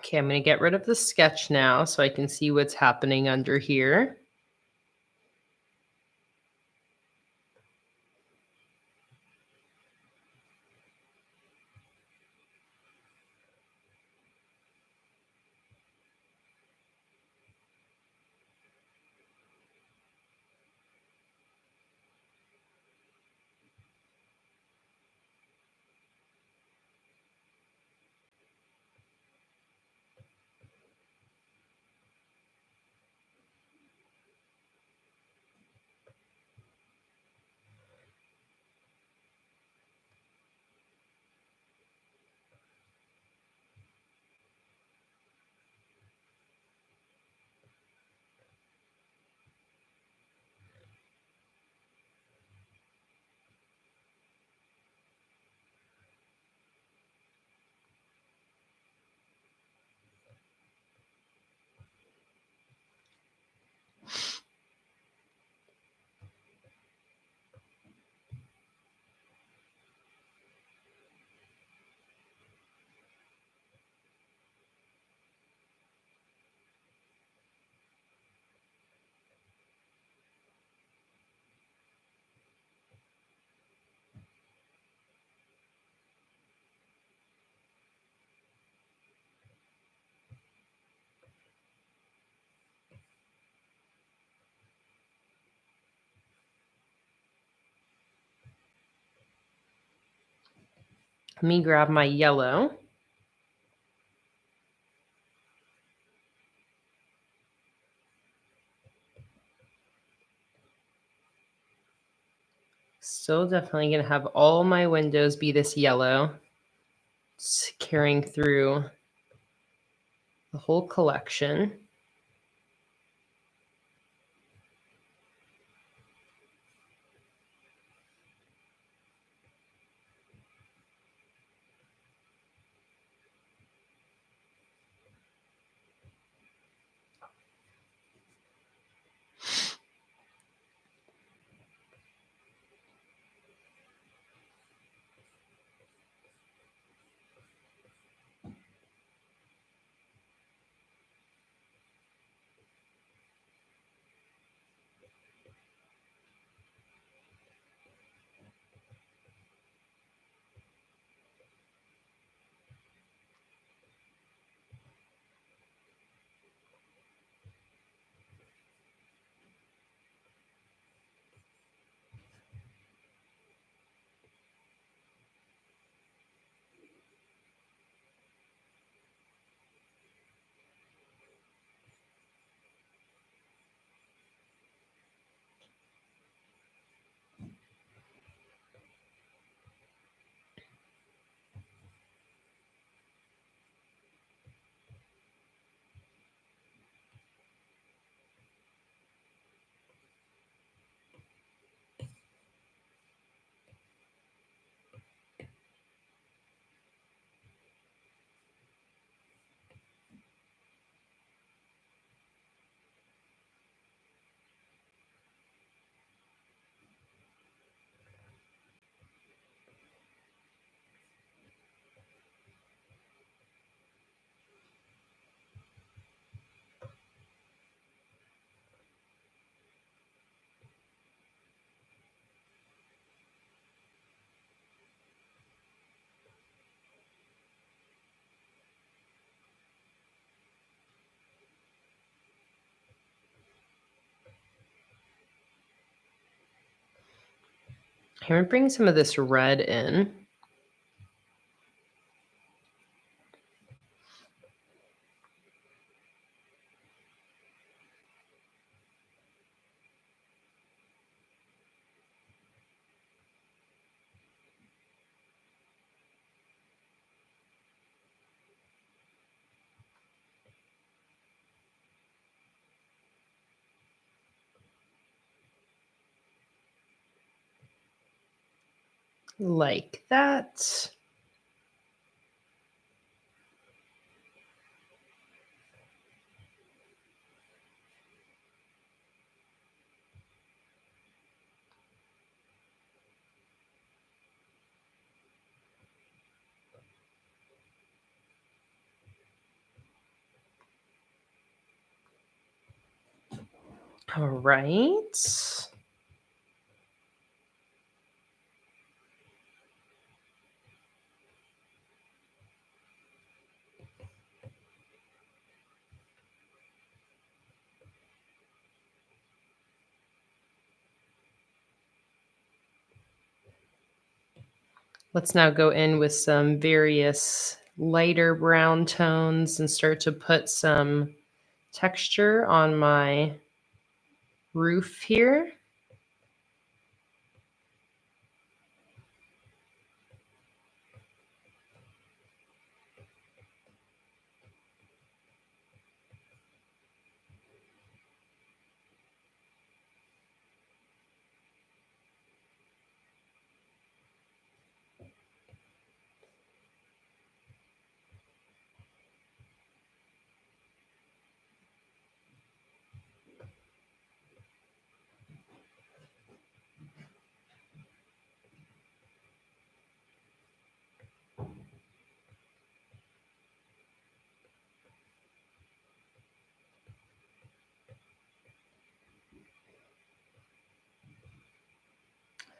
Speaker 1: Okay, I'm going to get rid of the sketch now so I can see what's happening under here. Let me grab my yellow. Still definitely going to have all my windows be this yellow. It's carrying through the whole collection. I'm going to bring some of this red in. Like that. All right. Let's now go in with some various lighter brown tones and start to put some texture on my roof here.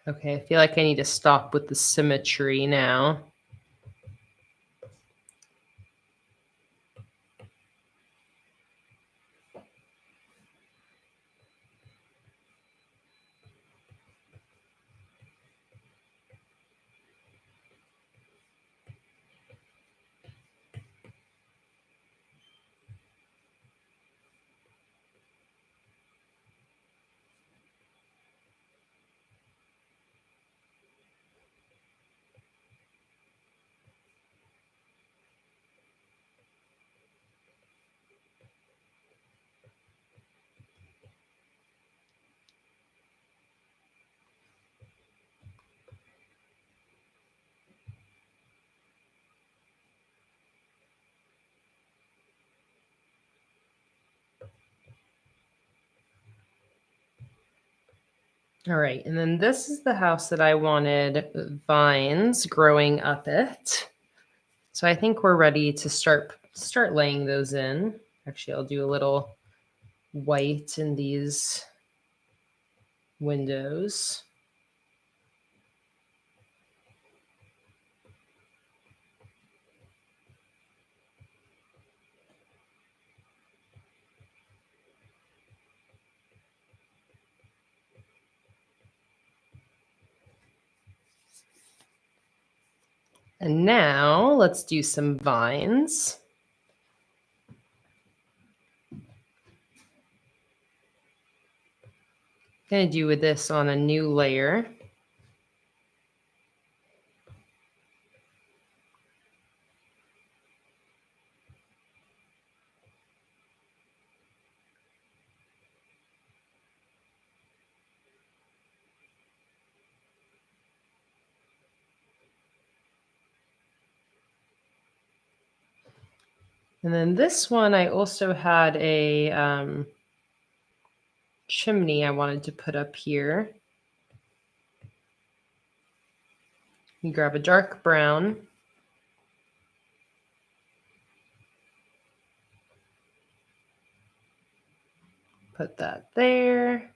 Speaker 1: Okay, I feel like I need to stop with the symmetry now. All right, and then this is the house that I wanted vines growing up it. So I think we're ready to start laying those in. Actually, I'll do a little white in these windows. And now let's do some vines. Gonna do with this on a new layer. And then this one, I also had a chimney I wanted to put up here. You grab a dark brown. Put that there.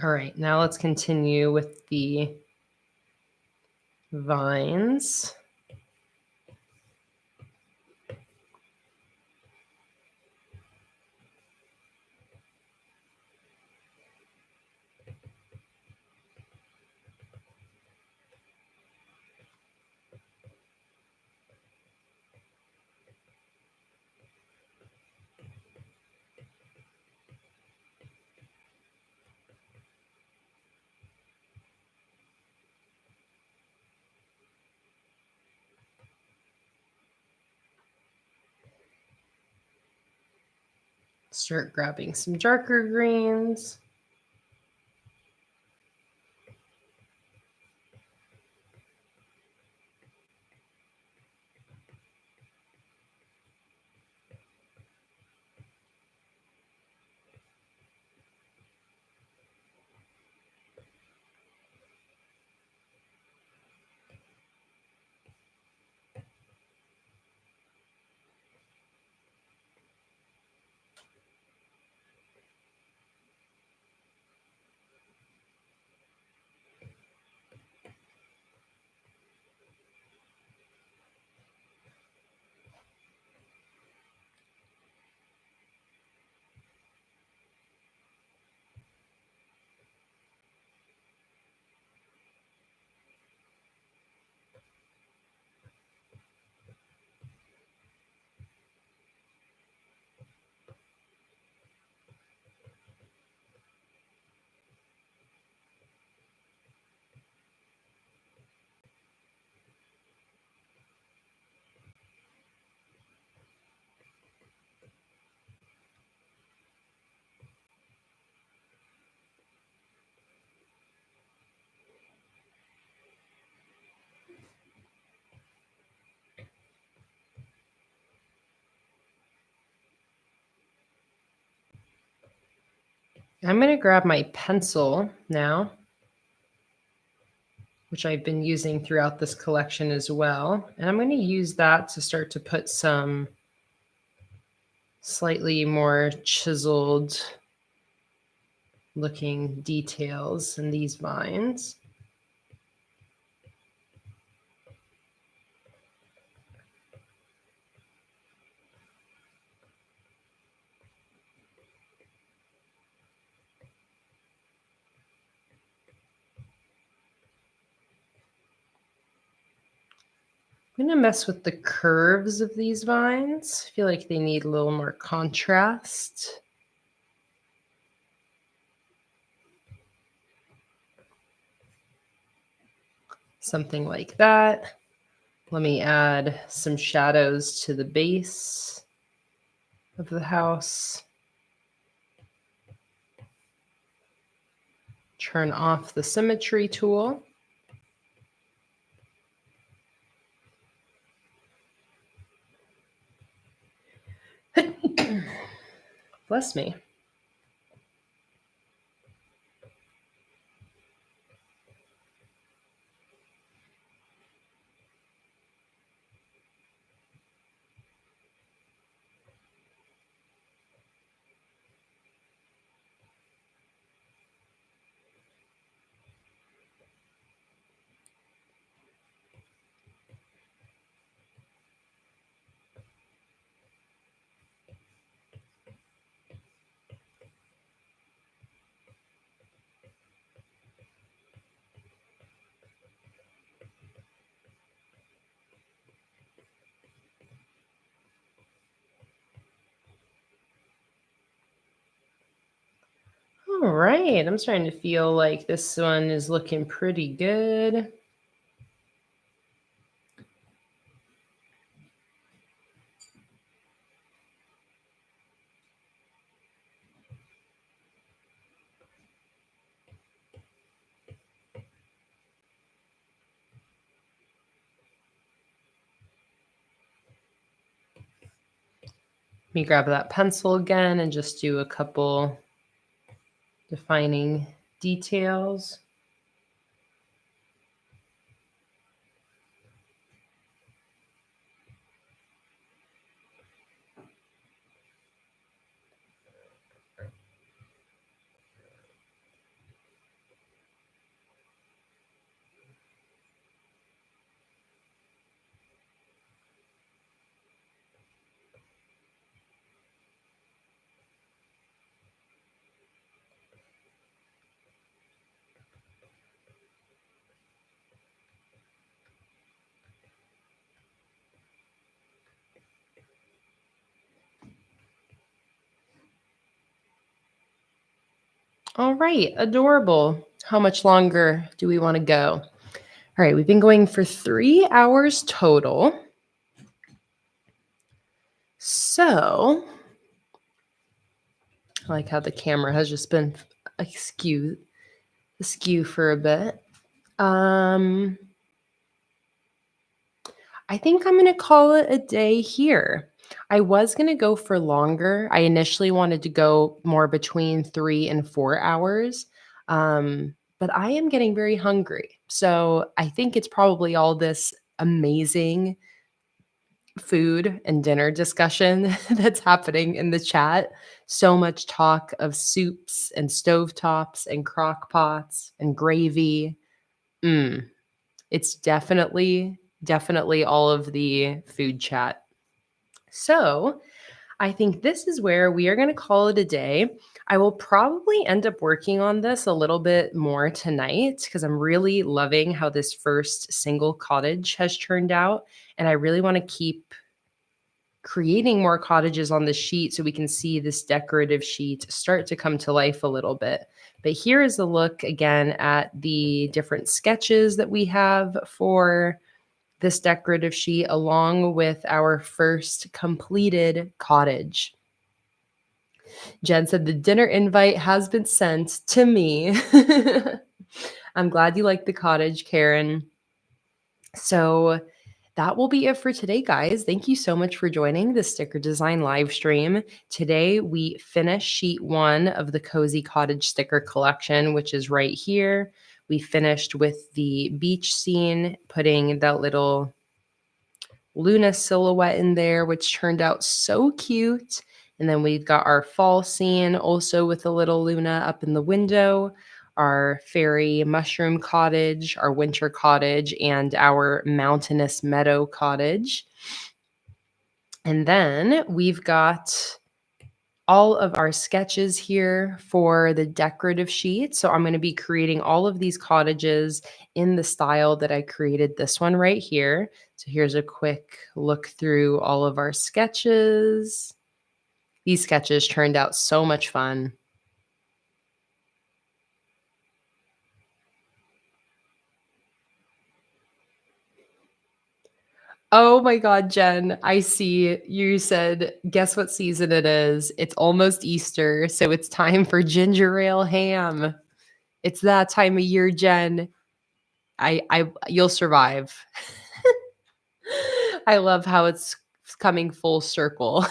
Speaker 1: All right, now let's continue with the vines. Start grabbing some darker greens. I'm going to grab my pencil now, which I've been using throughout this collection as well. And I'm going to use that to start to put some slightly more chiseled looking details in these vines. I'm going to mess with the curves of these vines. I feel like they need a little more contrast. Something like that. Let me add some shadows to the base of the house. Turn off the symmetry tool. Bless me. All right, I'm starting to feel like this one is looking pretty good. Let me grab that pencil again and just do a couple defining details. All right, adorable. How much longer do we want to go? All right, we've been going for 3 hours total. So, I like how the camera has just been askew for a bit. I think I'm going to call it a day here. I was going to go for longer. I initially wanted to go more between 3 and 4 hours. But I am getting very hungry. So I think it's probably all this amazing food and dinner discussion that's happening in the chat. So much talk of soups and stovetops and crock pots and gravy. Mm, it's definitely all of the food chat. So I think this is where we are going to call it a day. I will probably end up working on this a little bit more tonight because I'm really loving how this first single cottage has turned out. And I really want to keep creating more cottages on the sheet so we can see this decorative sheet start to come to life a little bit. But here is a look again at the different sketches that we have for this decorative sheet along with our first completed cottage. Jen said the dinner invite has been sent to me. I'm glad you like the cottage, Karen. So that will be it for today, guys. Thank you so much for joining the sticker design live stream. Today, we finished sheet 1 of the Cozy Cottage sticker collection, which is right here. We finished with the beach scene, putting that little Luna silhouette in there, which turned out so cute. And then we've got our fall scene also with a little Luna up in the window, our fairy mushroom cottage, our winter cottage, and our mountainous meadow cottage. And then we've got all of our sketches here for the decorative sheet. So I'm going to be creating all of these cottages in the style that I created this one right here. So here's a quick look through all of our sketches. These sketches turned out so much fun. Oh my God, Jen, I see you said, guess what season it is? It's almost Easter, so it's time for ginger ale ham. It's that time of year, Jen. You'll survive. I love how it's coming full circle.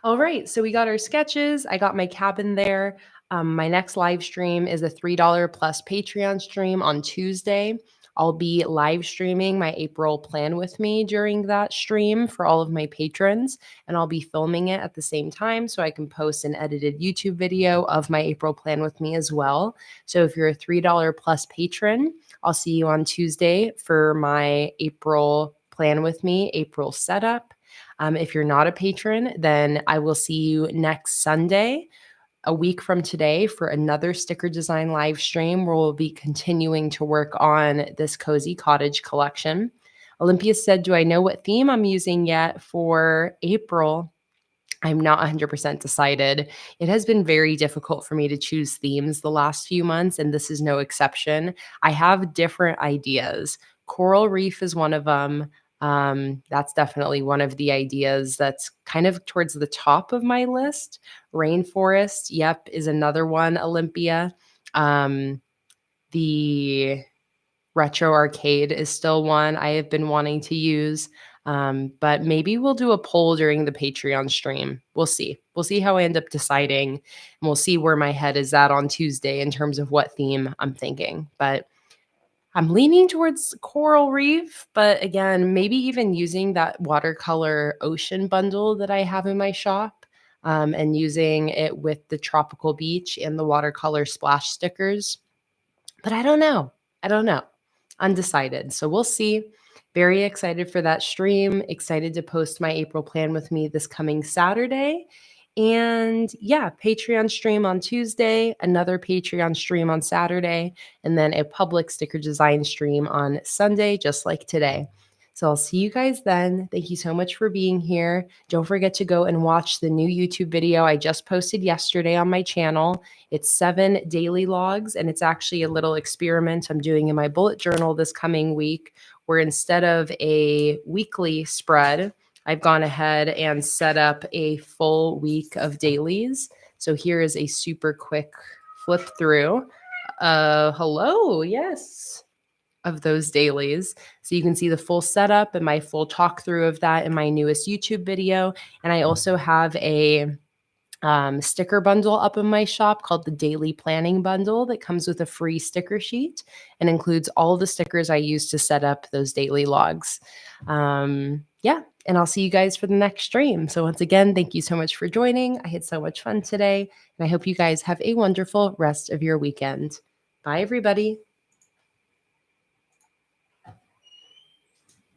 Speaker 1: All right, so we got our sketches. I got my cabin there. My next live stream is a $3 plus Patreon stream on Tuesday. I'll be live streaming my April plan with me during that stream for all of my patrons, and I'll be filming it at the same time so I can post an edited YouTube video of my April plan with me as well. So if you're a $3 plus patron, I'll see you on Tuesday for my April plan with me, April setup. If you're not a patron, then I will see you next Sunday, a week from today, for another sticker design live stream where we'll be continuing to work on this Cozy Cottage collection. Olympia said, do I know what theme I'm using yet for April? I'm not 100% decided. It has been very difficult for me to choose themes the last few months, and this is no exception. I have different ideas. Coral reef is one of them. That's definitely one of the ideas that's kind of towards the top of my list. Rainforest, yep, is another one, Olympia. The retro arcade is still one I have been wanting to use. But maybe we'll do a poll during the Patreon stream. We'll see. We'll see how I end up deciding, and we'll see where my head is at on Tuesday in terms of what theme I'm thinking. But I'm leaning towards coral reef, but again, maybe even using that watercolor ocean bundle that I have in my shop, and using it with the tropical beach and the watercolor splash stickers. But I don't know. I don't know. Undecided. So we'll see. Very excited for that stream. Excited to post my April plan with me this coming Saturday. And yeah, Patreon stream on Tuesday, another Patreon stream on Saturday, and then a public sticker design stream on Sunday, just like today. So I'll see you guys then. Thank you so much for being here. Don't forget to go and watch the new YouTube video I just posted yesterday on my channel. It's 7 daily logs, and it's actually a little experiment I'm doing in my bullet journal this coming week, where instead of a weekly spread, I've gone ahead and set up a full week of dailies. So here is a super quick flip through. Hello, yes, of those dailies. So you can see the full setup and my full talk through of that in my newest YouTube video. And I also have a sticker bundle up in my shop called the Daily Planning Bundle that comes with a free sticker sheet and includes all the stickers I use to set up those daily logs. Yeah, and I'll see you guys for the next stream. So once again, thank you so much for joining. I had so much fun today, and I hope you guys have a wonderful rest of your weekend. Bye, everybody.